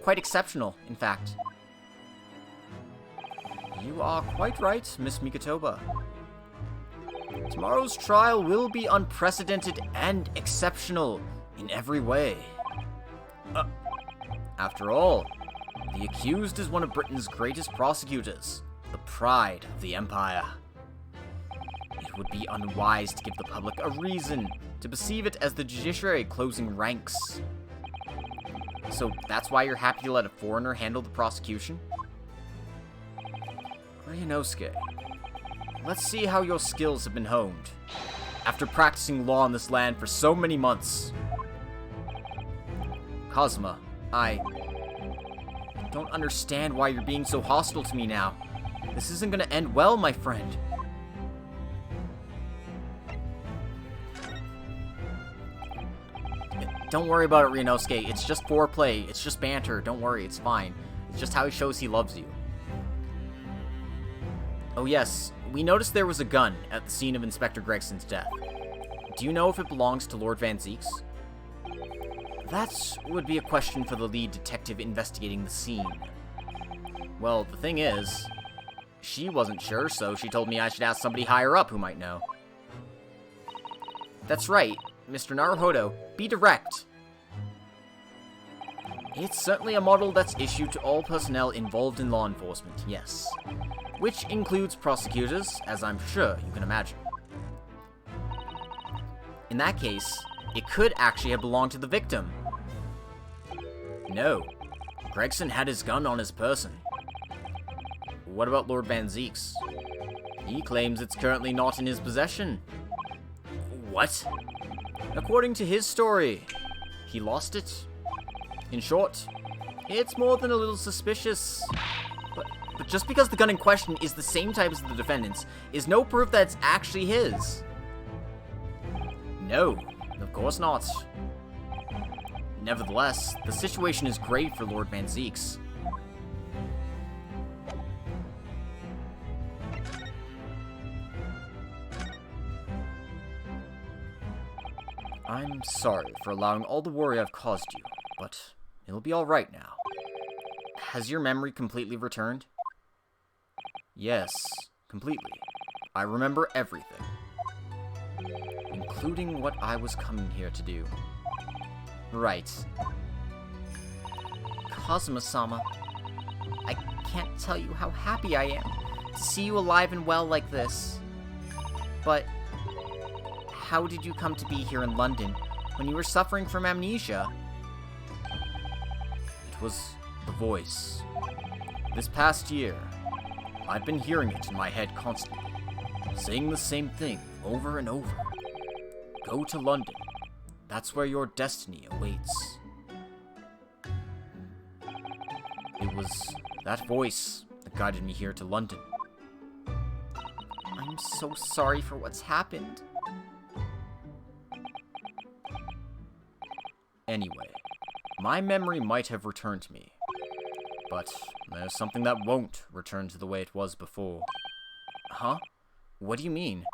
Quite exceptional, in fact. You are quite right, Miss Mikotoba. Tomorrow's trial will be unprecedented and exceptional in every way. After all, the accused is one of Britain's greatest prosecutors, the pride of the Empire. It would be unwise to give the public a reason to perceive it as the judiciary closing ranks. So that's why you're happy to let a foreigner handle the prosecution? Ryunosuke, let's see how your skills have been honed, after practicing law in this land for so many months. Kazuma, I don't understand why you're being so hostile to me now. This isn't gonna end well, my friend. Don't worry about it, Ryunosuke. It's just foreplay. It's just banter. Don't worry, it's fine. It's just how he shows he loves you. Oh yes, we noticed there was a gun at the scene of Inspector Gregson's death. Do you know if it belongs to Lord Van Zeeks? That would be a question for the lead detective investigating the scene. Well, the thing is, she wasn't sure, so she told me I should ask somebody higher up who might know. That's right, Mr. Naruhodo, be direct. It's certainly a model that's issued to all personnel involved in law enforcement, yes. Which includes prosecutors, as I'm sure you can imagine. In that case, it could actually have belonged to the victim. No, Gregson had his gun on his person. What about Lord Van Zeeks? He claims it's currently not in his possession. What? According to his story, he lost it. In short, it's more than a little suspicious. But just because the gun in question is the same type as the defendant's is no proof that it's actually his. No, of course not. Nevertheless, the situation is grave for Lord Van Zeeks. I'm sorry for allowing all the worry I've caused you, but it'll be alright now. Has your memory completely returned? Yes, completely. I remember everything. Including what I was coming here to do. Right. Kazuma-sama, I can't tell you how happy I am to see you alive and well like this. But how did you come to be here in London when you were suffering from amnesia? It was the voice. This past year, I've been hearing it in my head constantly, saying the same thing over and over. Go to London. That's where your destiny awaits. It was that voice that guided me here to London. I'm so sorry for what's happened. Anyway, my memory might have returned to me, but there's something that won't return to the way it was before. Huh? What do you mean?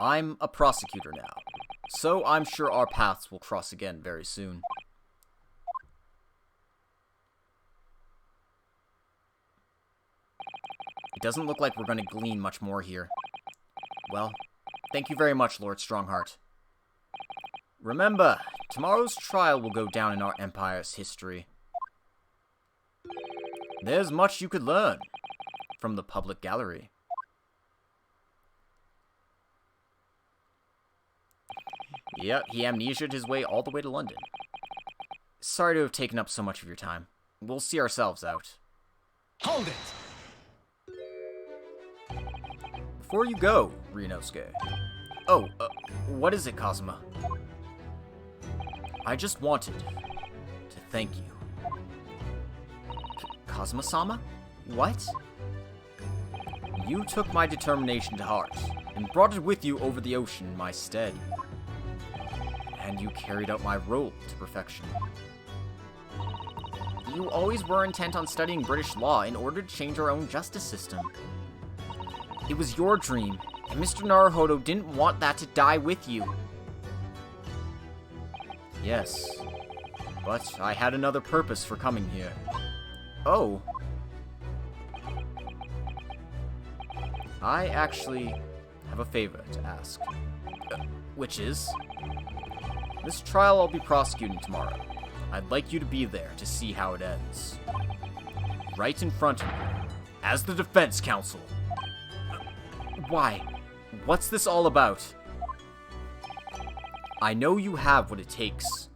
I'm a prosecutor now, so I'm sure our paths will cross again very soon. It doesn't look like we're going to glean much more here. Well, thank you very much, Lord Strongheart. Remember, tomorrow's trial will go down in our Empire's history. There's much you could learn from the public gallery. Yep, he amnesia'd his way all the way to London. Sorry to have taken up so much of your time. We'll see ourselves out. Hold it! Before you go, Ryunosuke. Oh, what is it, Kazuma? I just wanted to thank you. Kazuma-sama? What? You took my determination to heart, and brought it with you over the ocean in my stead. And you carried out my role to perfection. You always were intent on studying British law in order to change our own justice system. It was your dream, and Mr. Naruhodo didn't want that to die with you. Yes, but I had another purpose for coming here. Oh. I actually have a favor to ask. Which is? This trial I'll be prosecuting tomorrow. I'd like you to be there to see how it ends. Right in front of me, as the defense counsel. Why? What's this all about? I know you have what it takes.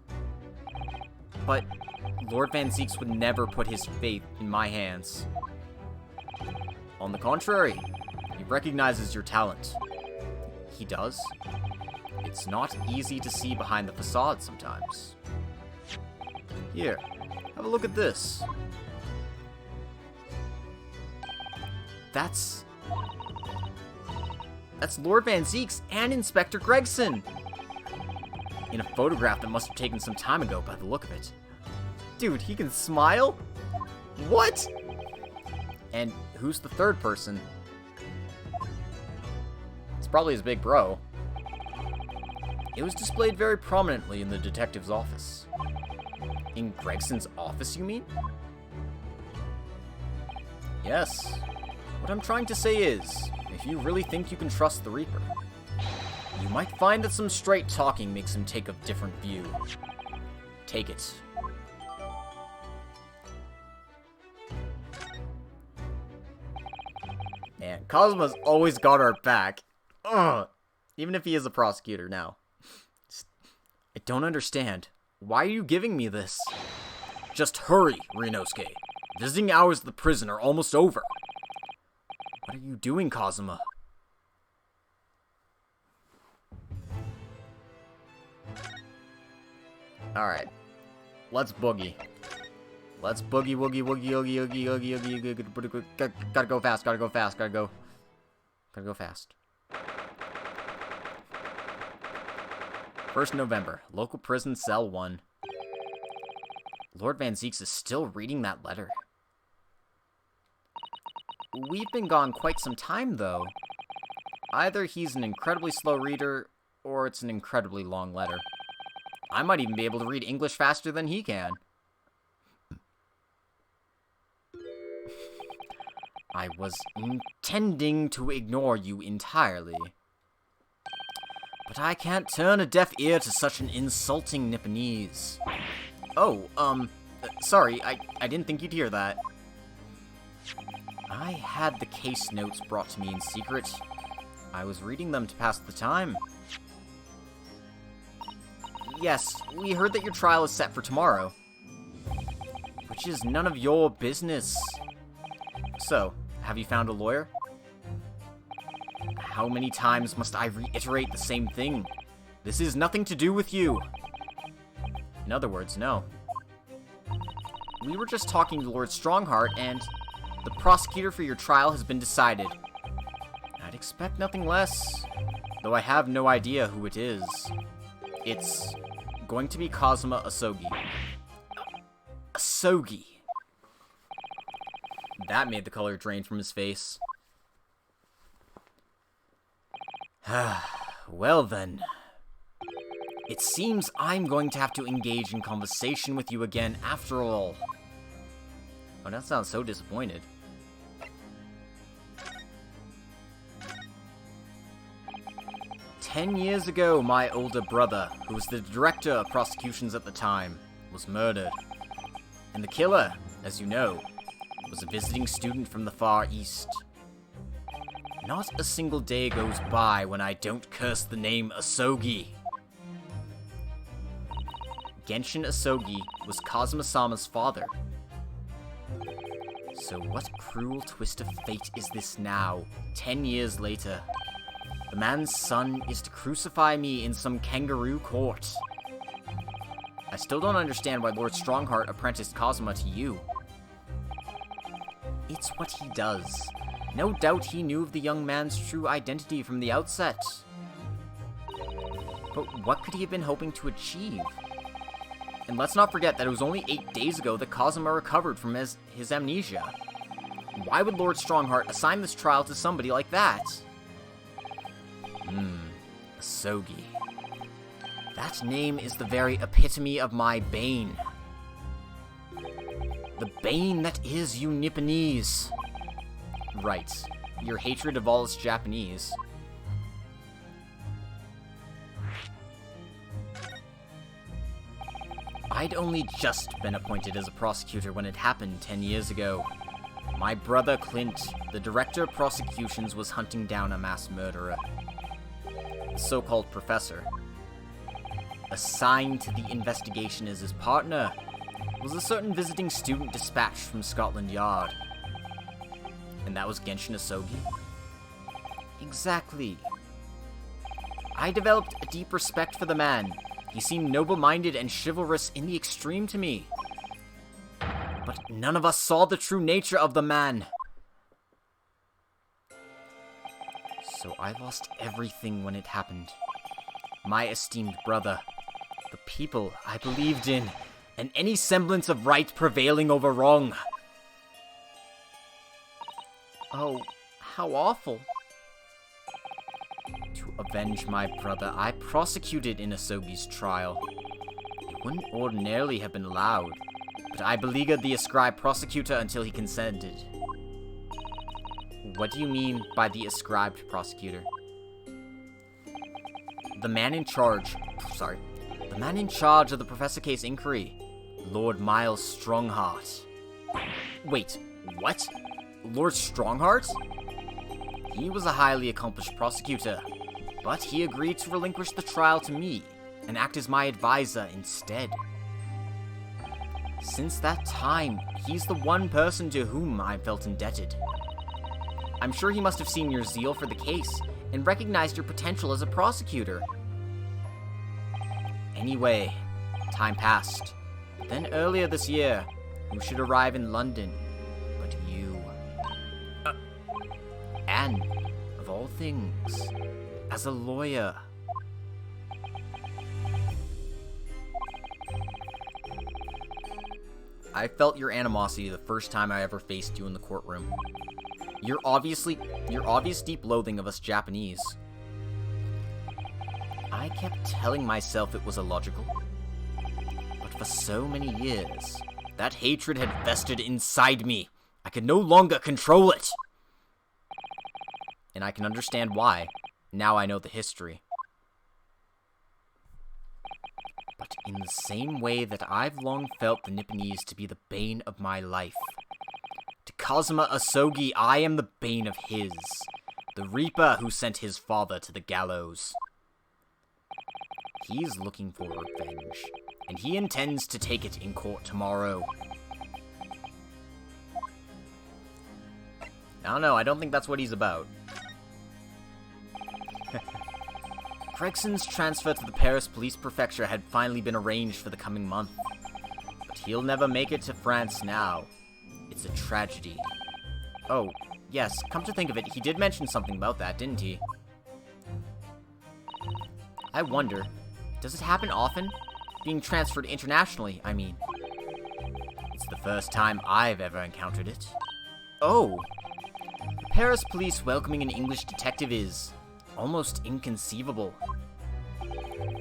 But Lord Van Zieks would never put his faith in my hands. On the contrary, he recognizes your talent. He does. It's not easy to see behind the facade sometimes. Here, have a look at this. That's Lord Van Zieks and Inspector Gregson! In a photograph that must have taken some time ago by the look of it. Dude, he can smile? What? And who's the third person? It's probably his big bro. It was displayed very prominently in the detective's office. In Gregson's office, you mean? Yes. What I'm trying to say is, if you really think you can trust the Reaper, you might find that some straight talking makes him take a different view. Take it. Man, Kazuma's always got our back. Ugh. Even if he is a prosecutor now. I don't understand. Why are you giving me this? Just hurry, Ryunosuke. Visiting hours of the prison are almost over. What are you doing, Kazuma? Alright. Let's boogie. Let's boogie, woogie, woogie, oogie, oogie, oogie, oogie, oogie. Gotta go fast, gotta go fast, gotta go fast. 1st November, local prison, cell 1. Lord Van Zieks is still reading that letter. We've been gone quite some time, though. Either he's an incredibly slow reader, or it's an incredibly long letter. I might even be able to read English faster than he can. I was intending to ignore you entirely. But I can't turn a deaf ear to such an insulting Nipponese. Oh, sorry, I didn't think you'd hear that. I had the case notes brought to me in secret. I was reading them to pass the time. Yes, we heard that your trial is set for tomorrow. Which is none of your business. So, have you found a lawyer? How many times must I reiterate the same thing? This is nothing to do with you. In other words, no. We were just talking to Lord Strongheart, and the prosecutor for your trial has been decided. I'd expect nothing less, though I have no idea who it is. It's going to be Kazuma Asogi. Asogi. That made the color drain from his face. Well then. It seems I'm going to have to engage in conversation with you again after all. Oh, that sounds so disappointed. 10 years ago, my older brother, who was the director of prosecutions at the time, was murdered. And the killer, as you know, was a visiting student from the Far East. Not a single day goes by when I don't curse the name Asogi. Genshin Asogi was Kazuma-sama's father. So what cruel twist of fate is this now, 10 years later? The man's son is to crucify me in some kangaroo court. I still don't understand why Lord Strongheart apprenticed Kazuma to you. It's what he does. No doubt he knew of the young man's true identity from the outset. But what could he have been hoping to achieve? And let's not forget that it was only 8 days ago that Kazuma recovered from his amnesia. Why would Lord Strongheart assign this trial to somebody like that? Asogi. That name is the very epitome of my bane. The bane that is you Nipponese. Right. Your hatred of all us Japanese. I'd only just been appointed as a prosecutor when it happened 10 years ago. My brother Clint, the director of prosecutions, was hunting down a mass murderer. The so-called professor. Assigned to the investigation as his partner was a certain visiting student dispatched from Scotland Yard. And that was Genshin Asogi? Exactly. I developed a deep respect for the man. He seemed noble-minded and chivalrous in the extreme to me. But none of us saw the true nature of the man. So I lost everything when it happened. My esteemed brother, the people I believed in, and any semblance of right prevailing over wrong. Oh, how awful. To avenge my brother, I prosecuted in Asogi's trial. It wouldn't ordinarily have been allowed, but I beleaguered the ascribed prosecutor until he consented. What do you mean by the ascribed prosecutor? The man in charge of the Professor Case inquiry, Lord Miles Strongheart. Wait, what? Lord Strongheart? He was a highly accomplished prosecutor, but he agreed to relinquish the trial to me and act as my advisor instead. Since that time, he's the one person to whom I felt indebted. I'm sure he must have seen your zeal for the case and recognized your potential as a prosecutor. Anyway, time passed. Then earlier this year, you should arrive in London, but you... and, of all things, as a lawyer. I felt your animosity the first time I ever faced you in the courtroom. Your obvious deep loathing of us Japanese. I kept telling myself it was illogical. But for so many years, that hatred had festered inside me. I could no longer control it. And I can understand why. Now I know the history. But in the same way that I've long felt the Nipponese to be the bane of my life, to Kazuma Asogi, I am the bane of his, the Reaper who sent his father to the gallows. He's looking for revenge, and he intends to take it in court tomorrow. I don't know, I don't think that's what he's about. Gregson's transfer to the Paris police prefecture had finally been arranged for the coming month. But he'll never make it to France now. It's a tragedy. Oh, yes, come to think of it, he did mention something about that, didn't he? I wonder, does it happen often? Being transferred internationally, I mean. It's the first time I've ever encountered it. Oh! The Paris police welcoming an English detective is almost inconceivable.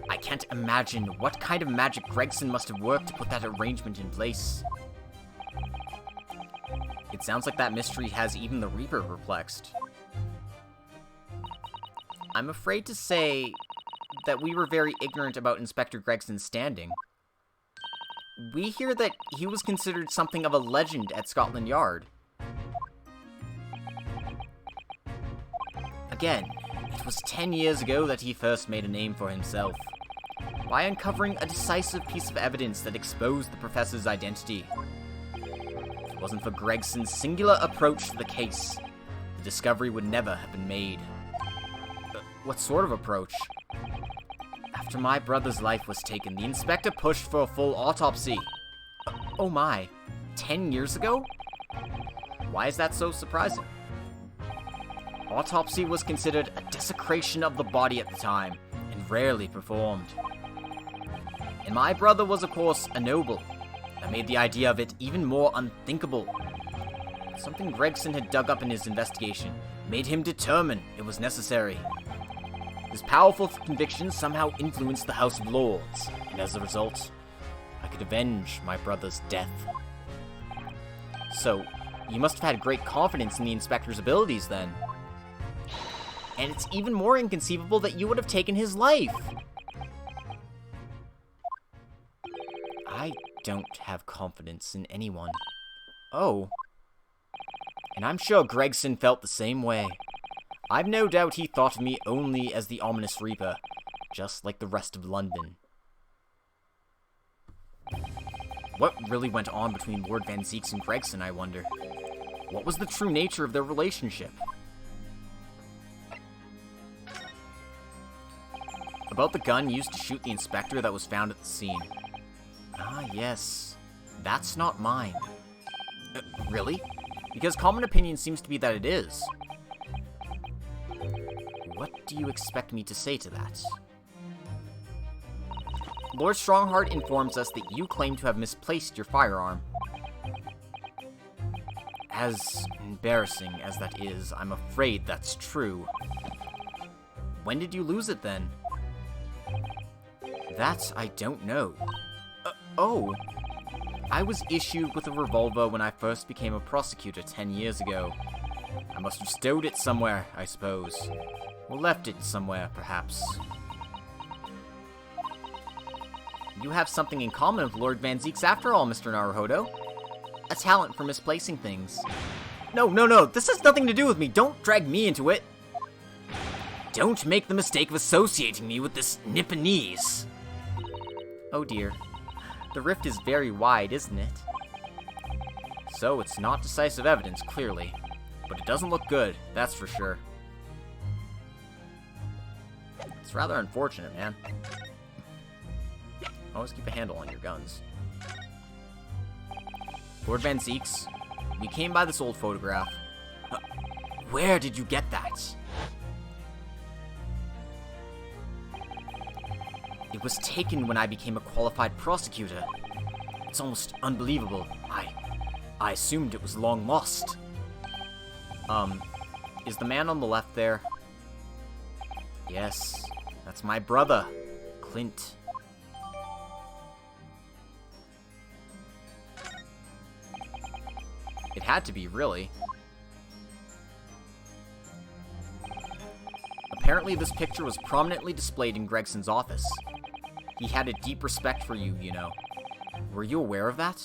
I can't imagine what kind of magic Gregson must have worked to put that arrangement in place. It sounds like that mystery has even the Reaper perplexed. I'm afraid to say, that we were very ignorant about Inspector Gregson's standing. We hear that he was considered something of a legend at Scotland Yard. Again, it was 10 years ago that he first made a name for himself, by uncovering a decisive piece of evidence that exposed the professor's identity. If it wasn't for Gregson's singular approach to the case, the discovery would never have been made. What sort of approach? After my brother's life was taken, the inspector pushed for a full autopsy. Oh my, 10 years ago? Why is that so surprising? Autopsy was considered a desecration of the body at the time, and rarely performed. And my brother was, of course, a noble. That made the idea of it even more unthinkable. Something Gregson had dug up in his investigation made him determine it was necessary. His powerful conviction somehow influenced the House of Lords, and as a result, I could avenge my brother's death. So, you must have had great confidence in the inspector's abilities then. And it's even more inconceivable that you would have taken his life. I don't have confidence in anyone. Oh. And I'm sure Gregson felt the same way. I've no doubt he thought of me only as the ominous Reaper, just like the rest of London. What really went on between Lord Van Zieks and Gregson, I wonder? What was the true nature of their relationship? About the gun used to shoot the inspector that was found at the scene. Ah, yes. That's not mine. Really? Because common opinion seems to be that it is. What do you expect me to say to that? Lord Strongheart informs us that you claim to have misplaced your firearm. As embarrassing as that is, I'm afraid that's true. When did you lose it then? That I don't know. Oh! I was issued with a revolver when I first became a prosecutor 10 years ago. I must have stowed it somewhere, I suppose. Or left it somewhere, perhaps. You have something in common with Lord Van Zieks after all, Mr. Naruhodo. A talent for misplacing things. No, this has nothing to do with me. Don't drag me into it. Don't make the mistake of associating me with this Nipponese. Oh dear. The rift is very wide, isn't it? So it's not decisive evidence, clearly. But it doesn't look good, that's for sure. It's rather unfortunate, man. Always keep a handle on your guns. Lord Van Zieks, we came by this old photograph. Where did you get that? It was taken when I became a qualified prosecutor. It's almost unbelievable. I assumed it was long lost. Is the man on the left there? Yes, that's my brother, Clint. It had to be, really. Apparently this picture was prominently displayed in Gregson's office. He had a deep respect for you, you know. Were you aware of that?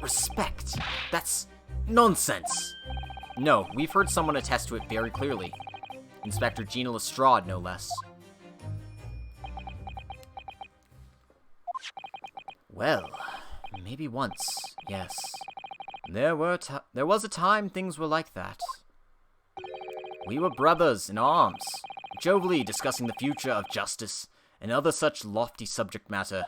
Respect? That's nonsense! No, we've heard someone attest to it very clearly. Inspector Gina Lestrade, no less. Well, maybe once, yes. There was a time things were like that. We were brothers in arms, jovially discussing the future of justice and other such lofty subject matter.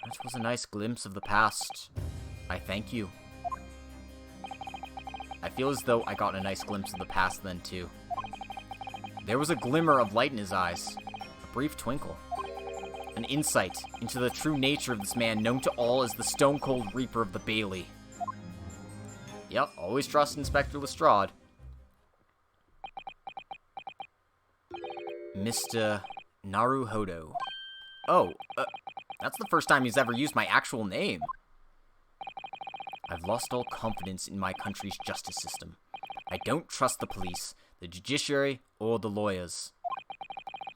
That was a nice glimpse of the past. I thank you. I feel as though I got a nice glimpse of the past then, too. There was a glimmer of light in his eyes, a brief twinkle. An insight into the true nature of this man known to all as the stone-cold Reaper of the Bailey. Yep, always trust Inspector Lestrade. Mr. Naruhodo. Oh, that's the first time he's ever used my actual name. I've lost all confidence in my country's justice system. I don't trust the police, the judiciary, or the lawyers.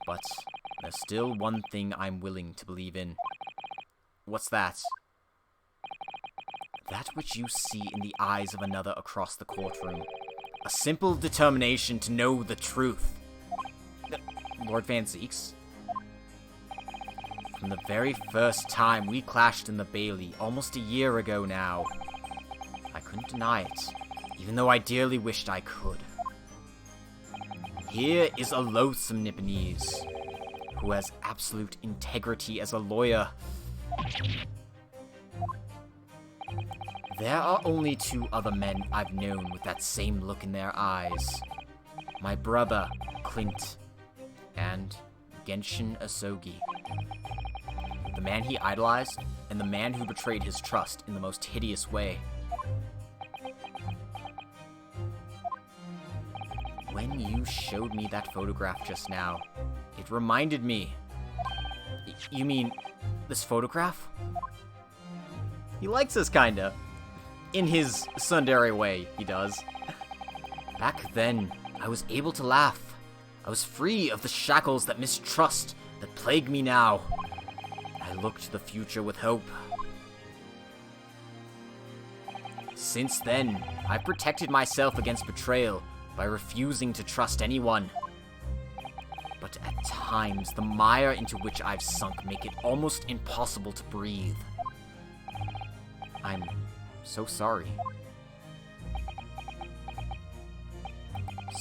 But there's still one thing I'm willing to believe in. What's that? That which you see in the eyes of another across the courtroom. A simple determination to know the truth. Lord Van Zeeks? From the very first time we clashed in the Bailey, almost a year ago now, I couldn't deny it, even though I dearly wished I could. Here is a loathsome Nipponese, who has absolute integrity as a lawyer. There are only two other men I've known with that same look in their eyes. My brother, Clint, and Genshin Asogi. The man he idolized, and the man who betrayed his trust in the most hideous way. When you showed me that photograph just now, it reminded me. You mean, this photograph? He likes us, kinda. In his tsundere way, he does. Back then, I was able to laugh. I was free of the shackles that mistrust that plague me now. I looked to the future with hope. Since then, I've protected myself against betrayal by refusing to trust anyone. But at times, the mire into which I've sunk make it almost impossible to breathe. I'm so sorry.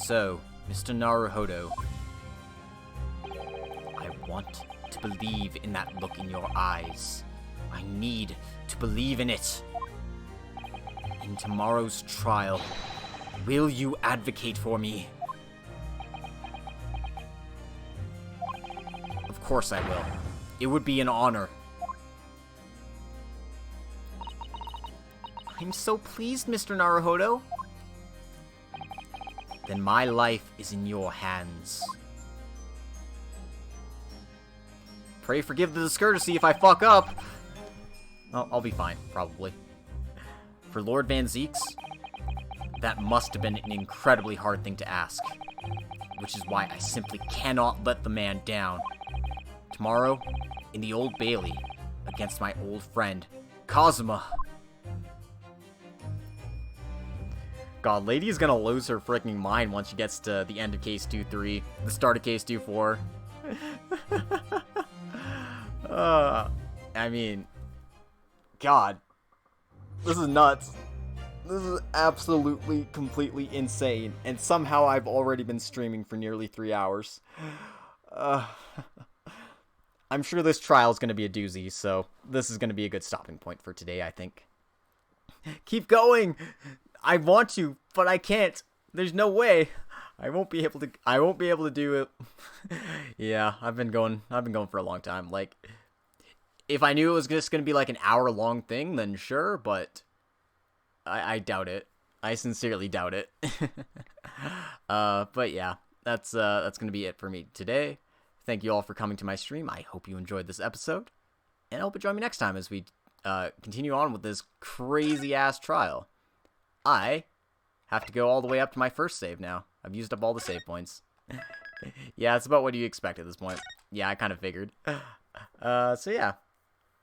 So, Mr. Naruhodo, I want to believe in that look in your eyes. I need to believe in it. In tomorrow's trial, will you advocate for me? Of course I will. It would be an honor. I'm so pleased, Mr. Naruhodo. Then my life is in your hands. Pray forgive the discourtesy if I fuck up. Oh, I'll be fine, probably. For Lord Van Zeeks, that must have been an incredibly hard thing to ask. Which is why I simply cannot let the man down. Tomorrow, in the Old Bailey, against my old friend, Kazuma. God, Lady's gonna lose her freaking mind once she gets to the end of Case 2-3, the start of Case 2-4. I mean, God, this is nuts. This is absolutely, completely insane, and somehow I've already been streaming for nearly 3 hours. I'm sure this trial is going to be a doozy, so this is going to be a good stopping point for today, I think. Keep going! I want to, but I can't. There's no way. I won't be able to do it. Yeah, I've been going for a long time. Like, if I knew it was just going to be like an hour-long thing, then sure, but I doubt it. I sincerely doubt it. But yeah, that's going to be it for me today. Thank you all for coming to my stream. I hope you enjoyed this episode, and I hope you join me next time as we continue on with this crazy-ass trial. I have to go all the way up to my first save now. I've used up all the save points. Yeah, it's about what you expect at this point. Yeah, I kind of figured. So yeah,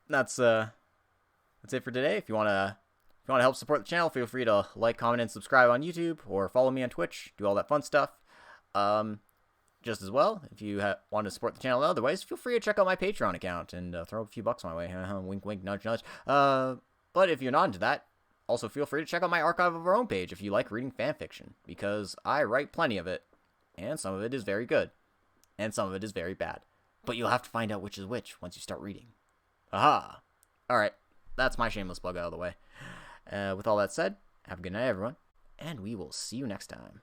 that's it for today. If you wanna help support the channel, feel free to like, comment, and subscribe on YouTube, or follow me on Twitch. Do all that fun stuff. Just as well, if you want to support the channel in other ways, feel free to check out my Patreon account and throw a few bucks my way. Wink, wink, nudge, nudge. But if you're not into that, also feel free to check out my archive of our own page if you like reading fanfiction, because I write plenty of it, and some of it is very good, and some of it is very bad. But you'll have to find out which is which once you start reading. Aha! Alright, that's my shameless plug out of the way. With all that said, have a good night, everyone, and we will see you next time.